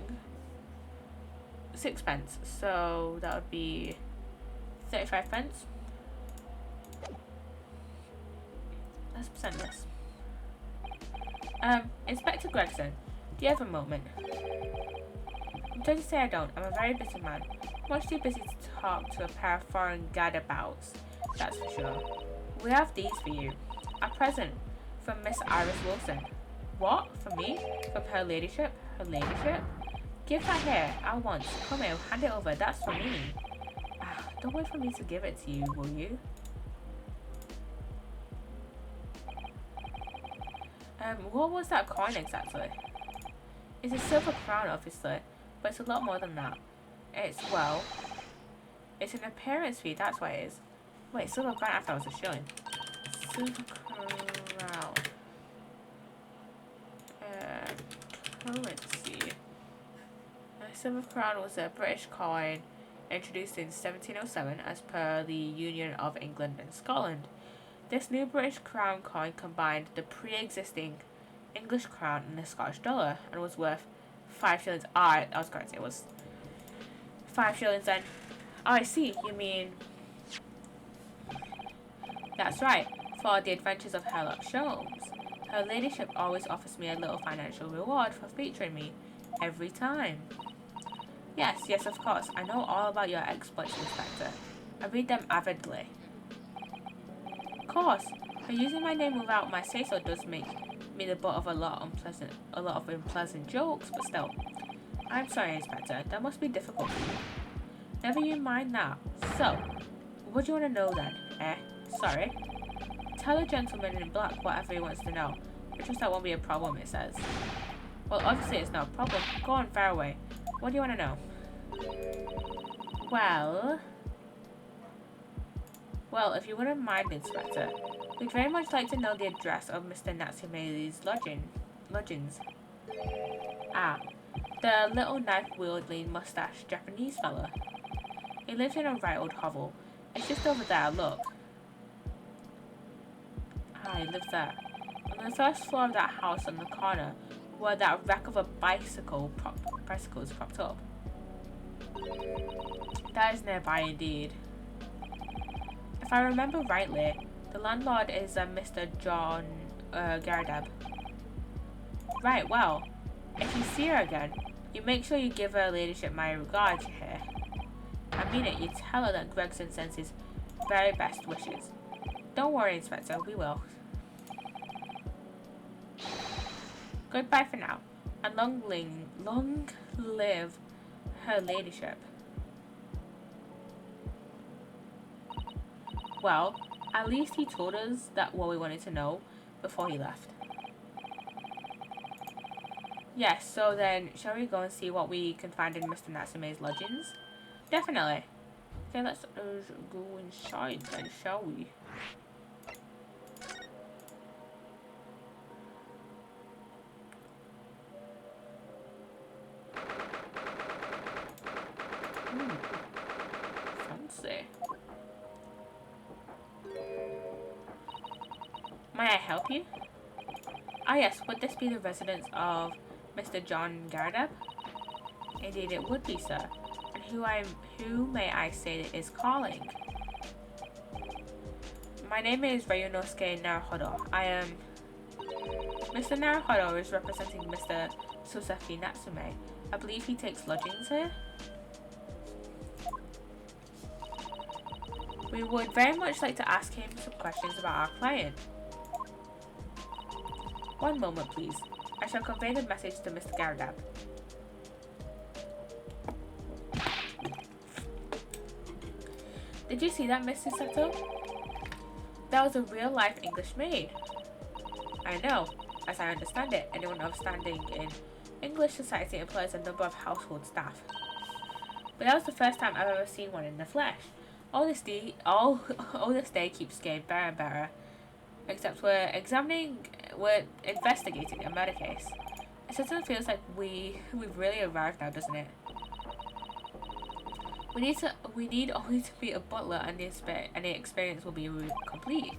Speaker 1: 6 pence. So that would be 35 pence. Let's present this. Inspector Gregson, do you have a moment? I'm sorry to say I don't. I'm a very busy man. Much too busy to talk to a pair of foreign gadabouts, that's for sure. We have these for you. A present from Miss Iris Wilson. What? For me? From her ladyship? Her ladyship? Give that here. At once. Come here, hand it over. That's for me. Don't wait for me to give it to you, will you? What was that coin exactly? It's a silver crown, obviously, but it's a lot more than that. It's an appearance fee, that's what it is. Wait, silver crown, I thought it was a shilling. Silver crown. Currency. A silver crown was a British coin introduced in 1707 as per the Union of England and Scotland. This new British crown coin combined the pre-existing English crown and the Scottish dollar and was worth 5 shillings. I was correct, it was 5 shillings then. Oh, I see, you mean... That's right, for the adventures of Sherlock Holmes. Her ladyship always offers me a little financial reward for featuring me every time. Yes, of course, I know all about your exploits, Inspector. I read them avidly. Of course, but using my name without my say-so does make me the butt of a lot of unpleasant jokes, but still. I'm sorry, Inspector, that must be difficult for you. Never you mind that. So, what do you want to know then, eh? Sorry? Tell the gentleman in black whatever he wants to know. Which was that won't be a problem, it says. Well, obviously it's not a problem. Go on, far away. What do you want to know? Well, if you wouldn't mind, Inspector, we'd very much like to know the address of Mr. Natsume's lodgings. Ah, the little knife-wielding mustached Japanese fella. He lives in a right old hovel. It's just over there, look. Ah, he lives there. On the first floor of that house on the corner, where that wreck of a bicycle is propped up. That is nearby indeed. If I remember rightly, the landlord is Mr. John Gardab. Right, well, if you see her again, you make sure you give her ladyship my regards here. I mean it, you tell her that Gregson sends his very best wishes. Don't worry, Inspector, we will. Goodbye for now, and long live her ladyship. Well, at least he told us that what we wanted to know before he left. Yes, so then, shall we go and see what we can find in Mr. Natsume's lodgings? Definitely. Okay, let's go inside then, shall we? Ooh, fancy. May I help you? Ah yes, would this be the residence of Mr. John Gardab? Indeed it would be, sir. And who may I say is calling? My name is Ryunosuke Naruhodo. I am... Mr. Naruhodo is representing Mr. Sosafi Natsume. I believe he takes lodgings here. We would very much like to ask him some questions about our client. One moment, please. I shall convey the message to Mr. Gardab. Did you see that, Mrs. Sato? That was a real-life English maid. I know. As I understand it, anyone of standing in English society employs a number of household staff. But that was the first time I've ever seen one in the flesh. All this day keeps getting better and better. Except we're investigating a murder case. It certainly feels like we've really arrived now, doesn't it? We need only to meet a butler and the experience will be complete.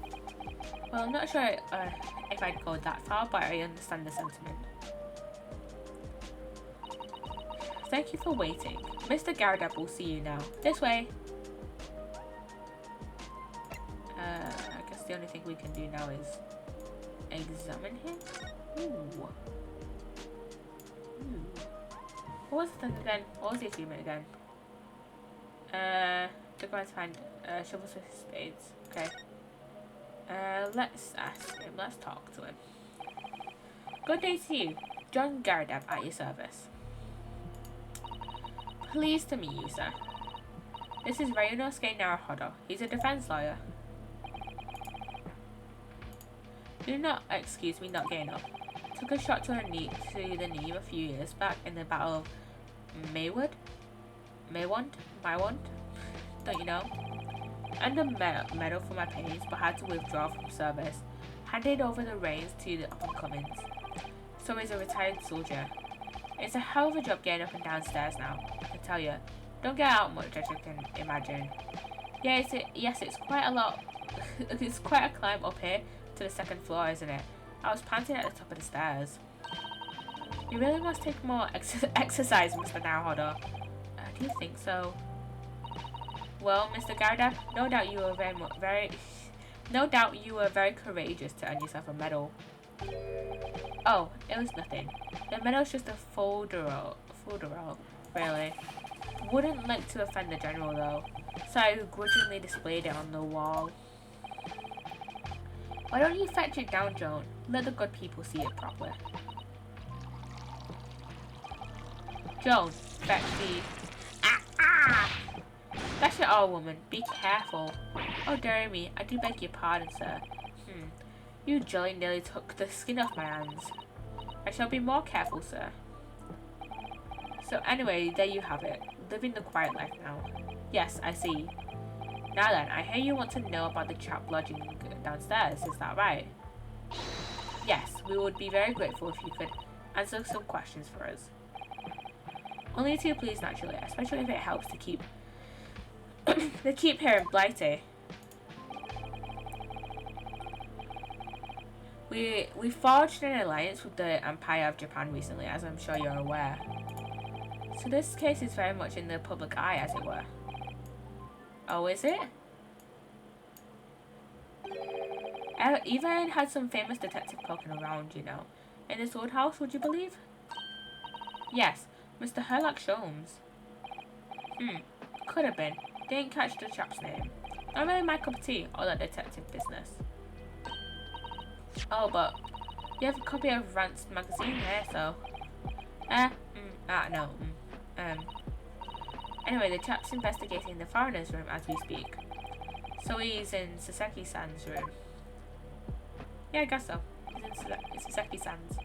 Speaker 1: Well, I'm not sure if I'd go that far, but I understand the sentiment. Thank you for waiting. Mr. Gardab will see you now. This way. I guess the only thing we can do now is examine him. Ooh. What was the thing again? What was the achievement again? To go and find shovels with spades. Okay. Let's ask him. Let's talk to him. Good day to you. John Gardab at your service. Pleased to meet you, sir. This is Ryunosuke Naruhodo. He's a defense lawyer. Do not excuse me not getting up. Took a shot to the knee a few years back in the Battle of Maywand? Don't you know? Earned a medal for my pains, but had to withdraw from service. Handed over the reins to the up-and-comings. So he's a retired soldier. It's a hell of a job getting up and downstairs now, I can tell you. Don't get out much, as you can imagine. Yeah, it's quite a lot. It's quite a climb up here to the second floor, isn't it? I was panting at the top of the stairs. You really must take more exercise, Mr. Naruhodo. Do you think so? Well, Mr. Gardab, no doubt you were very courageous to earn yourself a medal. Oh, it was nothing. The medal's just a folderol, really. Wouldn't like to offend the general though, so I grudgingly displayed it on the wall. Why don't you fetch it down, Joan? Let the good people see it properly. Joan, fetch the... That's it all, woman. Be careful. Oh, dear me. I do beg your pardon, sir. You jolly nearly took the skin off my hands. I shall be more careful, sir. So anyway, there you have it. Living the quiet life now. Yes, I see. Now then, I hear you want to know about the chap lodging downstairs, is that right? Yes, we would be very grateful if you could answer some questions for us. Only two, please, naturally, especially if it helps to keep here in Blighty. We forged an alliance with the Empire of Japan recently, as I'm sure you're aware. So this case is very much in the public eye, as it were. Oh, is it? I even had some famous detective poking around, you know. In this old house, would you believe? Yes, Mr. Herlock Sholmes. Could have been. Didn't catch the chap's name. Not really my cup of tea, all that detective business. Oh, but you have a copy of Rant's magazine here, so... no. Anyway, the chap's investigating the foreigner's room as we speak. So he's in Saseki-san's room. Yeah, I guess so. He's in Saseki-san's.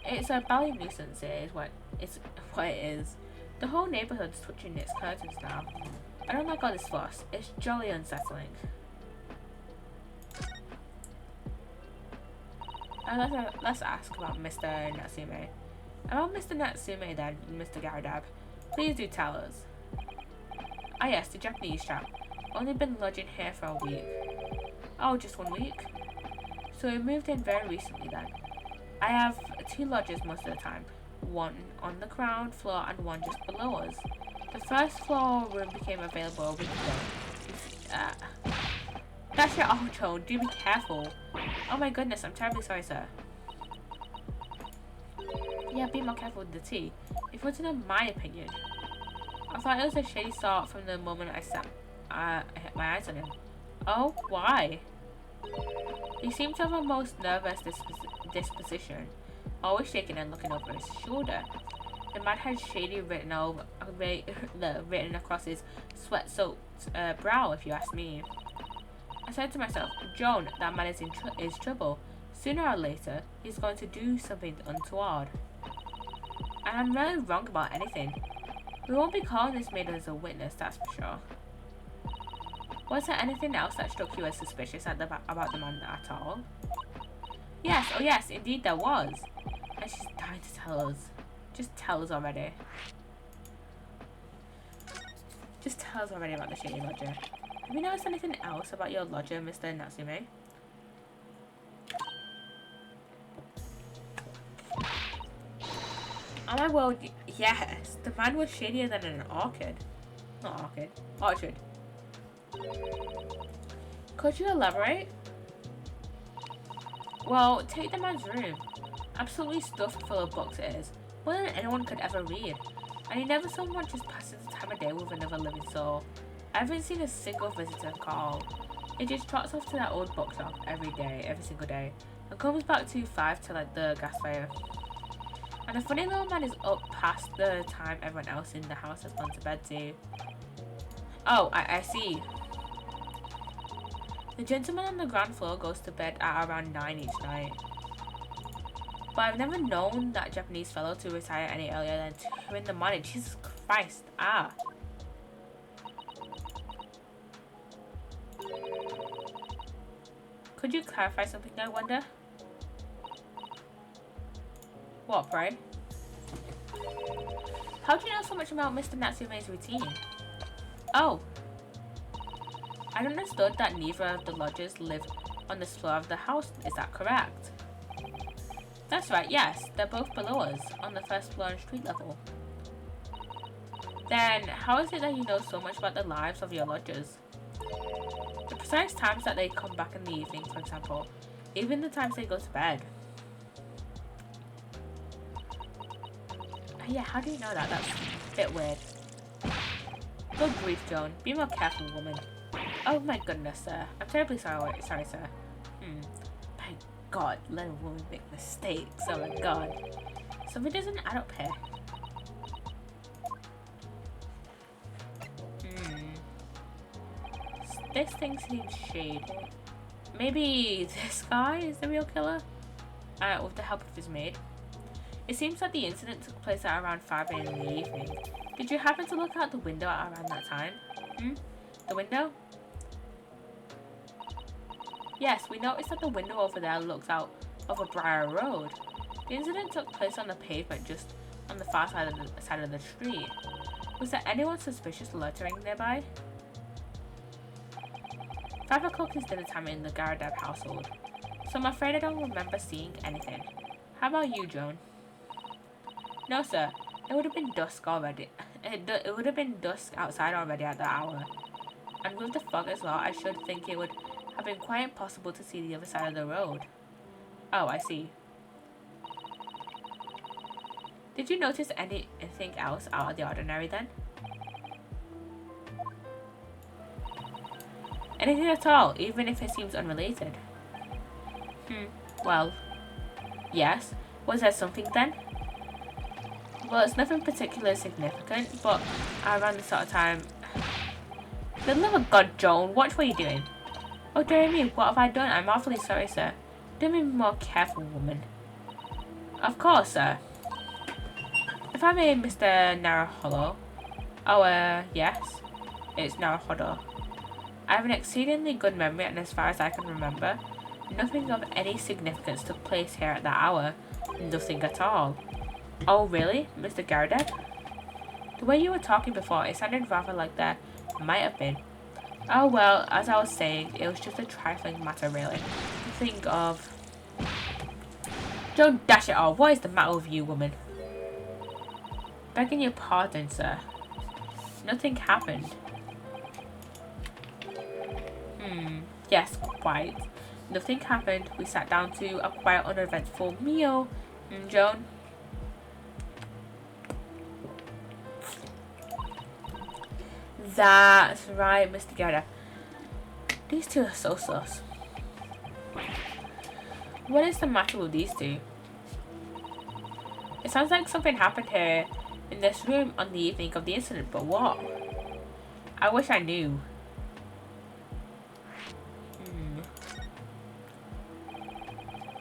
Speaker 1: It's a bally nuisance, it is what it is. The whole neighborhood's touching its curtains now. I don't like all this fuss. It's jolly unsettling. Let's ask about Mr. Natsume. About Mr. Natsume then, Mr. Garadab. Please do tell us. Ah yes, the Japanese chap. Only been lodging here for a week. Oh, just 1 week? So we moved in very recently then. I have 2 lodges most of the time. One on the ground floor and one just below us. The first floor room became available a week ago. That's your old tone. Do be careful. Oh my goodness, I'm terribly sorry, sir. Yeah, be more careful with the tea. If you want to know my opinion, I thought it was a shady sort from the moment I set my eyes on him. Oh, why? He seemed to have a most nervous disposition, always shaking and looking over his shoulder. The man had shady written across his sweat-soaked brow, if you ask me. I said to myself, Joan, that man is in trouble. Sooner or later, he's going to do something untoward. And I'm really wrong about anything. We won't be calling this maid as a witness, that's for sure. Was there anything else that struck you as suspicious about the man at all? Yes, oh yes, indeed there was. And she's dying to tell us. Just tell us already. Just tell us already about the shady lodger. Have you noticed anything else about your lodger, Mr. Natsume? Oh my word, yes. The man was shadier than an orchid. Not orchid. Orchard. Could you elaborate? Well, take the man's room. Absolutely stuffed full of books it is. More than anyone could ever read. And he never so much as passes the time of day with another living soul. I haven't seen a single visitor call. He just trots off to that old bookshop every single day. And comes back to 5 to light the gas fire. And the funny little man is up past the time everyone else in the house has gone to bed too. Oh, I see. The gentleman on the ground floor goes to bed at around 9 each night. But I've never known that Japanese fellow to retire any earlier than 2 in the morning. Jesus Christ. Could you clarify something, I wonder? What, pray? How do you know so much about Mr. Natsume's routine? Oh. I understood that neither of the lodgers live on this floor of the house. Is that correct? That's right, yes. They're both below us, on the first floor and street level. Then, how is it that you know so much about the lives of your lodgers? The precise times that they come back in the evening, for example. Even the times they go to bed. Yeah, how do you know that? That's a bit weird. Good grief, Joan. Be more careful, woman. Oh my goodness, sir. I'm terribly sorry, sir. My God, let a woman make mistakes. Oh my God. Something doesn't add up here. This thing seems shady. maybe this guy is the real killer? With the help of his maid. It seems that the incident took place at around 5 a.m. in the evening. Did you happen to look out the window at around that time? The window? Yes, we noticed that the window over there looks out of a Briar Road. The incident took place on the pavement just on the far side of the street. Was there anyone suspicious loitering nearby? 5 o'clock is dinner time in the Garadeb household, so I'm afraid I don't remember seeing anything. How about you, Joan? No, sir. It would have been dusk already. It would have been dusk outside already at that hour. And with the fog as well, I should think it would have been quite impossible to see the other side of the road. Oh, I see. Did you notice anything else out of the ordinary then? Anything at all, even if it seems unrelated? Well, yes. Was there something then? Well, it's nothing particularly significant, but around this sort of time... For the love of God, Joan, watch what you're doing. Oh, dear me, what have I done? I'm awfully sorry, sir. Do be more careful, woman. Of course, sir. If I may, Mr. Naruhodo. Oh, yes. It's Naruhodo. I have an exceedingly good memory, and as far as I can remember, nothing of any significance took place here at that hour. Nothing at all. Oh, really, Mr. Garadeb? The way you were talking before, it sounded rather like there might have been. Oh, well, as I was saying, it was just a trifling matter, really. Think of... Don't dash it all. What is the matter with you, woman? Begging your pardon, sir. Nothing happened. Yes, quite. Nothing happened. We sat down to a quiet, uneventful meal. Joan? That's right, Mr. Garda. These two are so sus. What is the matter with these two? It sounds like something happened here in this room on the evening of the incident, but what? I wish I knew.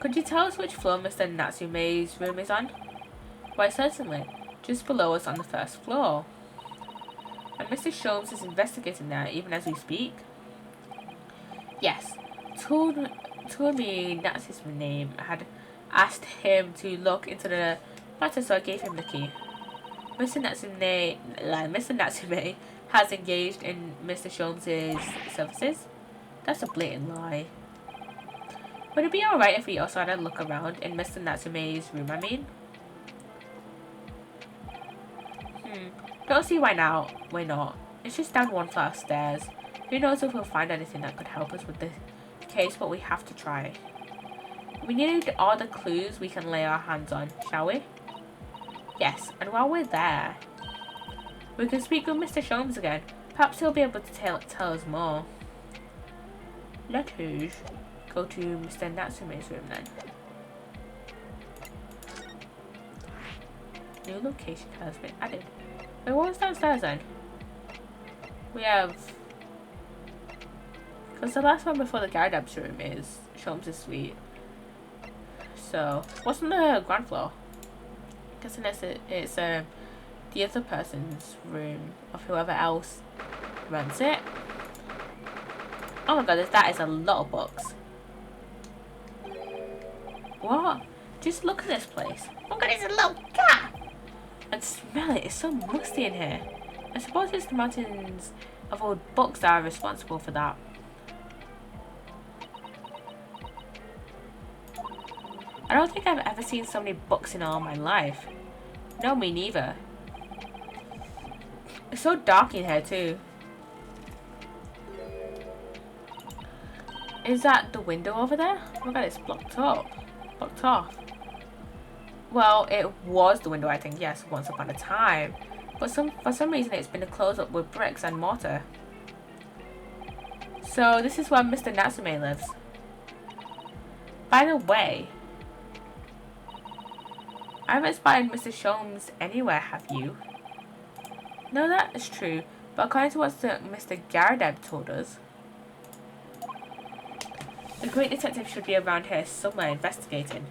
Speaker 1: Could you tell us which floor Mr. Natsume's room is on? Why, certainly. Just below us on the first floor. And Mr. Sholmes is investigating there even as we speak? Yes. Told me Natsume had asked him to look into the matter, so I gave him the key. Mr. Natsume has engaged in Mr. Sholmes' services? That's a blatant lie. Would it be alright if we also had a look around in Mr. Natsume's room, I mean? Don't see why now. Why not? It's just down one flight of stairs. Who knows if we'll find anything that could help us with the case, but we have to try. We need all the clues we can lay our hands on, shall we? Yes, and while we're there, we can speak with Mr. Sholmes again. Perhaps he'll be able to tell us more. Let us go to Mr. Natsume's room then. New location has been added. Wait, what was downstairs then? We have... Because the last one before the Garadeb's room is Sholmes' suite. So, what's on the ground floor? I guess unless it's the other person's room of whoever else runs it. Oh my god, that is a lot of books. What? Just look at this place. Oh my god, it's a little cat! And smell it, it's so musty in here. I suppose it's the mountains of old books that are responsible for that. I don't think I've ever seen so many books in all my life. No, me neither. It's so dark in here too. Is that the window over there? Oh my god, it's blocked up. Blocked off. Well, it was the window, I think, yes, once upon a time. But for some reason it's been closed up with bricks and mortar. So this is where Mr. Natsume lives. By the way, I haven't spotted Mr. Sholmes anywhere, have you? No, that is true. But according to what Mr. Garadeb told us, The great detective should be around here somewhere investigating.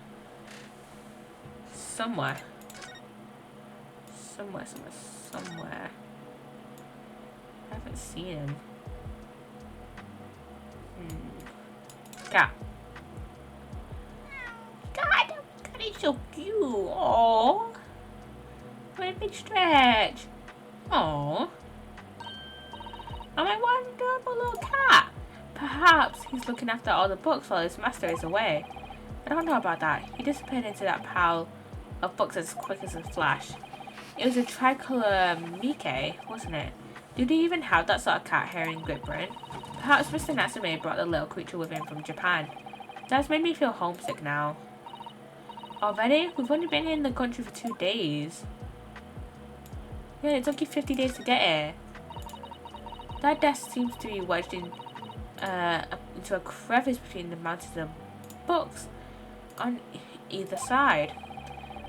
Speaker 1: Somewhere. Somewhere. I haven't seen him. Cat. God, that is so cute. Aww. What a big stretch. Aww. Oh, my wonderful little cat. Perhaps he's looking after all the books while his master is away. I don't know about that. He disappeared into that pile of books as quick as a flash. It was a tricolor Mickey, wasn't it? Do they even have that sort of cat here in Great Britain? Perhaps Mr. Natsume brought the little creature with him from Japan. That's made me feel homesick now. Already? We've only been in the country for 2 days. Yeah, it took you 50 days to get here. That desk seems to be wedged in, into a crevice between the mountains of books on either side.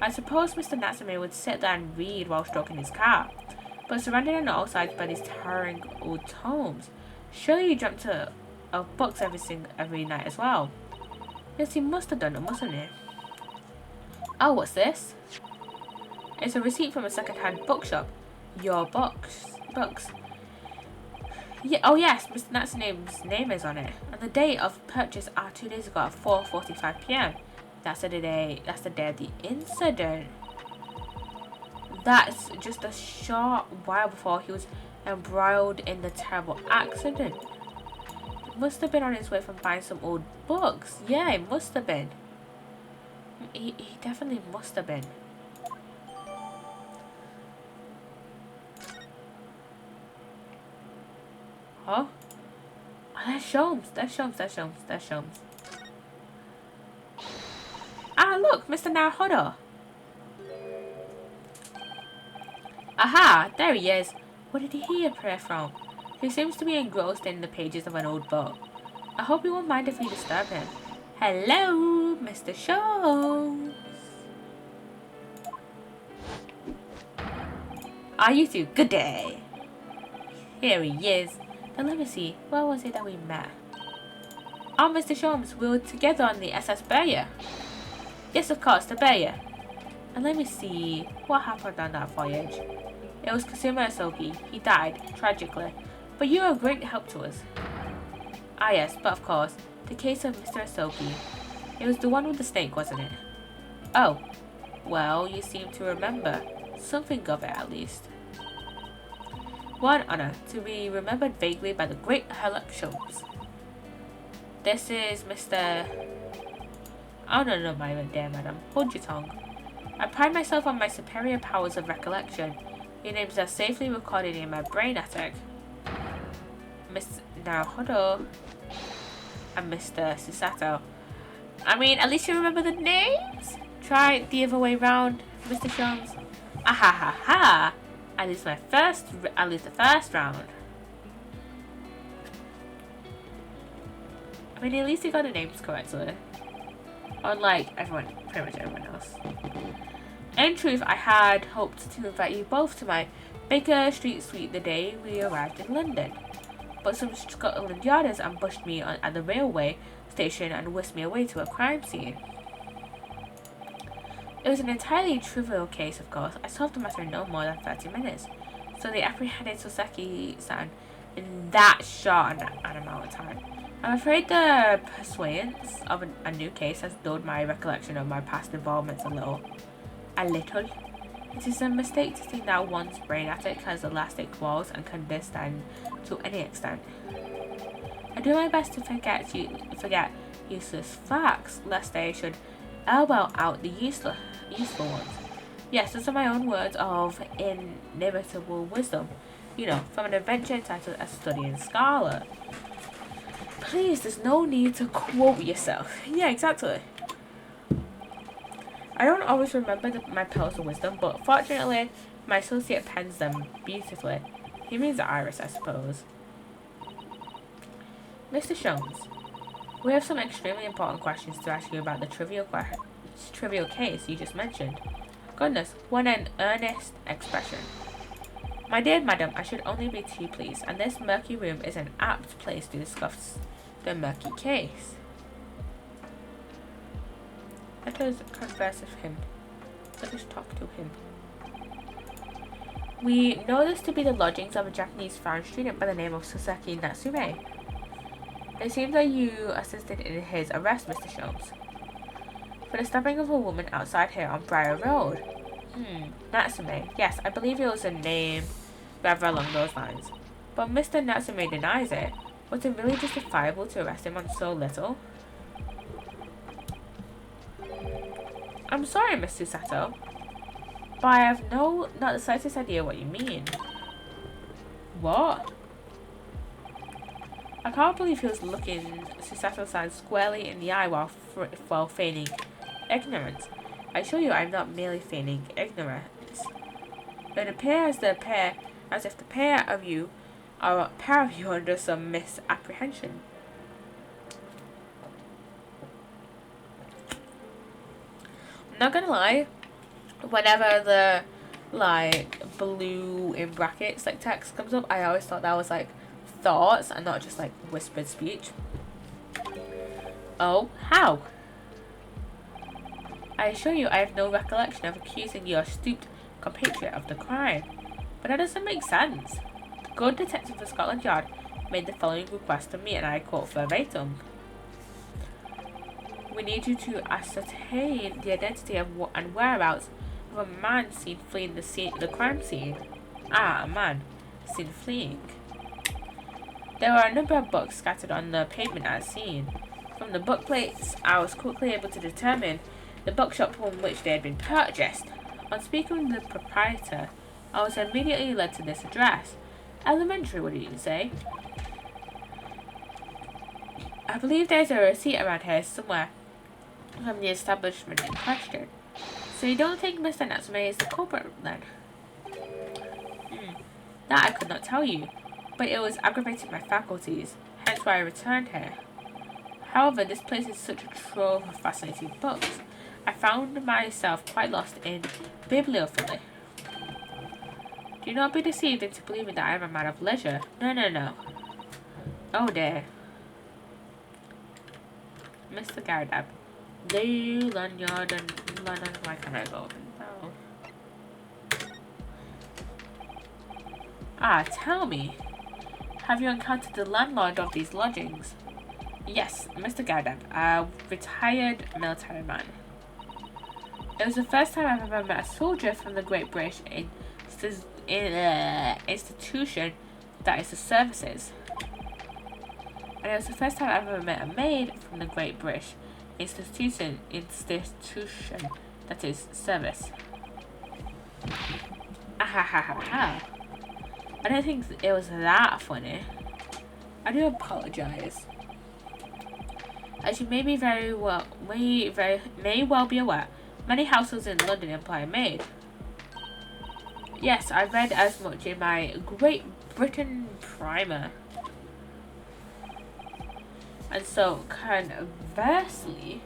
Speaker 1: I suppose Mr. Natsume would sit there and read while stroking his cat, but surrounded on all sides by these towering old tomes. Surely he dreamt of books every night as well. Yes, he must have done it, mustn't he? Oh, what's this? It's a receipt from a second-hand bookshop. Your books. Yeah, oh yes, Mr. Natsume's name is on it. And the date of purchase 2 days ago at 4:45 p.m. That's the day of the incident. That's just a short while before he was embroiled in the terrible accident. He must have been on his way from buying some old books. Yeah, he must have been. He definitely must have been. Huh? Oh, that's Sholmes. Ah, look, Mr. Naruhodo. Aha, there he is. Where did he appear from? He seems to be engrossed in the pages of an old book. I hope you won't mind if we disturb him. Hello, Mr. Sholmes. Ah, you two, good day. Here he is. Now let me see, where was it that we met? Oh, Mr. Sholmes, we were together on the SS Beria. Yes, of course, the Beria. And let me see, what happened on that voyage? It was Kasuma Asogi. He died, tragically. But you were a great help to us. Ah yes, but of course, the case of Mr. Asogi. It was the one with the snake, wasn't it? Oh, well, you seem to remember. Something of it, at least. What an honor to be remembered vaguely by the great Herlock Sholmes. This is Mr. Oh no, my dear madam. Hold your tongue. I pride myself on my superior powers of recollection. Your names are safely recorded in my brain attic. Miss Naruhodo and Mr. Psssttt. I mean, at least you remember the names? Try it the other way round, Mr. Sholmes. Ah ha ha ha! I lose the first round. I mean, at least you got the names correctly. Unlike pretty much everyone else. In truth, I had hoped to invite you both to my Baker Street suite the day we arrived in London. But some Scotland Yarders ambushed me at the railway station and whisked me away to a crime scene. It was an entirely trivial case, of course. I solved the matter in no more than 30 minutes. So they apprehended Soseki-san in that short an amount of time. I'm afraid the pursuance of a new case has dulled my recollection of my past involvements a little. It is a mistake to think that one's brain attic has elastic walls and can distend to any extent. I do my best to forget useless facts, lest they should elbow out the useful ones. Yes, those are my own words of inimitable wisdom. You know, from an adventure entitled A Study in Scarlet. Please, there's no need to quote yourself. Yeah, exactly. I don't always remember my pearls of wisdom, but fortunately, my associate pens them beautifully. He means Iris, I suppose. Mr. Sholmes, we have some extremely important questions to ask you about the trivial case you just mentioned. Goodness, what an earnest expression. My dear madam, I should only be too pleased, and this murky room is an apt place to discuss the murky case. Let us converse with him. Let us talk to him. We know this to be the lodgings of a Japanese foreign student by the name of Sasaki Natsume. It seems that you assisted in his arrest, Mr. Sholmes, for the stopping of a woman outside here on Briar Road. Natsume. Yes, I believe it was a name rather along those lines. But Mr. Natsume denies it. Was it really justifiable to arrest him on so little? I'm sorry, Miss Susato, but I have not the slightest idea what you mean. What? I can't believe he was looking Susato-san squarely in the eye while feigning ignorance. I assure you I am not merely feigning ignorance. It appears as if the pair of you are under some misapprehension. I'm not gonna lie, whenever the blue in brackets text comes up, I always thought that was thoughts and not just whispered speech. Oh, how? I assure you I have no recollection of accusing your astute compatriot of the crime. But that doesn't make sense. The good detective of Scotland Yard made the following request to me, and I quote verbatim. We need you to ascertain the identity and whereabouts of a man seen fleeing the crime scene. Ah, a man seen fleeing. There were a number of books scattered on the pavement as seen. From the book plates, I was quickly able to determine the bookshop from which they had been purchased. On speaking with the proprietor, I was immediately led to this address. Elementary, what did you say? I believe there's a receipt around here somewhere from the establishment in question. So you don't think Mr. Natsume is the culprit then? That I could not tell you, but it was aggravating my faculties, hence why I returned here. However, this place is such a trove of fascinating books. I found myself quite lost in bibliophilia. Do not be deceived into believing that I am a man of leisure. No, no, no. Oh dear. Mr. Gardab. The lanyard and London. Why can't I go? No. Ah, tell me. Have you encountered the landlord of these lodgings? Yes, Mr. Gardab, a retired military man. It was the first time I've ever met a soldier from the Great British institution that is the services. And it was the first time I've ever met a maid from the Great British institution that is service. Ahahaha. I don't think it was that funny. I do apologise. As you may well be aware, many households in London employ a maid. Yes, I read as much in my Great Britain primer. And so, conversely,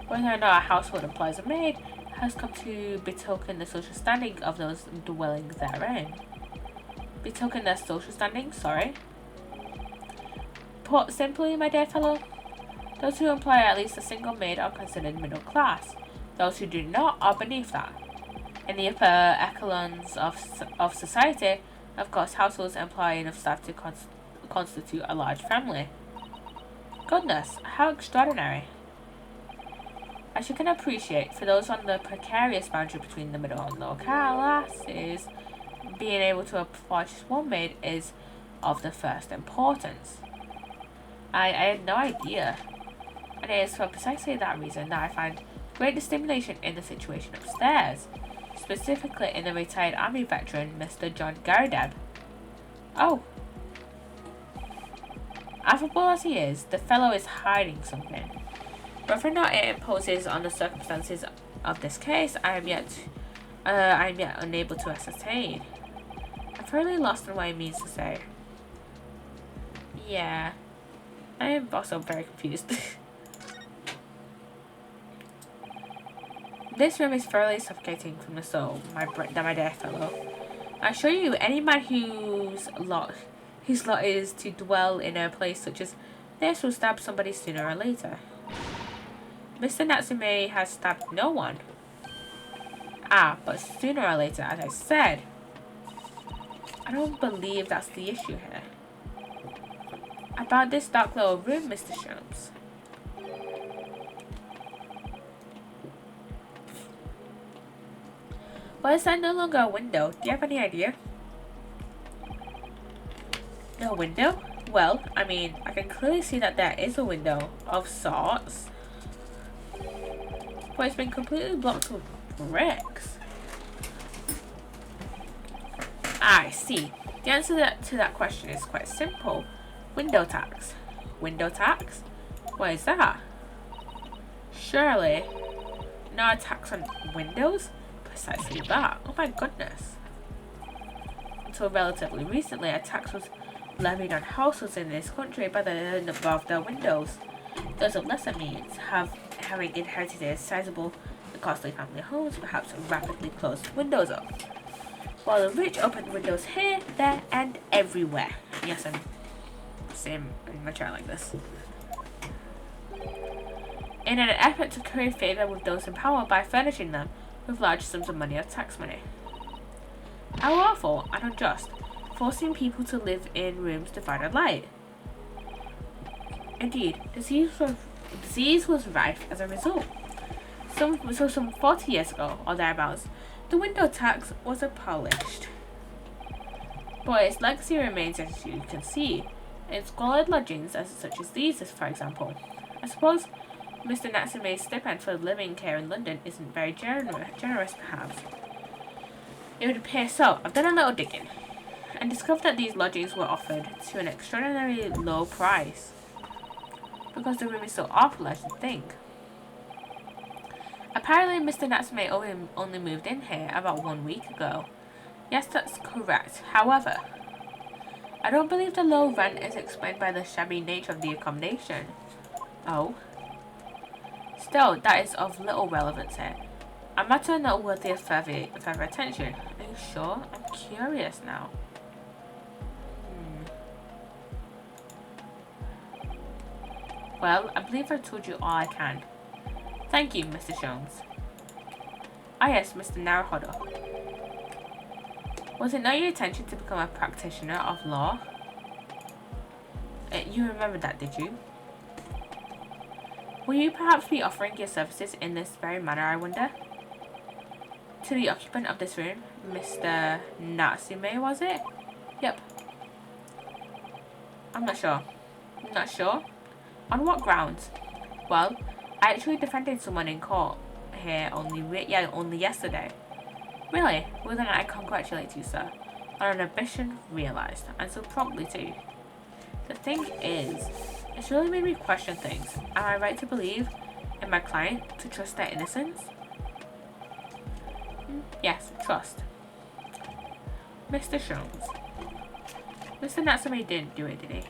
Speaker 1: whether or not a household employs a maid has come to betoken the social standing of those dwelling therein. Betoken their social standing, sorry. Put simply, my dear fellow, those who employ at least a single maid are considered middle class. Those who do not are beneath that. In the upper echelons of society, of course, households employ enough staff to constitute a large family. Goodness, how extraordinary. As you can appreciate, for those on the precarious boundary between the middle and lower classes, being able to employ just one maid is of the first importance. I had no idea, and it is for precisely that reason that I find great stimulation in the situation upstairs, specifically in the retired army veteran Mr. John Gardeb. Oh. Affable as he is, the fellow is hiding something. Whether or not it imposes on the circumstances of this case, I am yet unable to ascertain. I'm fairly lost in what it means to say. Yeah, I am also very confused. This room is fairly suffocating from the soul, my dear fellow. I assure you, any man whose lot is to dwell in a place such as this will stab somebody sooner or later. Mr. Natsume has stabbed no one. Ah, but sooner or later, as I said, I don't believe that's the issue here. About this dark little room, Mr. Sholmes. Why is that no longer a window? Do you have any idea? No window? Well, I mean, I can clearly see that there is a window of sorts. But it's been completely blocked with bricks. I see. The answer to that question is quite simple. Window tax. Window tax? What is that? Surely, not a tax on windows? Precisely that. Oh my goodness. Until relatively recently, a tax was levied on households in this country by the above their windows. Those of lesser means, having inherited sizable and costly family homes, perhaps rapidly closed windows up, while the rich opened windows here, there, and everywhere. Yes, I'm gonna try like this. In an effort to curry favour with those in power by furnishing them with large sums of money or tax money. How awful and unjust, forcing people to live in rooms divided light. Indeed, disease was rife as a result. Some 40 years ago, or thereabouts, the window tax was abolished. But its legacy remains, as you can see, in squalid lodgings such as these, for example. I suppose Mr. Natsume's stipend for living here in London isn't very generous perhaps. It would appear so. I've done a little digging and discovered that these lodgings were offered to an extraordinarily low price because the room is so awful, I should think. Apparently, Mr. Natsume only moved in here about 1 week ago. Yes, that's correct. However, I don't believe the low rent is explained by the shabby nature of the accommodation. Oh. Still, that is of little relevance here. A matter not worthy of further attention. Are you sure? I'm curious now. Well, I believe I've told you all I can. Thank you, Mr. Sholmes. Ah yes, Mr. Naruhodo. Was it not your intention to become a practitioner of law? You remember that, did you? Will you perhaps be offering your services in this very manner, I wonder? To the occupant of this room, Mr. Natsume, was it? Yep. I'm not sure. Not sure? On what grounds? Well, I actually defended someone in court here only yesterday. Really? Well then I congratulate you, sir, on an ambition realised, and so promptly too. The thing is, it's really made me question things. Am I right to believe in my client, to trust their innocence? Yes, trust. Mr. Sholmes. Mr. Natsume didn't do it, did he?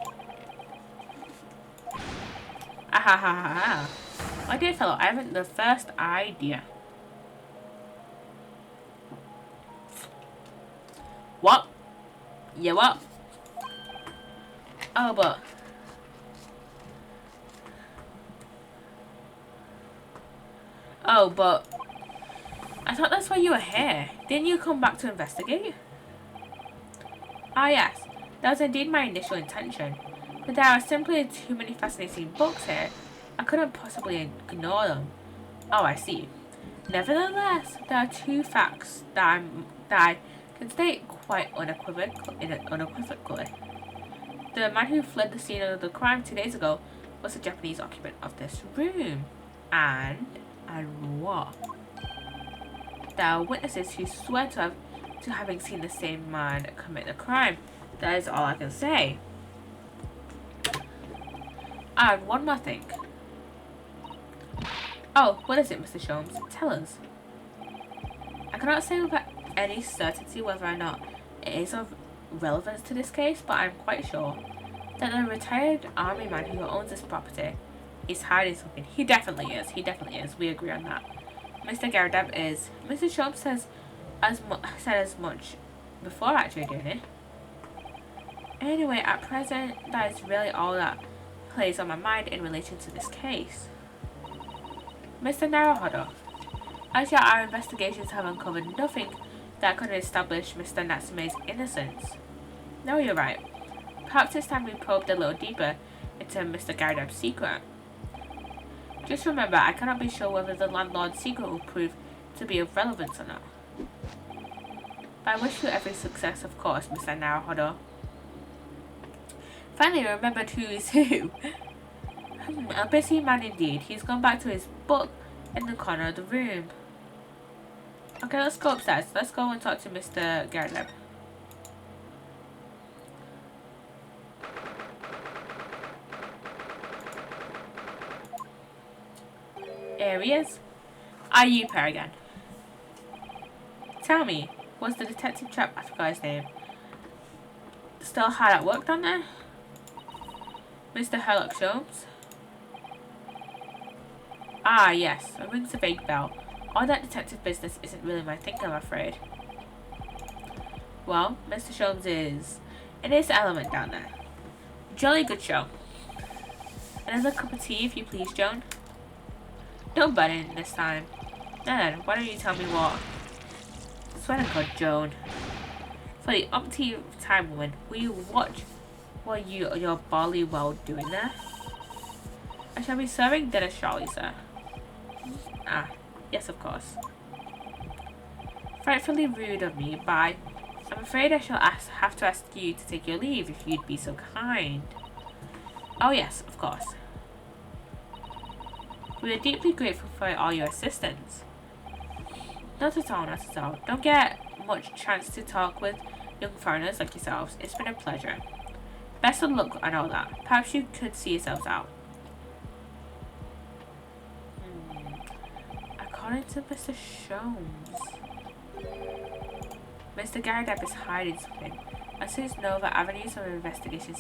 Speaker 1: Ahahaha. My dear fellow, I haven't the first idea. What? Yeah, what? Oh, but... I thought that's why you were here. Didn't you come back to investigate? Ah, yes. That was indeed my initial intention. But there are simply too many fascinating books here. I couldn't possibly ignore them. Oh, I see. Nevertheless, there are two facts that I can state quite unequivocally. The man who fled the scene of the crime 2 days ago was a Japanese occupant of this room. And what? There are witnesses who swear to having seen the same man commit the crime. That is all I can say. And one more thing. Oh, what is it, Mr. Sholmes? Tell us. I cannot say with any certainty whether or not it is of relevance to this case, but I'm quite sure that the retired army man who owns this property is hiding something. He definitely is. He definitely is. We agree on that. Mr. Garadeb is. Mr. Sholmes said as much before actually doing it. Anyway, at present, that is really all that plays on my mind in relation to this case. Mr. Naruhodo, as yet our investigations have uncovered nothing that could establish Mr. Natsume's innocence. No, you're right. Perhaps it's time we probed a little deeper into Mr. Garadeb's secret. Just remember, I cannot be sure whether the landlord's secret will prove to be of relevance or not. But I wish you every success, of course, Mr. Naruhodo. Finally remembered who is who. A busy man indeed. He's gone back to his book in the corner of the room. Okay, let's go upstairs. Let's go and talk to Mr. Garadeb. Here he is. Are you Per again? Tell me, was the detective chap, I forgot his name, still hard at work down there? Mr. Herlock Sholmes? Ah, yes, it rings a vague bell. All that detective business isn't really my thing, I'm afraid. Well, Mr. Sholmes is in his element down there. Jolly good show. Another cup of tea, if you please, Joan. Don't butt in this time. Now then, why don't you tell me what? Swear to God, Joan. For the umpteenth time, woman, will you watch what your barley well doing there? I shall be serving dinner shortly, sir. Ah, yes, of course. Frightfully rude of me, but I'm afraid I shall have to ask you to take your leave if you'd be so kind. Oh yes, of course. We are deeply grateful for all your assistance. Not at all, not at all. Don't get much chance to talk with young foreigners like yourselves. It's been a pleasure. Best of luck and all that. Perhaps you could see yourselves out. According to Mr. Sholmes, Mr. Garadeb is hiding something. As soon as no other avenues of investigation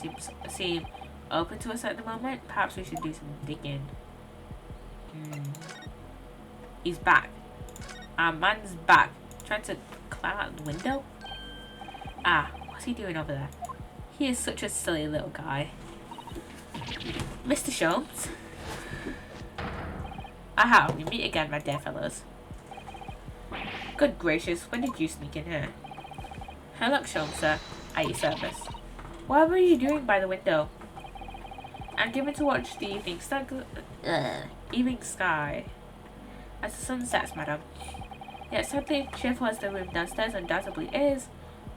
Speaker 1: seem open to us at the moment, perhaps we should do some digging. He's back. Our man's back. Trying to climb out the window? Ah, what's he doing over there? He is such a silly little guy. Mr. Sholmes? Aha, we meet again, my dear fellows. Good gracious, when did you sneak in here? Hello, Sholmes, sir. At your service. What were you doing by the window? I'm given to watch the evening sky as the sun sets, madam. Yet certainly cheerful as the room downstairs undoubtedly is,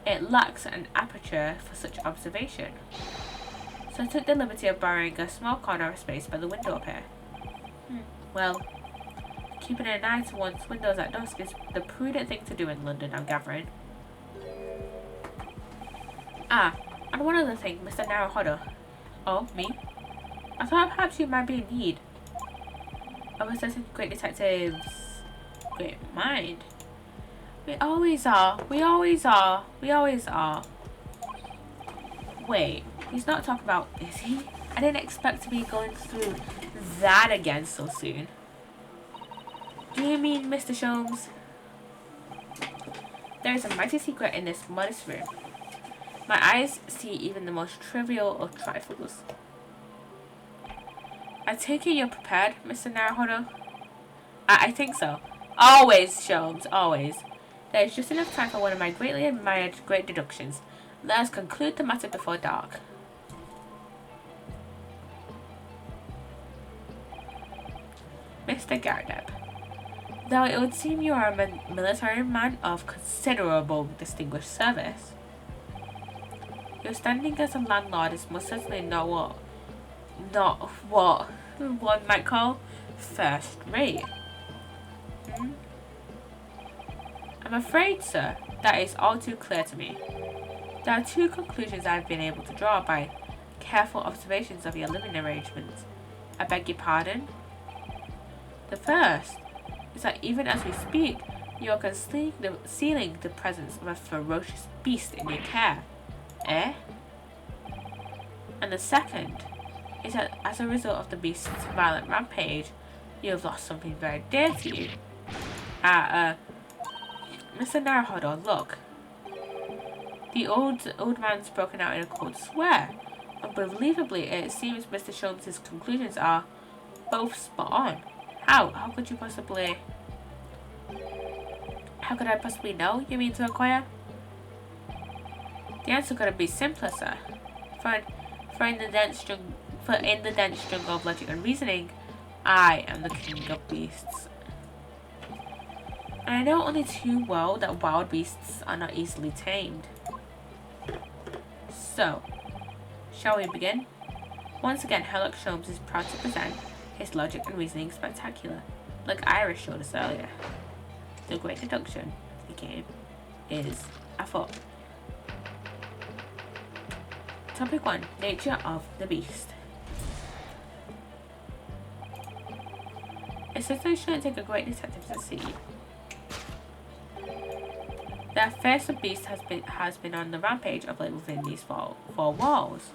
Speaker 1: it lacks an aperture for such observation. So I took the liberty of borrowing a small corner of space by the window up here. Well, keeping an eye to one's windows at dusk is the prudent thing to do in London, I'm gathering. Ah, and one other thing, Mr. Naruhodo. Oh, me? I thought perhaps you might be in need of a certain great detective's great mind. We always are. We always are. We always are. Wait, he's not talking about, is he? I didn't expect to be going through that again so soon. Do you mean, Mr. Sholmes? There is a mighty secret in this modest room. My eyes see even the most trivial of trifles. I take it you're prepared, Mr. Naruhodo? I think so. Always, Sholmes, always. There is just enough time for one of my greatly admired great deductions. Let us conclude the matter before dark. Mr. Garadeb, though it would seem you are a military man of considerable distinguished service, your standing as a landlord is most certainly not what one might call first rate. I'm afraid, sir, that is all too clear to me. There are two conclusions I've been able to draw by careful observations of your living arrangements. I beg your pardon? The first is that even as we speak, you are concealing the presence of a ferocious beast in your care. Eh? And the second is that as a result of the beast's violent rampage, you have lost something very dear to you. Mr. Naruhodo, look. The old man's broken out in a cold swear. Unbelievably, it seems Mr. Sholmes' conclusions are both spot on. How? How could you possibly... How could I possibly know? You mean to acquire? The answer could be simpler, sir. For in the dense jungle of logic and reasoning, I am the king of beasts. And I know only too well that wild beasts are not easily tamed. So, shall we begin? Once again, Sherlock Holmes is proud to present his logic and reasoning spectacular, like Iris showed us earlier. The great introduction to the game is afoot. Topic 1. Nature of the beast. It certainly shouldn't take a great detective to see that fearsome beast has been on the rampage of late within these four walls.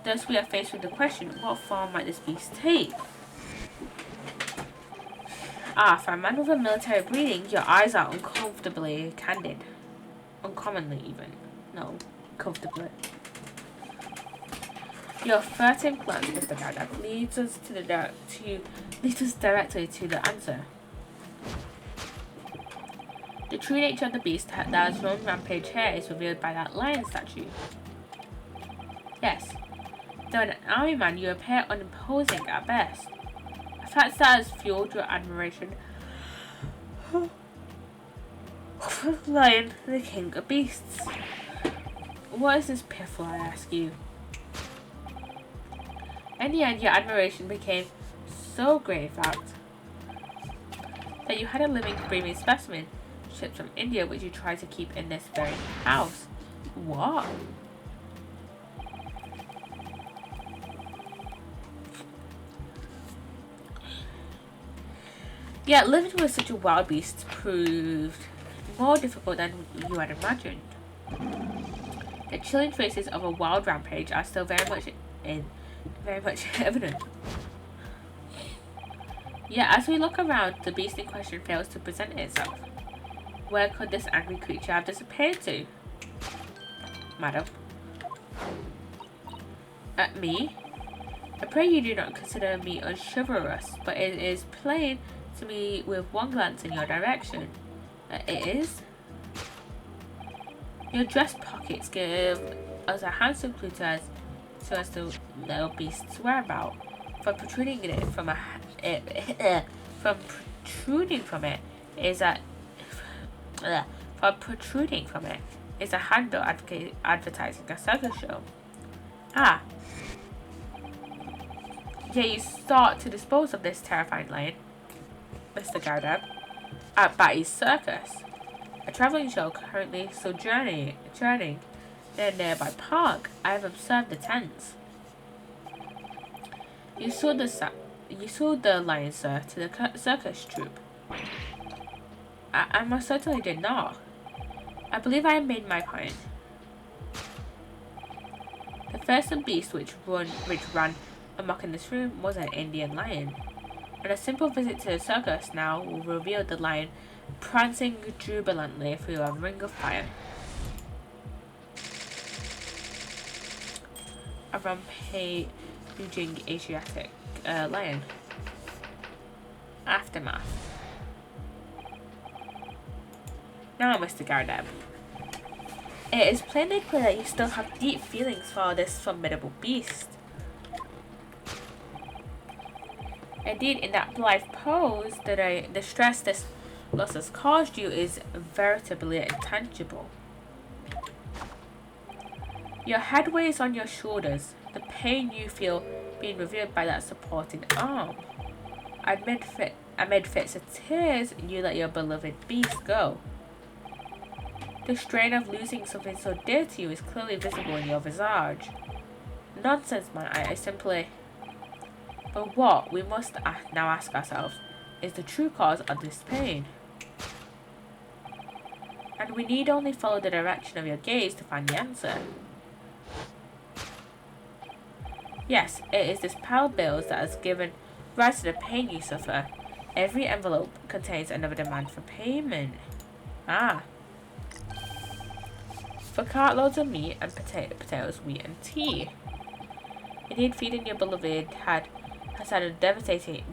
Speaker 1: Thus we are faced with the question, what form might this beast take? For a man with a military breeding, your eyes are uncomfortably candid. Uncommonly even. No, comfortably. Your furtive glance, Mr. Gardak, leads us directly to the answer. The true nature of the beast that has run rampage here is revealed by that lion statue. Yes, though an army man, you appear unimposing at best. A fact that has fueled your admiration for the lion, the king of beasts. What is this piffle, I ask you? In the end, your admiration became so great, in fact, that you had a living, breathing specimen shipped from India, which you tried to keep in this very house. What? Yet living with such a wild beast proved more difficult than you had imagined. The chilling traces of a wild rampage are still very much evident. Yet as we look around, the beast in question fails to present itself. Where could this angry creature have disappeared to? Madam? Me? I pray you do not consider me unchivalrous, but it is plain to me with one glance in your direction. It is? Your dress pockets give us a handsome clue to the little beast's whereabouts. For protruding from it is a handle advertising a circus show. Yeah, you sought to dispose of this terrifying lion, Mr. Gardeb, at Batty's Circus, a travelling show currently sojourning in a nearby park. I have observed the tents. You sold the lion, sir, to the circus troupe. I most certainly did not. I believe I have made my point. The fearsome beast which ran amok in this room was an Indian lion, and a simple visit to the circus now will reveal the lion prancing jubilantly through a ring of fire. A rampaging Asiatic lion. Aftermath. Now, Mr. Gardeb, it is plainly clear that you still have deep feelings for this formidable beast. Indeed, in that blithe pose, the stress this loss has caused you is veritably intangible. Your head weighs on your shoulders, the pain you feel being revealed by that supporting arm. Amid fits of tears, you let your beloved beast go. The strain of losing something so dear to you is clearly visible in your visage. Nonsense, man, I simply... But what we must now ask ourselves is the true cause of this pain. And we need only follow the direction of your gaze to find the answer. Yes, it is this pile of bills that has given rise to the pain you suffer. Every envelope contains another demand for payment. For cartloads of meat and potatoes, wheat and tea. Indeed, feeding your beloved had has had a devastating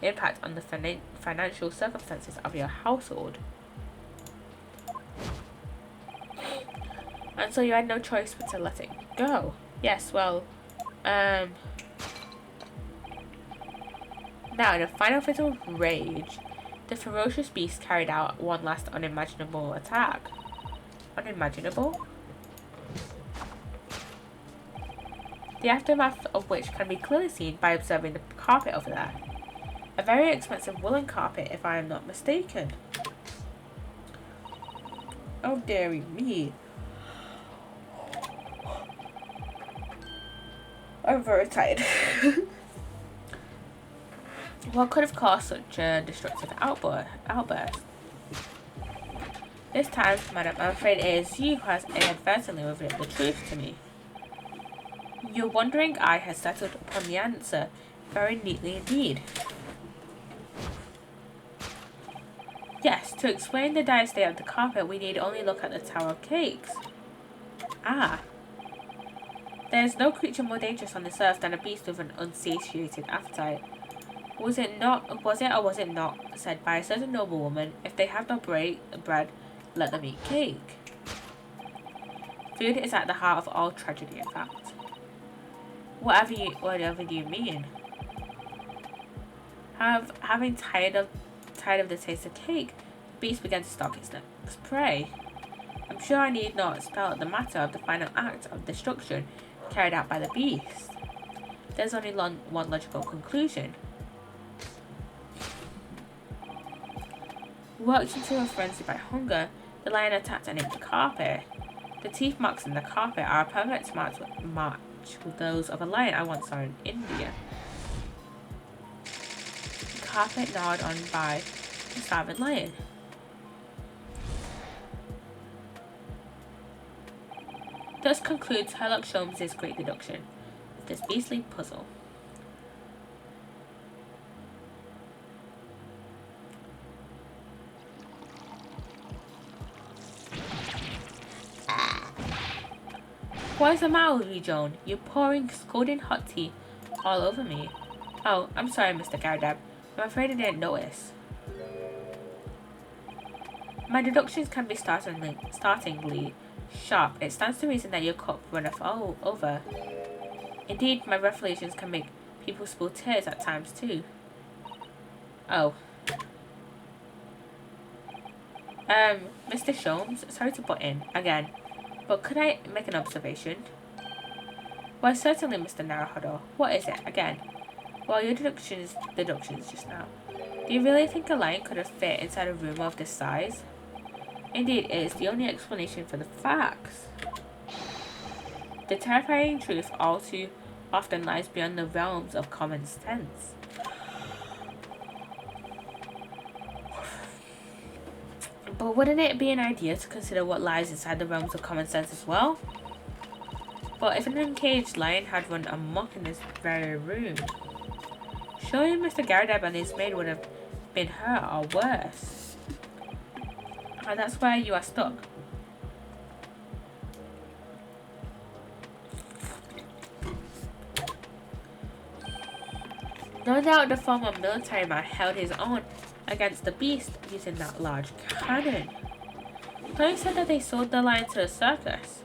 Speaker 1: impact on the financial circumstances of your household. And so you had no choice but to let it go. Yes, well, now in a final fit of rage, the ferocious beast carried out one last unimaginable attack. Unimaginable? The aftermath of which can be clearly seen by observing the carpet over there. A very expensive woolen carpet, if I am not mistaken. Oh, dearie me. I'm very tired. What could have caused such a destructive outburst? This time, madam, I'm afraid it is you who has inadvertently revealed the truth to me. Your wondering eye has settled upon the answer very neatly indeed. Yes, to explain the dire state of the carpet, we need only look at the Tower of Cakes. Ah. There is no creature more dangerous on this earth than a beast with an unsatiated appetite. Was it or was it not said by a certain noblewoman, if they have no bread, let them eat cake? Food is at the heart of all tragedy, in fact. Whatever do you mean? Having tired of the taste of cake, the beast began to stalk its next prey. I'm sure I need not spell out the matter of the final act of destruction carried out by the beast. There's only one logical conclusion. Worked into a frenzy by hunger, the lion attacked and ate the carpet. The teeth marks in the carpet are a perfect match with those of a lion I once saw in India. The carpet gnawed on by the starving lion. Thus concludes Sherlock Holmes' great deduction of this beastly puzzle. What is the matter with you, Joan? You're pouring scalding hot tea all over me. Oh, I'm sorry, Mr. Gardab. I'm afraid I didn't notice. My deductions can be startlingly sharp. It stands to reason that your cup runneth all over. Indeed, my revelations can make people spill tears at times too. Oh. Mr. Sholmes, sorry to butt in again, but could I make an observation? Why, certainly, Mr. Naruhodo. What is it, again? Well, your deductions just now. Do you really think a lion could have fit inside a room of this size? Indeed, it is the only explanation for the facts. The terrifying truth all too often lies beyond the realms of common sense. But wouldn't it be an idea to consider what lies inside the realms of common sense as well? But if an uncaged lion had run amok in this very room, surely Mr. Gardab and his maid would have been hurt or worse. And that's where you are stuck. No doubt the former military man held his own against the beast using that large cannon. Tony said that they sold the lion to a circus.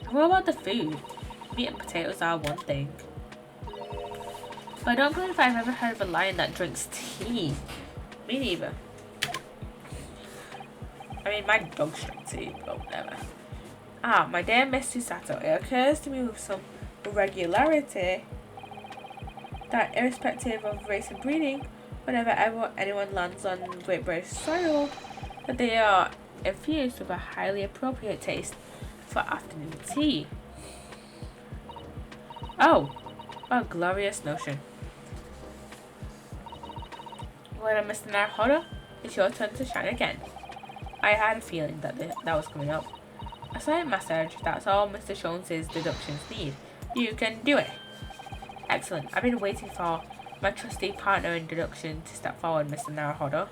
Speaker 1: And what about the food? Meat and potatoes are one thing. But I don't believe I've ever heard of a lion that drinks tea. Me neither. I mean, my dogs drink tea, but whatever. Ah, my dear Miss Psssttt, it occurs to me with some regularity that irrespective of race and breeding, whenever anyone lands on Great British soil, that they are infused with a highly appropriate taste for afternoon tea. Oh, what a glorious notion. Well, Mr. Naruhodo, it's your turn to shine again. I had a feeling that that was coming up. A slight massage, that's all Mr. Sholmes' deductions need. You can do it. Excellent. I've been waiting for my trusty partner in deduction to step forward, Mr. Naruhodo.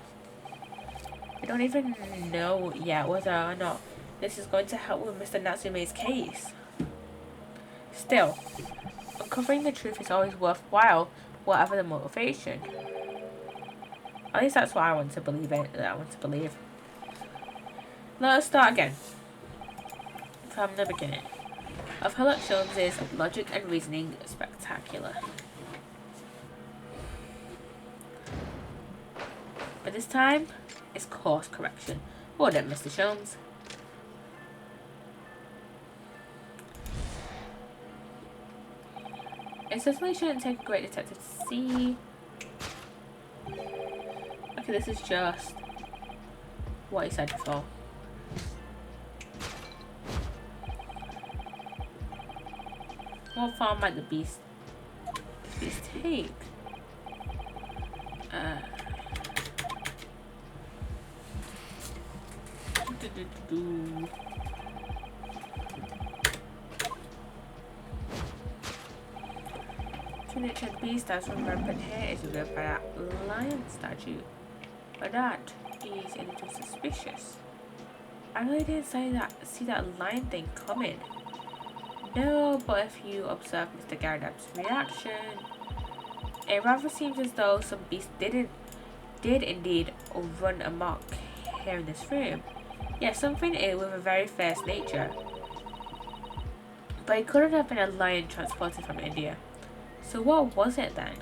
Speaker 1: I don't even know yet whether or not this is going to help with Mr. Natsume's case. Still, uncovering the truth is always worthwhile, whatever the motivation. At least that's what I want to believe it. That I want to believe. Let us start again. From the beginning. Of Sherlock Holmes' logic and reasoning spectacular. But this time, it's course correction. Well done, Mr. Sholmes. It certainly shouldn't take a great detective to see. Okay, this is just what he said before. What form might the beast take? Two-natured beast as from rampant here is revealed by that lion statue. But that is a little suspicious. I really didn't see that lion thing coming. No, but if you observe Mr. Gardepp's reaction, it rather seems as though some beast did indeed run amok here in this room. Yes, something with a very fierce nature. But it couldn't have been a lion transported from India. So what was it then?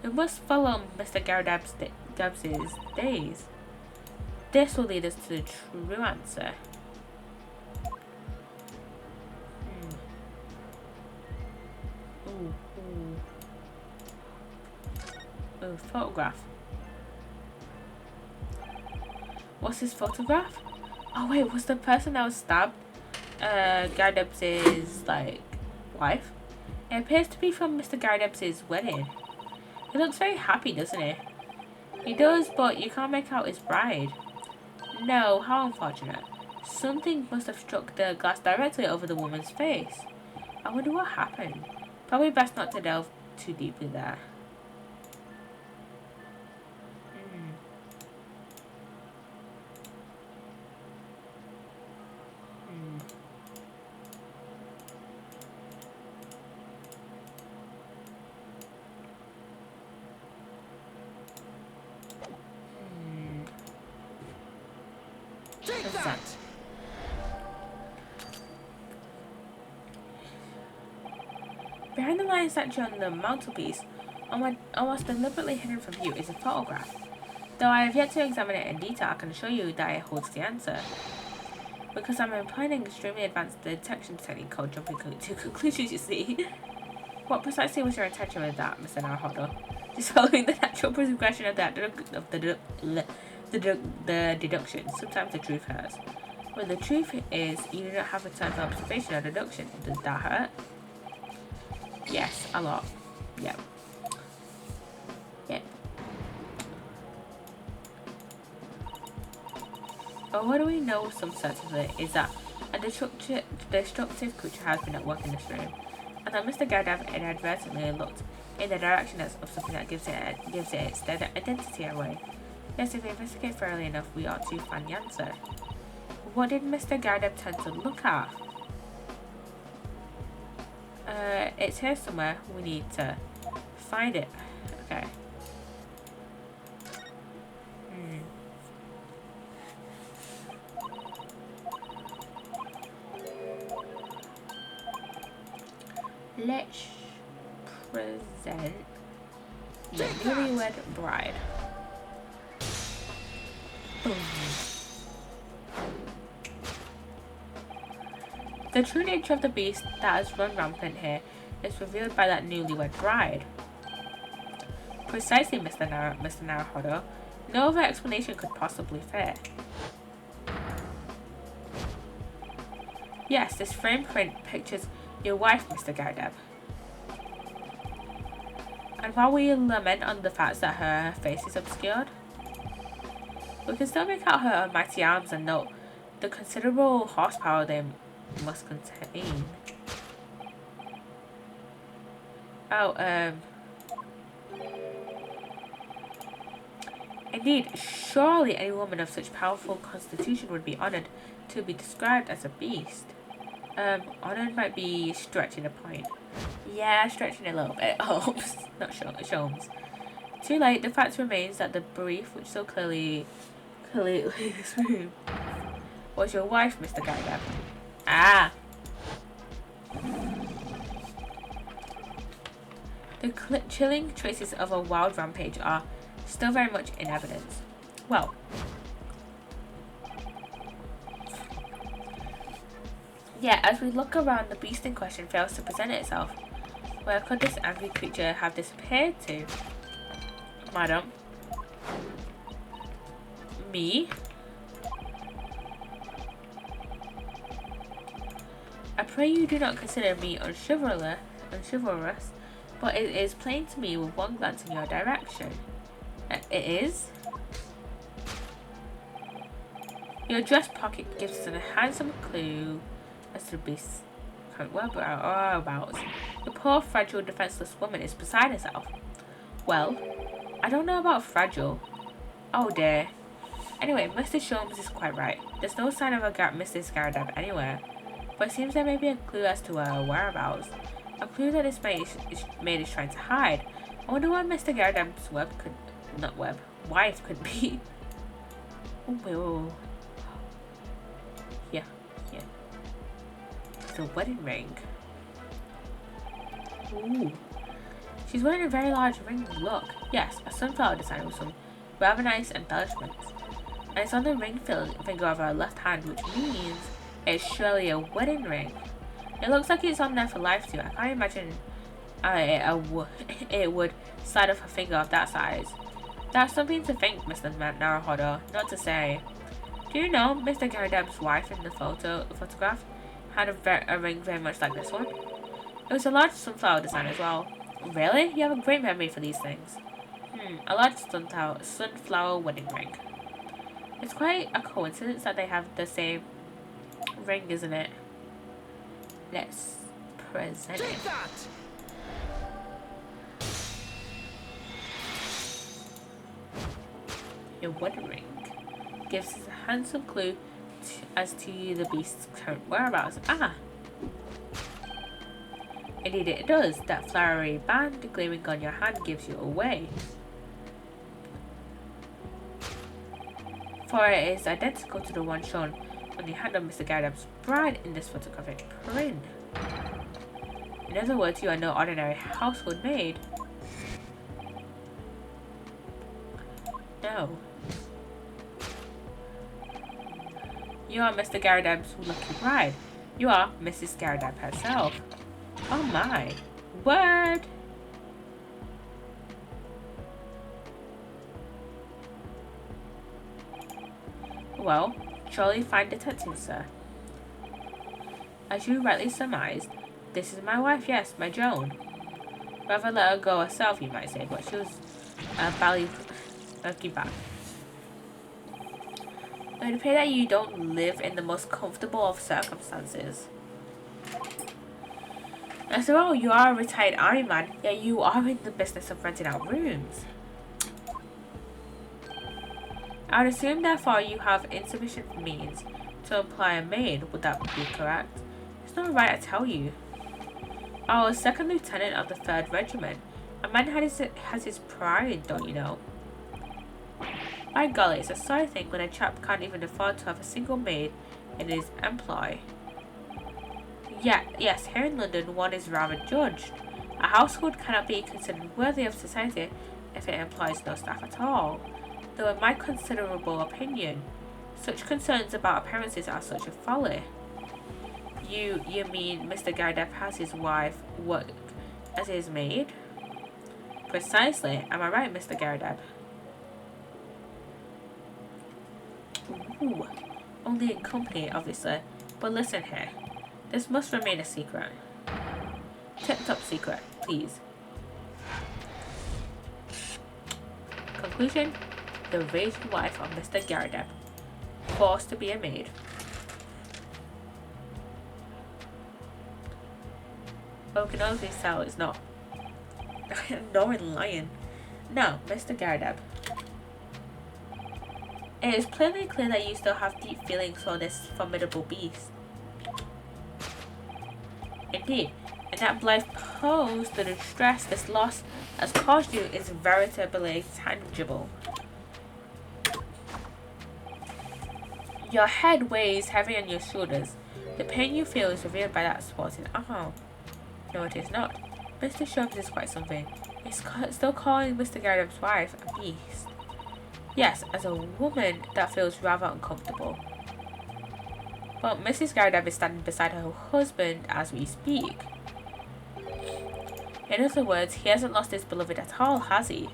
Speaker 1: We must follow Mr. Gardepp's days. This will lead us to the true answer. Ooh, photograph. What's his photograph? Oh wait, was the person that was stabbed Gardepp's like wife? It appears to be from Mr. Gardepp's wedding. He looks very happy, doesn't he? He does, but you can't make out his bride. No, how unfortunate. Something must have struck the glass directly over the woman's face. I wonder what happened. Probably best not to delve too deeply there. What's that? Behind the lion statue on the mantelpiece, almost deliberately hidden from view, is a photograph. Though I have yet to examine it in detail, I can assure you that it holds the answer. Because I'm employing an extremely advanced detection technique called jumping to conclusions, you see. What precisely was your intention with that, Mr. Naruhodo? Just following the natural progression of the deduction. Sometimes the truth hurts. When the truth is, you do not have a time for observation or deduction. Does that hurt? Yes, a lot. Yep. But what do we know with some certainty is that a destructive creature has been at work in this room, and that Mr. Gardepp inadvertently looked in the direction of something that gives it its identity away. Yes, if we investigate thoroughly enough, we ought to find the answer. What did Mr. Gardepp tend to look at? It's here somewhere. We need to find it. Okay. Let's present the newlywed bride. Boom. The true nature of the beast that has run rampant here is revealed by that newlywed bride. Precisely, Mr. Naruhodo. No other explanation could possibly fit. Yes, this frame print pictures your wife, Mr. Gardepp. And while we lament on the fact that her face is obscured, we can still make out her mighty arms and note the considerable horsepower they must contain. Indeed, surely any woman of such powerful constitution would be honored to be described as a beast. Honored might be stretching a point. Yeah, stretching it a little bit. Oh, not Sholmes. Too late. The fact remains that the brief, which so clearly this room, was your wife, Mr. Garda. Ah. The chilling traces of a wild rampage are still very much in evidence. Well, yeah, as we look around, the beast in question fails to present itself. Where could this angry creature have disappeared to? Madam? Me? I pray you do not consider me unchivalrous, but it is plain to me with one glance in your direction. It is? Your dress pocket gives us a handsome clue as to the beast's current whereabouts. The poor, fragile, defenseless woman is beside herself. Well, I don't know about fragile. Oh dear. Anyway, Mr. Sholmes is quite right. There's no sign of a Mrs. Garda anywhere, but it seems there may be a clue as to her whereabouts. A clue that this maid is trying to hide. I wonder what Mr. Garda's wife could be. Oh, yeah. It's a wedding ring. Ooh. She's wearing a very large ring. Look. Yes, a sunflower design with some rather nice embellishments. And it's on the ring finger of her left hand, which means it's surely a wedding ring. It looks like it's on there for life too. I can't imagine it would slide off a finger of that size. That's something to think, Mr. Naruhodo. Not to say. Do you know Mr. Garada's wife in the photograph had a ring very much like this one? It was a large sunflower design as well. Really? You have a great memory for these things. A large sunflower wedding ring. It's quite a coincidence that they have the same ring, isn't it? Let's present it. Your wedding ring gives us a handsome clue as to the beast's current whereabouts. Ah! Indeed it does. That flowery band gleaming on your hand gives you away. For it is identical to the one shown on the hand of Mr. Garda's bride in this photographic print. In other words, you are no ordinary household maid. No. You are Mr. Garda's lucky bride. You are Mrs. Garda herself. Oh my. What? Well, surely fine detective, sir. As you rightly surmised, this is my wife, yes, my Joan. Rather let her go herself, you might say, but she was barely looking back. It would appear that you don't live in the most comfortable of circumstances. After all, you are a retired army man, yet you are in the business of renting out rooms. I would assume, therefore, you have insufficient means to employ a maid. Would that be correct? It's not right, I tell you. I was second lieutenant of the 3rd Regiment. A man has his pride, don't you know? By golly, it's a sorry thing when a chap can't even afford to have a single maid in his employ. Yes, here in London one is rather judged. A household cannot be considered worthy of society if it employs no staff at all. Though in my considerable opinion, such concerns about appearances are such a folly. You mean Mr. Garda has his wife work as his maid? Precisely. Am I right, Mr. Garda? Ooh, only in company, obviously. But listen here. This must remain a secret. Tip-top secret, please. Conclusion. The raging wife of Mr. Garda, forced to be a maid. Well, we can obviously tell it's not Northern Lion. No, Mr. Garda. It is plainly clear that you still have deep feelings for this formidable beast. Indeed, In that life post, the distress this loss has caused you is veritably tangible. Your head weighs heavy on your shoulders. The pain you feel is revealed by that sporting arm. No, it is not. Mr. Sholmes is quite something. He's still calling Mr. Garrab's wife a beast. Yes, as a woman, that feels rather uncomfortable. But Mrs. Garrab is standing beside her husband as we speak. In other words, he hasn't lost his beloved at all, has he?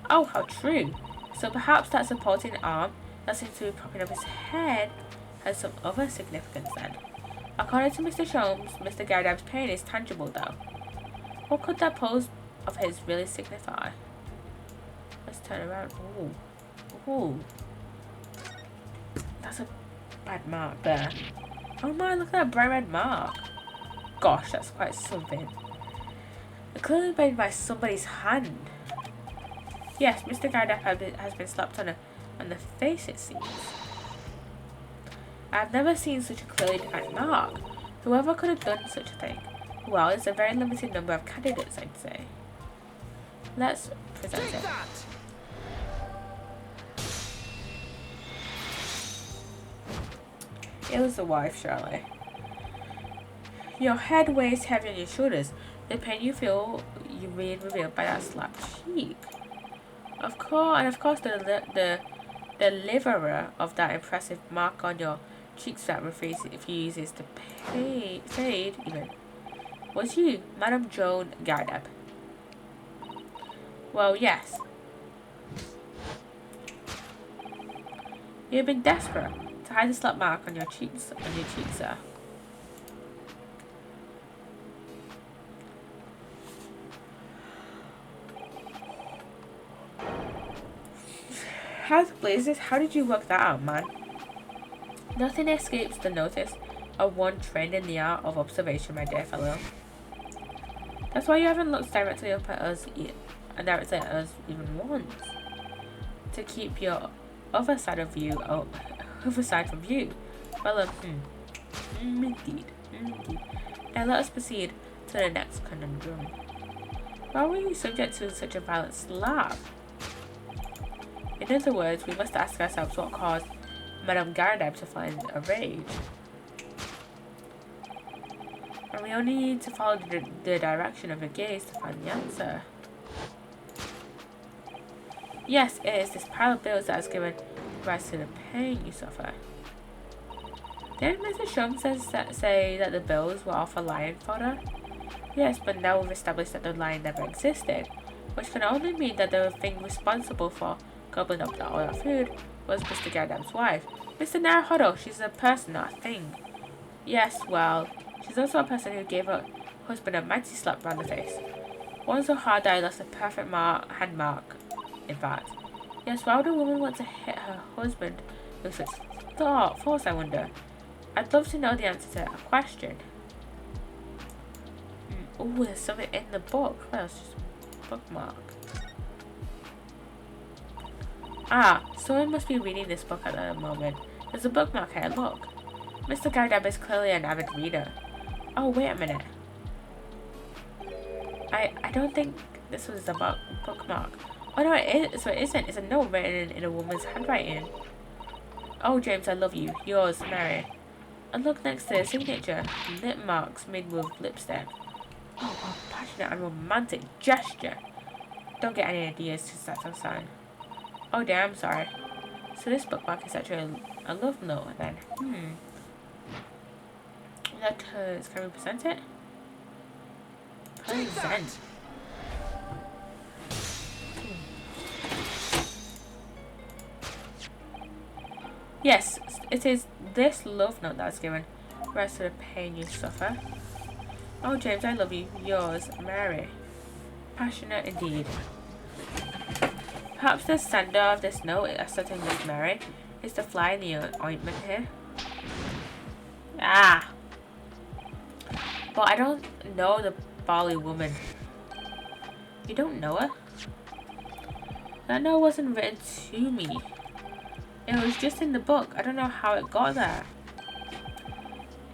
Speaker 1: Oh, how true. So perhaps that supporting arm that seems to be propping up his head has some other significance then. According to Mr. Sholmes, Mr. Garrab's pain is tangible though. What could that pose of his really signify? Let's turn around. Ooh. Ooh. That's a bad mark there. Oh my, look at that bright red mark. Gosh, that's quite something. Clearly made by somebody's hand. Yes, Mr. Garrab has been slapped on the face, it seems. I've never seen such a clearly defined mark. Whoever could have done such a thing? Well, it's a very limited number of candidates, I'd say. Let's present it. It was the wife, surely. Your head weighs heavy on your shoulders. The pain you feel you being revealed by that slapped cheek. Of course, the deliverer of that impressive mark on your cheeks that refuses to fade even was you, Madame Joan Garrab. Well, yes. You've been desperate to hide the slap mark on your cheeks, sir. How the blazes? How did you work that out, man? Nothing escapes the notice of one trained in the art of observation, my dear fellow. That's why you haven't looked directly at us even once. To keep your other side from view. Well, indeed. Now let us proceed to the next conundrum. Why were you subject to such a violent slap? In other words, we must ask ourselves what caused Madame Garrab to find a rage. And we only need to follow the direction of her gaze to find the answer. Yes, it is this pile of bills that has given rise to the pain you suffer. Didn't Mr. Sholmes say that the bills were all for lion fodder? Yes, but now we've established that the lion never existed, which can only mean that the thing responsible for gobbling up all our food was Mr. Garrab's wife. Mr. Naruhodo, she's a person, not a thing. Yes, well, she's also a person who gave her husband a mighty slap round the face. One so hard that I lost a perfect hand mark, in fact. Yes, why would a woman want to hit her husband with such force, I wonder? I'd love to know the answer to that question. Oh, there's something in the book. Well, it's just a bookmark. Ah, someone must be reading this book at the moment. There's a bookmark here, look. Mr. Garrab is clearly an avid reader. Oh, wait a minute. I don't think this was a bookmark. Oh no, it is. So it isn't. It's a note written in a woman's handwriting. Oh, James, I love you. Yours, Mary. And look next to the signature. Lip marks made with lipstick. Oh, a passionate and romantic gesture. Don't get any ideas to set a sign. Oh dear, I'm sorry. So this bookmark is actually a love note then. Letters, can we present it? Present. Yes, it is this love note that's given rise to the pain you suffer. Oh James, I love you. Yours, Mary. Passionate indeed. Perhaps the sender of this note, a certain Miss Mary, is the fly in the ointment here. Ah! But I don't know the Bali woman. You don't know her? That note wasn't written to me. It was just in the book. I don't know how it got there.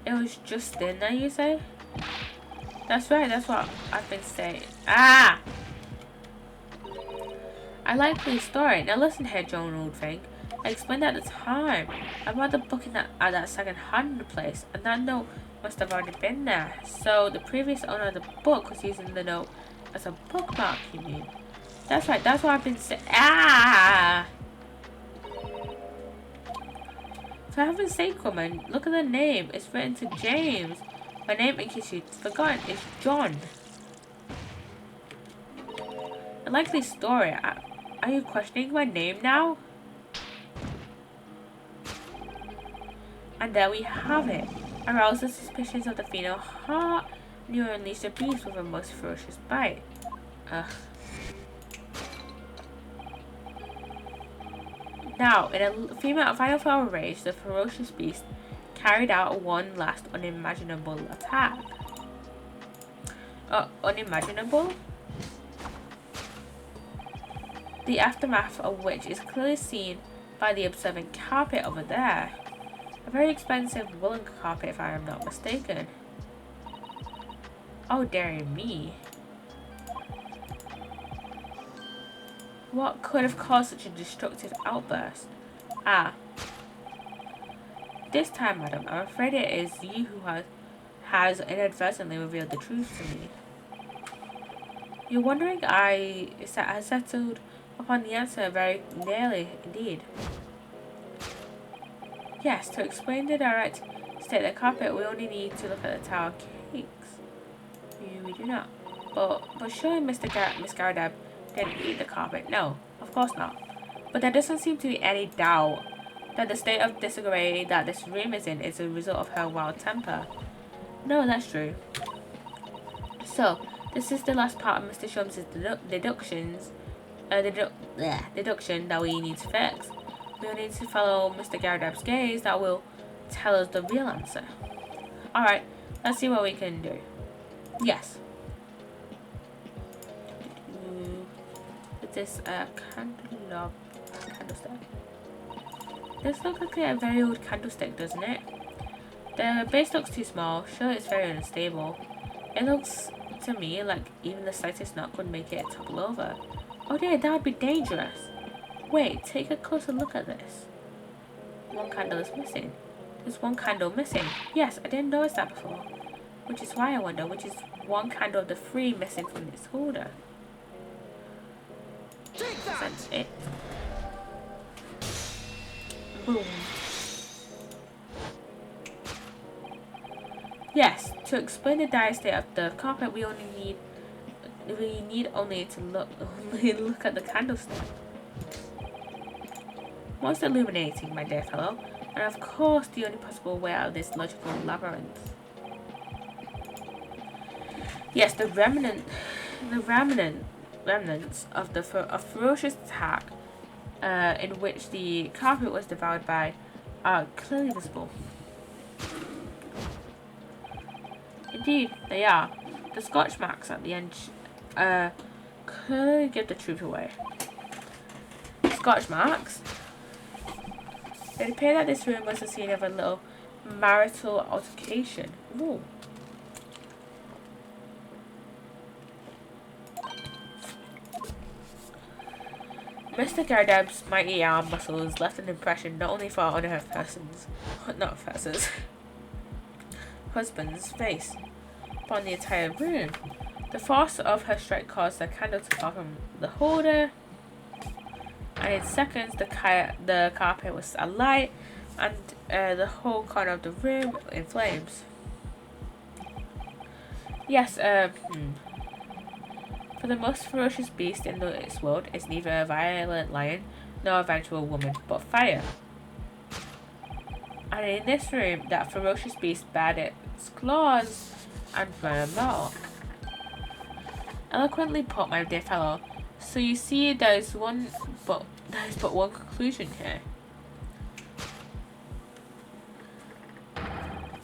Speaker 1: It was just in there, you say? That's right, that's what I've been saying. Ah! I like the story. Now listen here, Joan Old thing. I explained at the time about the booking at that second-hand place, and that note must have already been there. So the previous owner of the book was using the note as a bookmark, you mean? That's right, that's what I've been saying. Ah! For heaven's sake, woman, look at the name. It's written to James. My name, in case you'd forgotten, is John. A likely story. Are you questioning my name now? And there we have it. Arouse the suspicions of the female heart, and you unleash the beast with a most ferocious bite. Ugh. Now, in a final rage, the ferocious beast carried out one last unimaginable attack. Unimaginable? The aftermath of which is clearly seen by the observant carpet over there. A very expensive woolen carpet, if I am not mistaken. Oh, dearie me. What could have caused such a destructive outburst? Ah. This time, madam, I'm afraid it is you who has inadvertently revealed the truth to me. You're wondering I settled upon the answer very nearly indeed. Yes, to explain the direct state of the carpet, we only need to look at the tower cakes. We do not. But surely Miss Garadab didn't eat the carpet. No, of course not. But there doesn't seem to be any doubt that the state of disarray that this room is in is a result of her wild temper. No, that's true. So, this is the last part of Mr. Shum's deduction that we need to fix. We'll need to follow Mr. Garadab's gaze that will tell us the real answer. Alright, let's see what we can do. Yes. With this candlestick. This looks like a very old candlestick, doesn't it? The base looks too small. Sure, it's very unstable. It looks to me like even the slightest knock would make it topple over. Oh dear, that would be dangerous. Wait, take a closer look at this. One candle is missing. There's one candle missing. Yes, I didn't notice that before. Which is why I wonder which is one candle of the three missing from this holder. That's it. Boom. Yes, to explain the dire state of the carpet, we need only to look at the candlestick. Most illuminating, my dear fellow, and of course the only possible way out of this logical labyrinth. Yes, the remnants of a ferocious attack in which the carpet was devoured by are clearly visible. Indeed, they are. The scotch marks at the end clearly give the truth away. Scotch marks? It appeared that this room was the scene of a little marital altercation. Ooh. Mr. Garadab's mighty arm muscles left an impression not only for on her husband's face, but on the entire room. The force of her strike caused the candle to fall from the holder, and in seconds the carpet was alight and the whole corner of the room in flames. Yes, for the most ferocious beast in this world is neither a violent lion nor a vengeful woman, but fire. And in this room, that ferocious beast bared its claws and burned more. Eloquently put, my dear fellow. So you see, there is but one conclusion here.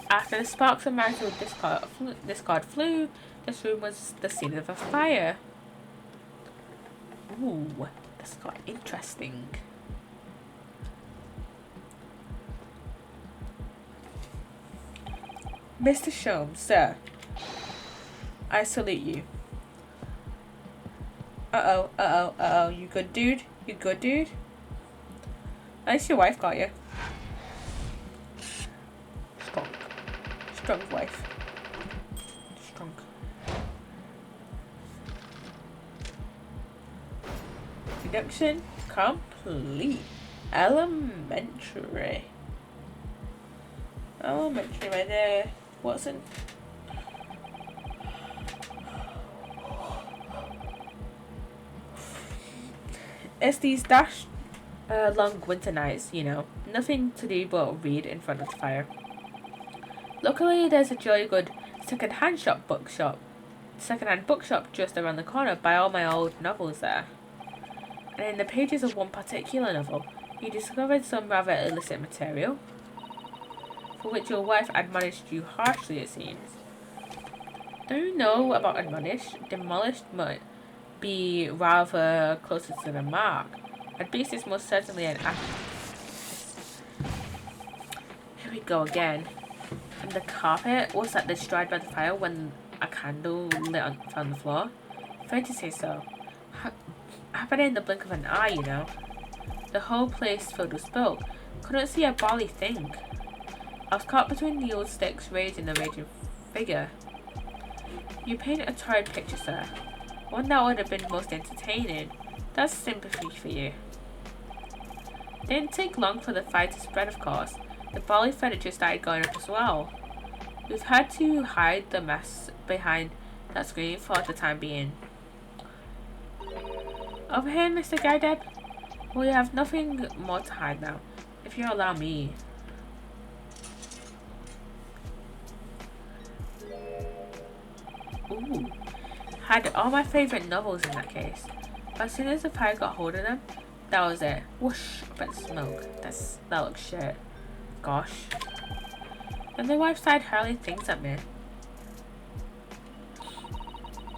Speaker 1: After the sparks of marital discord flew, this room was the scene of a fire. Ooh, this got interesting. Mr. Shum, sir. I salute you. Uh-oh. You good, dude? You good, dude? At least your wife got you. Strong wife. Strong. Deduction complete. Elementary. Elementary right there. Watson. It's these long winter nights, you know. Nothing to do but read in front of the fire. Luckily, there's a jolly good second-hand bookshop just around the corner. Buy all my old novels there. And in the pages of one particular novel, you discovered some rather illicit material, for which your wife admonished you harshly, it seems. Don't you know about admonished? Demolished might be rather closer to the mark. At least it's most certainly an act. Here we go again. And the carpet was that destroyed by the fire when a candle lit on the floor. Afraid to say so. Happened in the blink of an eye, you know. The whole place filled with smoke. Couldn't see a bally thing. I was caught between the old sticks raising the raging figure. You paint a torrid picture, sir. One that would have been most entertaining. That's sympathy for you. Didn't take long for the fire to spread, of course. The bally furniture started going up as well. We've had to hide the mess behind that screen for the time being. Over here, Mr. Gaideb. We have nothing more to hide now, if you allow me. Ooh. Had all my favourite novels in that case. But as soon as the fire got hold of them, that was it. Whoosh, up in smoke. That looks shit. Gosh. And the wife started hurling things at me.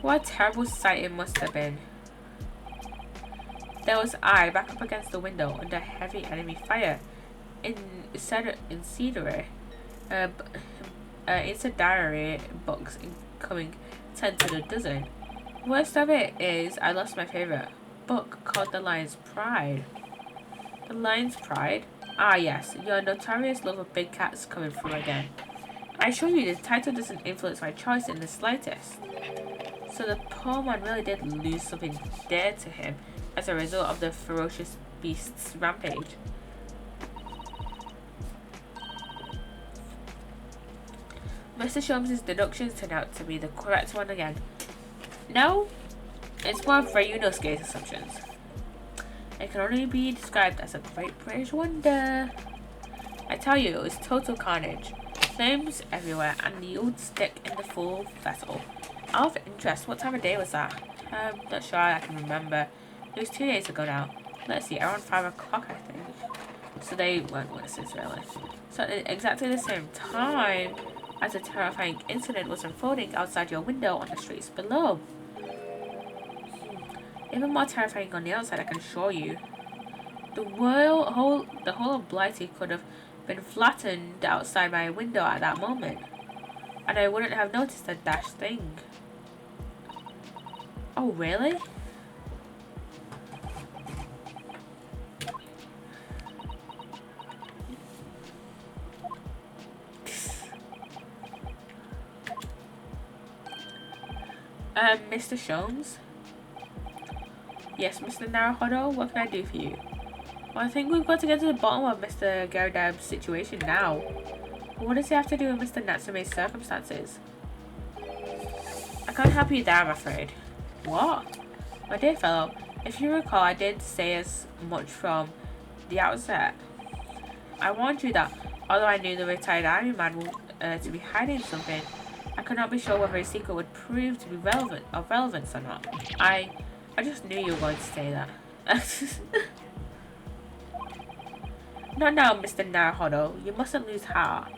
Speaker 1: What a terrible sight it must have been. There was I back up against the window under heavy enemy fire. Incendiary books incoming 10 to the dozen. Worst of it is I lost my favourite book called The Lion's Pride. The Lion's Pride? Ah yes, your notorious love of big cats coming through again. I assure you the title doesn't influence my choice in the slightest. So the poor man really did lose something dear to him as a result of the ferocious beast's rampage. Mr. Sholmes' deductions turned out to be the correct one again. No, it's one of Rayunosuke's assumptions. It can only be described as a great British wonder. I tell you, it was total carnage. Flames everywhere and the old stick in the full vessel. Out of interest, what time of day was that? I'm not sure I can remember. It was 2 days ago now. Let's see, around 5 o'clock I think. So they weren't witnesses really. So at exactly the same time as a terrifying incident was unfolding outside your window on the streets below. Even more terrifying on the outside, I can assure you. The whole of Blighty could have been flattened outside my window at that moment, and I wouldn't have noticed a dash thing. Oh really? Mr. Sholmes? Yes, Mr. Naruhodo, what can I do for you? Well, I think we've got to get to the bottom of Mr. Garadab's situation now. What does he have to do with Mr. Natsume's circumstances? I can't help you there, I'm afraid. What? My dear fellow, if you recall, I did say as much from the outset. I warned you that, although I knew the retired army man to be hiding something, I could not be sure whether his secret would prove to be of relevance or not. I just knew you were going to say that. Not now, Mr. Naruhodo. You mustn't lose heart.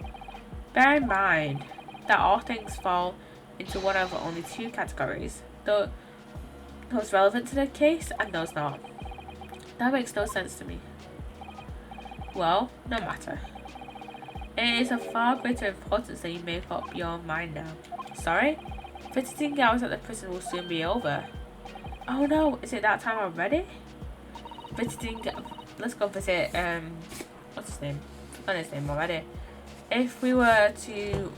Speaker 1: Bear in mind that all things fall into one of only two categories. Those relevant to the case and those not. That makes no sense to me. Well, no matter. It is of far greater importance that you make up your mind now. Sorry? Visiting hours at the prison will soon be over. Oh no, is it that time already? Let's go visit, what's his name? Not his name already. If we're to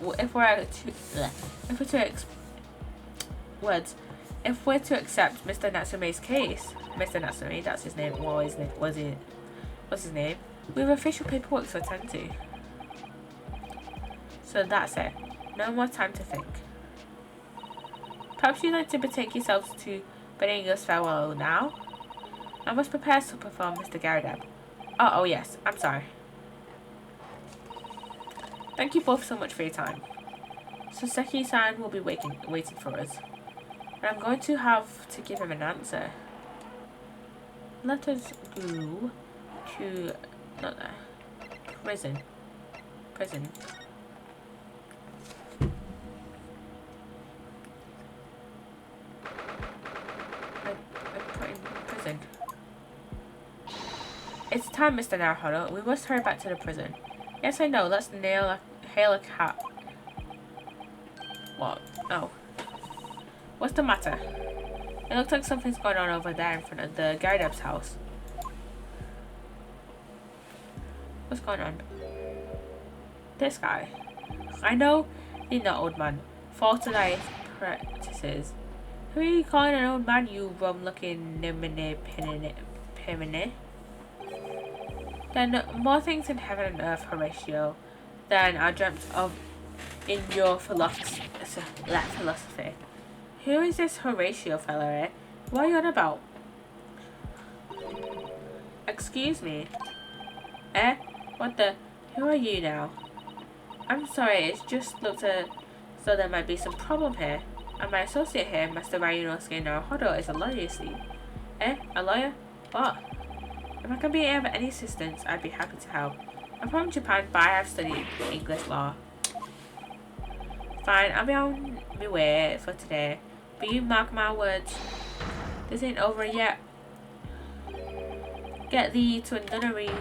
Speaker 1: accept Mr. Natsume's case, Mr. Natsume, that's his name, what's his name? We have official paperwork to attend to. So that's it. No more time to think. Perhaps you'd like to betake yourselves to bidding us farewell now? I must prepare supper for Mr. Garadeb. Oh yes, I'm sorry. Thank you both so much for your time. Soseki-san will be waiting for us. And I'm going to have to give him an answer. Let us go to... not there. Prison. I put in prison. It's time, Mr. Naruhodo. We must hurry back to the prison. Yes, I know. Let's hail a cab. What? Oh. What's the matter? It looks like something's going on over there in front of the Garadeb's house. What's going on? This guy. I know you're not old man. False life practices. Who are you calling an old man, you rum-looking nimini? Then more things in heaven and earth, Horatio, than I dreamt of in your philosophy. Who is this Horatio fella, eh? What are you on about? Excuse me? Eh? What the? Who are you now? I'm sorry, it just looked as though there might be some problem here. And my associate here, Master Ryunosuke Naruhodo, is a lawyer, you see. Eh? A lawyer? What? If I can be of any assistance, I'd be happy to help. I'm from Japan, but I have studied English law. Fine, I'll be on my way for today. But you mark my words, this ain't over yet. Get thee to a nunnery.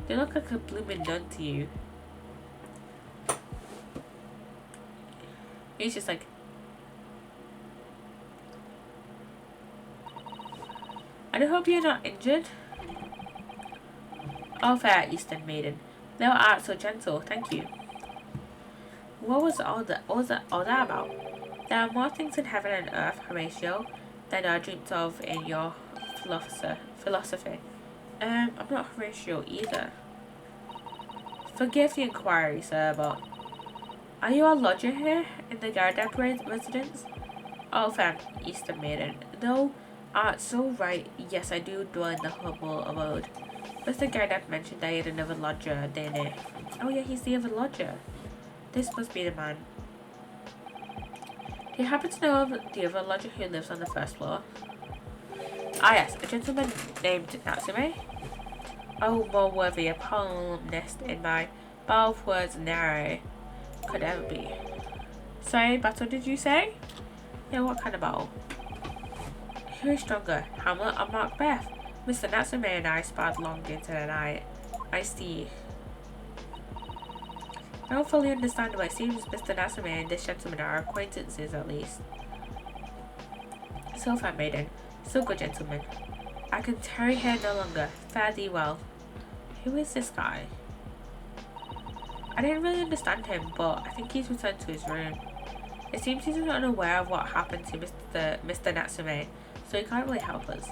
Speaker 1: They look like a blooming nun to you. He's just like... I do hope you're not injured. Oh, fair Eastern maiden. Thou art so gentle, thank you. What was all that about? There are more things in heaven and earth, Horatio, than are dreamt of in your philosophy. I'm not Horatio either. Forgive the inquiry, sir, but... Are you a lodger here, in the Garadeb residence? Oh, fair Eastern maiden. Thou art so right, yes, I do dwell in the humble abode. Mr. Garadeb mentioned that he had another lodger, didn't he? Oh yeah, he's the other lodger. This must be the man. Do you happen to know of the other lodger who lives on the first floor? Ah yes, a gentleman named Natsume. Oh, more worthy a columnist in my bow of words than I could ever be. Sorry, battle did you say? Yeah, what kind of battle? Who is stronger, Hamlet or Macbeth? Mr. Natsume and I sparred long into the night. I see. I don't fully understand, but it seems Mr. Natsume and this gentleman are acquaintances at least. So far, maiden. So good, gentleman. I can tarry here no longer. Fare thee well. Who is this guy? I didn't really understand him, but I think he's returned to his room. It seems he's unaware of what happened to Mr. Natsume, so he can't really help us.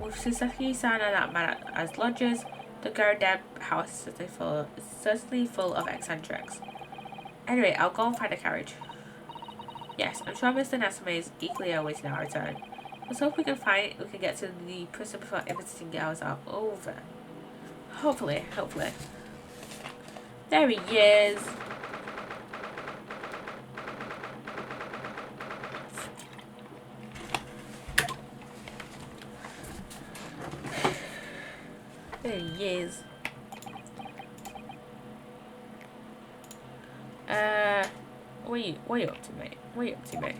Speaker 1: With Soseki-san and that man as lodgers, the Garadeb house is certainly full of eccentrics. Anyway, I'll go and find a carriage. Yes, I'm sure Mr. Natsume is equally awaiting our return. Let's hope we can get to the prison before visiting hours are over. Hopefully. There he is. There he is. What are you up to, mate?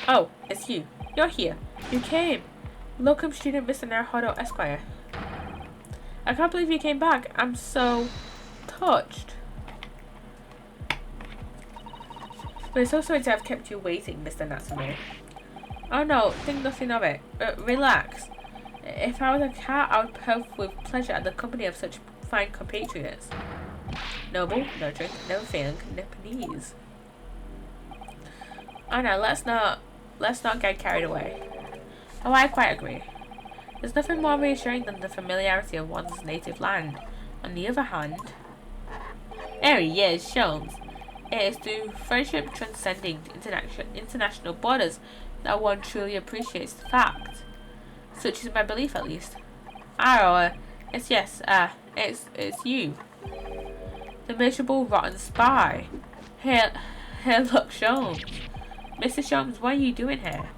Speaker 1: Oh, it's you. You're here. You came. Locum student Mr. Naruhodo Esquire. I can't believe you came back. I'm so touched. We're so sorry to have kept you waiting, Mr. Natsume. Oh no, think nothing of it. Relax. If I was a cat, I would purr with pleasure at the company of such fine compatriots. Noble, nurturing, never failing, Nepalese. Oh no, let's not get carried away. Oh, I quite agree. There's nothing more reassuring than the familiarity of one's native land. On the other hand, there he is, Sholmes. It is through friendship transcending international borders that one truly appreciates the fact. Such is my belief, at least. It's you. The miserable, rotten spy. Here, look, Sholmes. Mr. Sholmes, what are you doing here?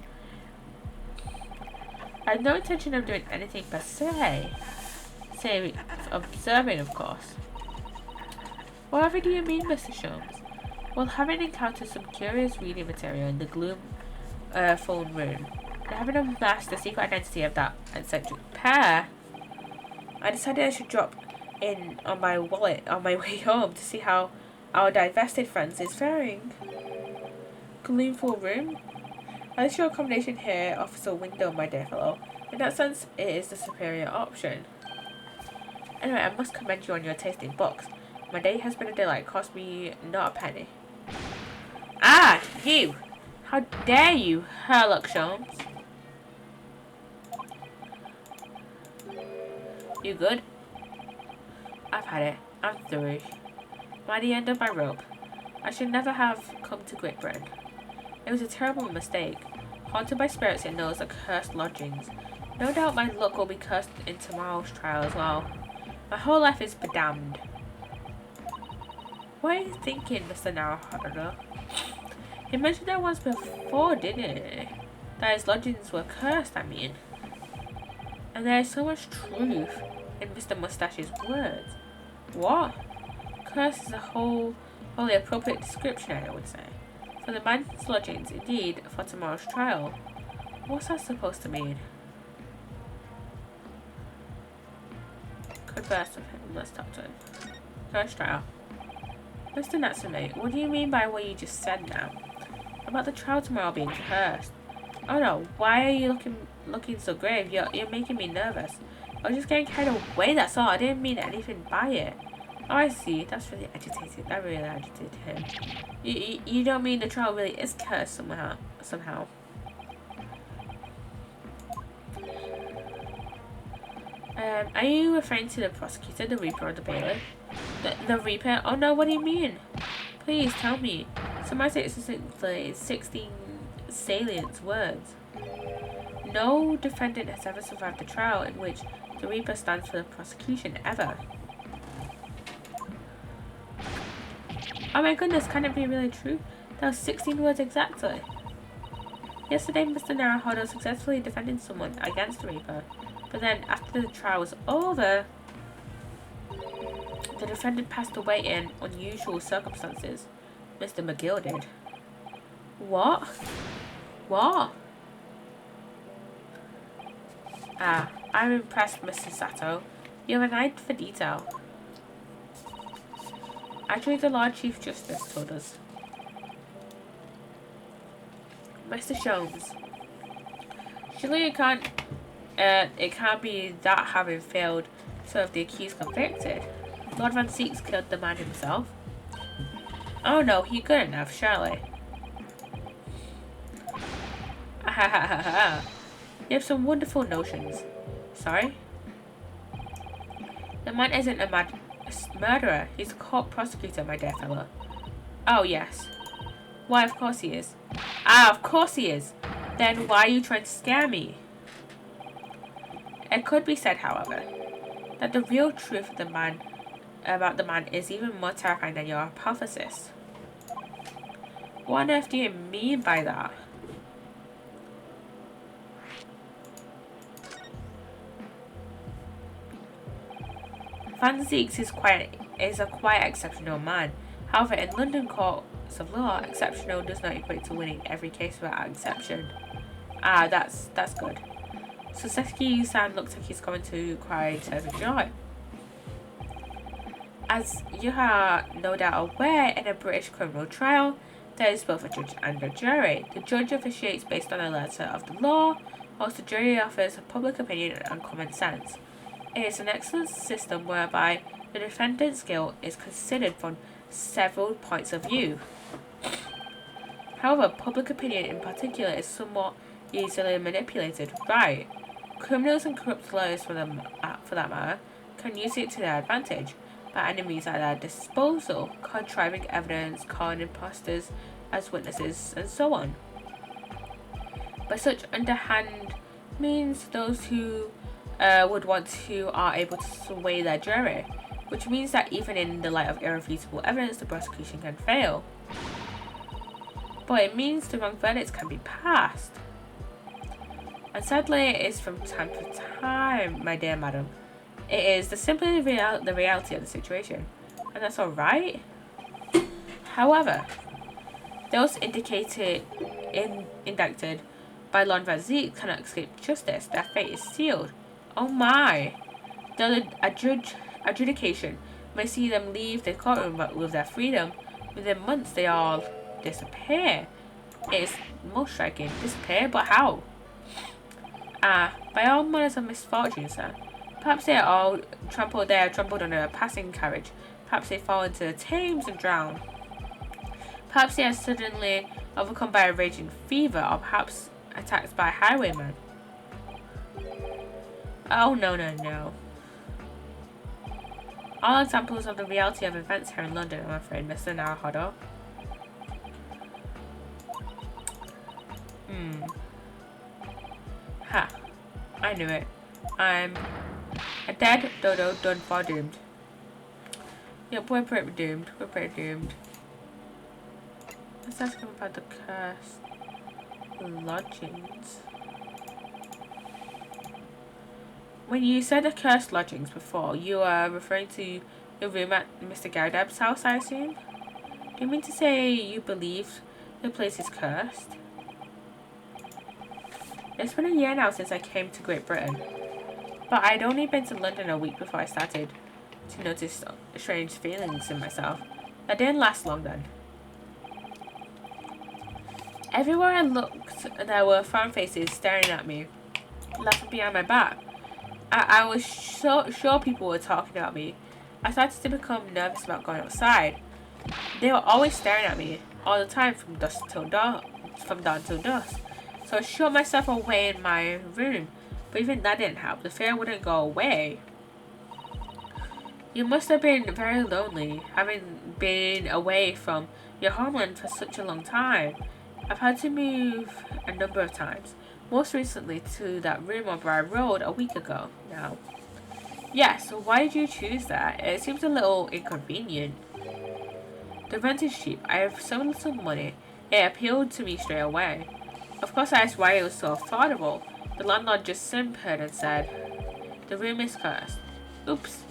Speaker 1: I have no intention of doing anything per se. Say, observing, of course. Whatever do you mean, Mr. Sholmes? Well, having encountered some curious reading material in the gloom phone room, and having amassed the secret identity of that eccentric pair, I decided I should drop in on my wallet on my way home to see how our divested friends is faring. Gloomful room? At least your accommodation here offers a window, my dear fellow. In that sense, it is the superior option. Anyway, I must commend you on your taste in books. My day has been a delight, cost me not a penny. Ah, you! How dare you, Sherlock Sholmes? You good? I've had it. I'm through. I'm at the end of my rope. I should never have come to Great Britain. It was a terrible mistake. Haunted by spirits in those accursed lodgings. No doubt my luck will be cursed in tomorrow's trial as well. My whole life is bedamned. What are you thinking, Mr. Naruhodo? He mentioned that once before, didn't he? That his lodgings were cursed, I mean. And there is so much truth in Mr. Mustache's words. What? Curse is a wholly appropriate description, I would say. For the man's lodgings, indeed, for tomorrow's trial. What's that supposed to mean? Converse with him. Let's talk to him. First trial. Mr. Natsume, what do you mean by what you just said now? About the trial tomorrow being cursed? Oh no, why are you looking so grave? You're making me nervous. I was just getting carried away, that's all. I didn't mean anything by it. Oh, I see. That's really agitated. That really agitated him. You don't mean the trial really is cursed somehow? Are you referring to the prosecutor, the Reaper, or the bailiff? The Reaper? Oh no, what do you mean? Please tell me. Summarize it succinctly in 16 salient words. No defendant has ever survived the trial in which the Reaper stands for the prosecution, ever. Oh my goodness, can it be really true? That was 16 words exactly. Yesterday, Mr. Naruhodo successfully defended someone against the Reaper, but then after the trial was over, the defendant passed away in unusual circumstances. Mr. McGill did. What? What? Ah, I'm impressed, Mr. Sato. You have an eye for detail. Actually, the Lord Chief Justice told us. Mr. Sholmes. Surely it can't be that having failed to have the accused convicted. Lord Van Seeks killed the man himself. Oh no, he good enough, surely. You have some wonderful notions. Sorry? The man isn't a murderer. He's a court prosecutor, my dear fellow. Oh, yes. Why, of course he is. Ah, of course he is. Then why are you trying to scare me? It could be said, however, that the real truth of about the man is even more terrifying than your hypothesis. What on earth do you mean by that? Van Zieks is a quite exceptional man. However, in London courts of law, exceptional does not equate to winning every case without exception. Ah, that's good. So Seki-san looks like he's going to cry tears of joy. As you are no doubt aware, in a British criminal trial, There is both a judge and a jury. The judge officiates based on the letter of the law, whilst the jury offers public opinion and common sense. It is an excellent system whereby the defendant's guilt is considered from several points of view. However, public opinion in particular is somewhat easily manipulated. Right. Criminals and corrupt lawyers, for that matter, can use it to their advantage by any means at their disposal, contriving evidence, calling impostors as witnesses, and so on. By such underhand means, those who would want to are able to sway their jury, which means that even in the light of irrefutable evidence, the prosecution can fail. But it means the wrong verdicts can be passed. And sadly, it is from time to time, my dear madam. It is simply the reality of the situation, and that's alright. However, those indicted indicted by Lon Van Zeke cannot escape justice. Their fate is sealed. Oh my! Though the adjudication may see them leave the courtroom with their freedom, within months they all disappear. It is most striking. Disappear? But how? By all manners of misfortune, sir. Perhaps they are trampled under a passing carriage. Perhaps they fall into the Thames and drown. Perhaps they are suddenly overcome by a raging fever, or perhaps attacked by highwaymen. Oh, no. All examples of the reality of events here in London, I'm afraid, Mr. Naruhodo. Ha. I knew it. I'm a dead dodo done for doomed. Yep, we're pretty doomed. Let's ask him about the cursed lodgings. When you said the cursed lodgings before, you were referring to the room at Mr. Gardeb's house, I assume? Do you mean to say you believe the place is cursed? It's been a year now since I came to Great Britain, but I'd only been to London a week before I started to notice strange feelings in myself. That didn't last long then. Everywhere I looked, there were foreign faces staring at me, laughing behind my back. I was so sure people were talking about me. I started to become nervous about going outside. They were always staring at me, all the time, from dawn till dusk. So I shut myself away in my room, but even that didn't help. The fear wouldn't go away. You must have been very lonely, having been away from your homeland for such a long time. I've had to move a number of times, most recently to that room on Briar Road a week ago now. Yes, so why did you choose that? It seems a little inconvenient. The rent is cheap. I have so little money. It appealed to me straight away. Of course, I asked why it was so affordable. The landlord just simpered and said, "The room is cursed." Oops.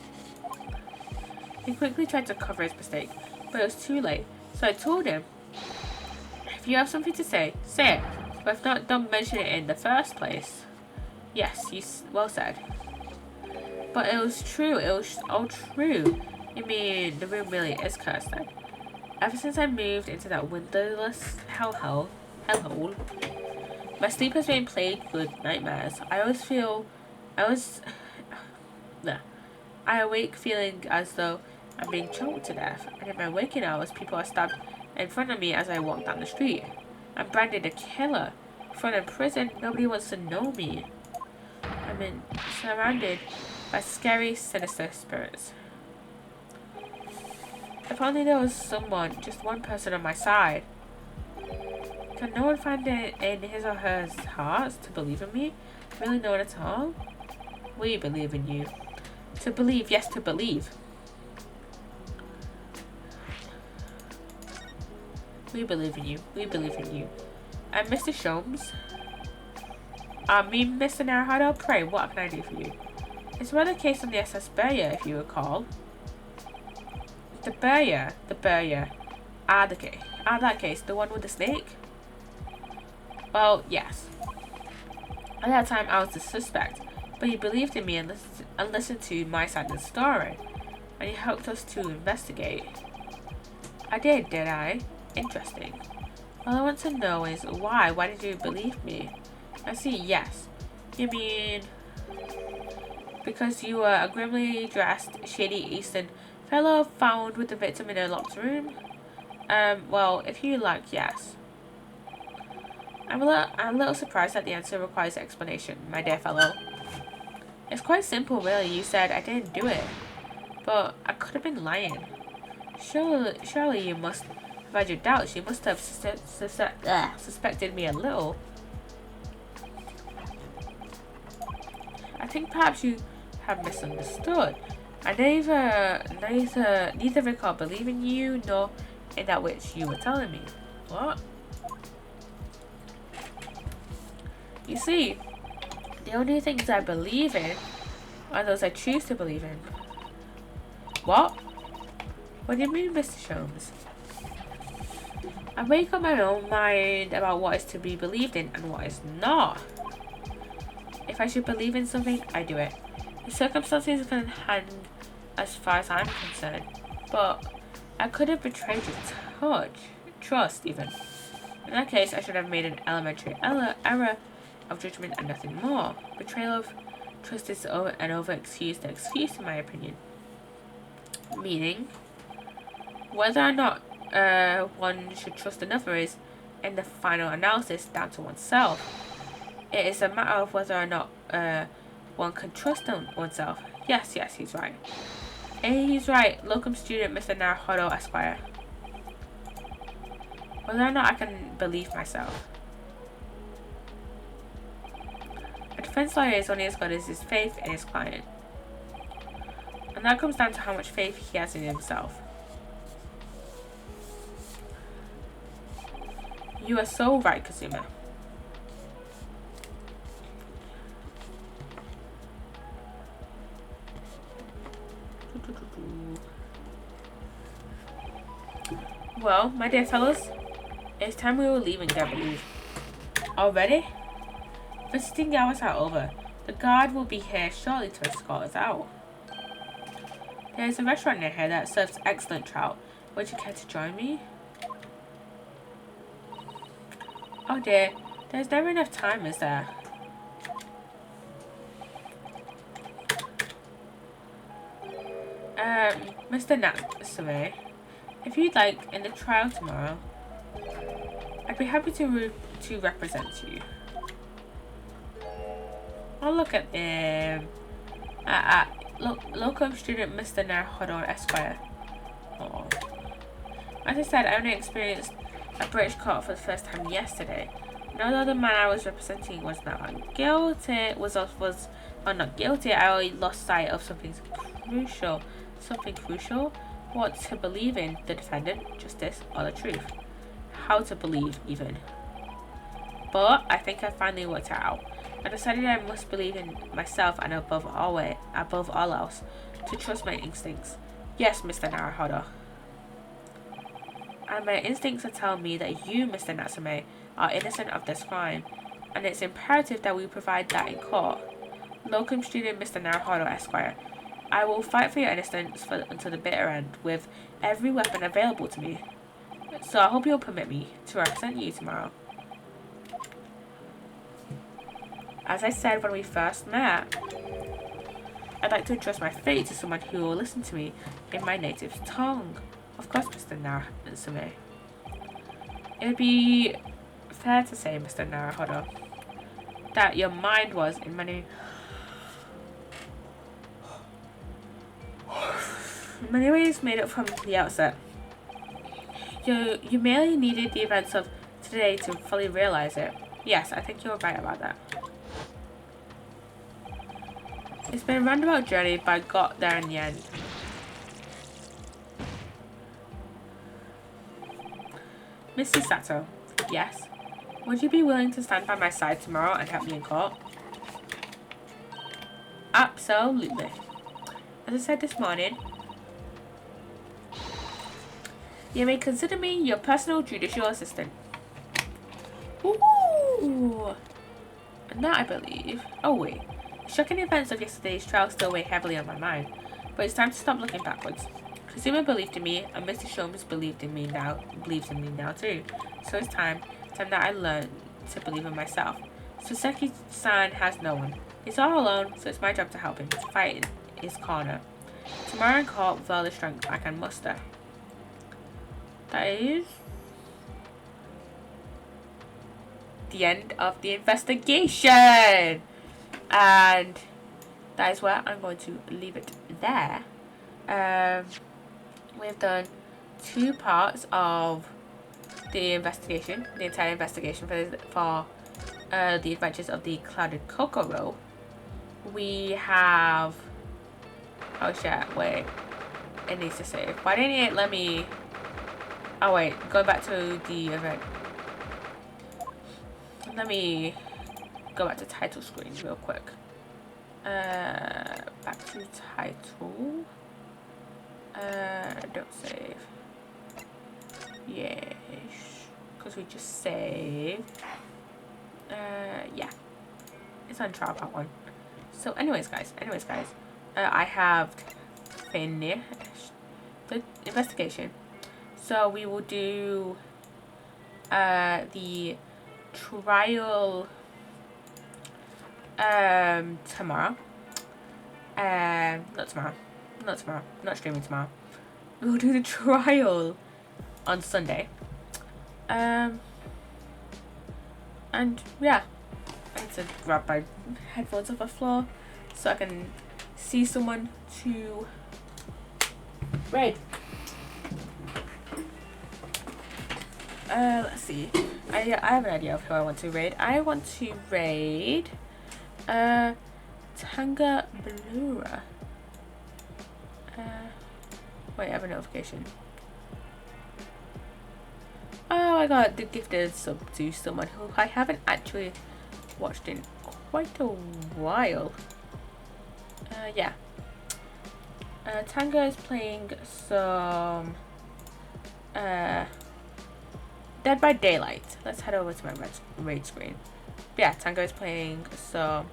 Speaker 1: He quickly tried to cover his mistake, but it was too late. So I told him, "If you have something to say, say it. But if not, don't mention it in the first place." Yes, well said. But it was true. It was all true. You mean the room really is cursed then? Ever since I moved into that windowless hellhole, my sleep has been plagued with nightmares. I awake feeling as though I'm being choked to death, and in my waking hours, people are stabbed in front of me as I walk down the street. I'm branded a killer. Thrown in prison, nobody wants to know me. I'm surrounded by scary, sinister spirits. If only there was someone, just one person on my side. Can no one find it in his or her hearts to believe in me? Really no one at all? We believe in you. To believe, yes, to believe. We believe in you. We believe in you. And Mr. Sholmes? Mr. Naruhodo, pray, what can I do for you? It's about the case on the SS Burya, if you recall. The Burya. That case, the one with the snake? Well, yes. At that time, I was the suspect, but he believed in me and listened to my side of the story, and he helped us to investigate. I did I? Interesting. All I want to know is why? Why did you believe me? I see, yes. You mean... because you were a grimly dressed, shady Eastern fellow found with the victim in a locked room? Well, if you like, yes. I'm a little surprised that the answer requires explanation, my dear fellow. It's quite simple, really. You said I didn't do it. But I could have been lying. Surely you must have had your doubts. You must have suspected me a little. I think perhaps you have misunderstood. I neither recall believing you nor in that which you were telling me. What? You see, the only things I believe in are those I choose to believe in. What? What do you mean, Mr. Sholmes? I make up my own mind about what is to be believed in and what is not. If I should believe in something, I do it. The circumstances can hand as far as I'm concerned. But I could have betrayed your trust even. In that case, I should have made an elementary error of judgment and nothing more. Betrayal of trust is an over-excused excuse in my opinion. Meaning, whether or not one should trust another is, in the final analysis, down to oneself. It is a matter of whether or not one can trust oneself. Yes, he's right. He's right, locum student Mr. Naruhodo Esquire. Whether or not I can believe myself. A defense lawyer is only as good as his faith in his client. And that comes down to how much faith he has in himself. You are so right, Kazuma. Well, my dear fellows, it's time we were leaving, I believe. Already? Visiting hours are over. The guard will be here shortly to escort us out. There is a restaurant near here that serves excellent trout. Would you care to join me? Oh dear, there's never enough time, is there? Mr. Natsume, if you'd like, in the trial tomorrow, I'd be happy to represent you. I'll look at them. Locum student Mr. Naruhodo Esquire. Oh. As I said, I only experienced a British court for the first time yesterday. Although the man I was representing was not guilty, not guilty, I only lost sight of something crucial. Something crucial? What to believe in, the defendant, justice, or the truth. How to believe, even. But I think I finally worked it out. I decided I must believe in myself and above all else, to trust my instincts. Yes, Mr. Naruhodo. And my instincts are telling me that you, Mr. Natsume, are innocent of this crime, and it's imperative that we provide that in court. Locum student Mr. Naruhodo Esquire, I will fight for your innocence until the bitter end with every weapon available to me. So I hope you'll permit me to represent you tomorrow. As I said when we first met, I'd like to entrust my fate to someone who will listen to me in my native tongue. Of course, Mr. Natsume. It would be fair to say, Mr. Naruhodo, that your mind was in many ways made up from the outset. You merely needed the events of today to fully realize it. Yes, I think you're right about that. It's been a roundabout journey, but I got there in the end. Mr. Sato, yes? Would you be willing to stand by my side tomorrow and help me in court? Absolutely. As I said this morning, you may consider me your personal judicial assistant. Ooh! And that, I believe... Oh, wait. The shocking events of yesterday's trial still weigh heavily on my mind. But it's time to stop looking backwards. Kazuma believed in me, and Mr. Sholmes believes in me now too. So it's time that I learn to believe in myself. Soseki-san has no one. He's all alone, so it's my job to help him, to fight in his corner. Tomorrow in court with all the strength I can muster. That is the end of the investigation. And that is where I'm going to leave it there. We've done 2 parts of the investigation, the entire investigation for the adventures of the Clouded Kokoro. We have... Oh shit, wait. It needs to save. Why didn't it let me... Oh wait, go back to the event. Let me go back to title screen real quick. Back to title. Don't save. Yes. Because we just saved. Yeah. It's on trial part 1. So anyways guys. I have finished the investigation. So we will do the trial tomorrow. Not streaming tomorrow. We'll do the trial on Sunday. And yeah, I need to grab my headphones off the floor so I can see someone to raid. Let's see. I have an idea of who I want to raid. I want to raid Tanga Blura. Wait, I have a notification. Oh, I got the gifted sub to someone who I haven't actually watched in quite a while. Yeah. Tanga is playing some Dead by Daylight. Let's head over to my raid screen. Yeah, Tanga is playing some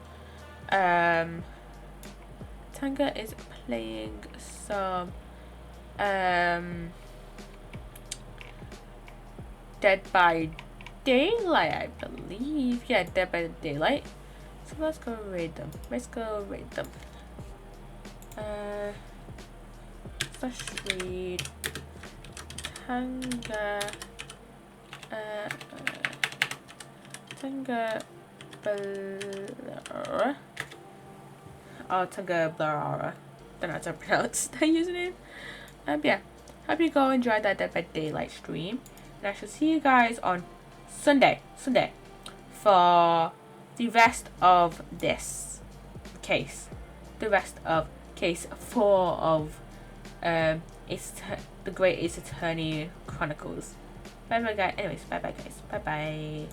Speaker 1: Dead by Daylight, I believe. Yeah, Dead by Daylight. So let's go raid them. Let's raid Tanga Blur. Oh, Tanga Blur. Don't know how to pronounce that username. Yeah. Hope you go enjoy that Dead by Daylight stream. And I shall see you guys on Sunday for the rest of this case. The rest of case 4 of the Great Ace Attorney Chronicles. Bye bye guys. Anyways, bye bye guys. Bye bye.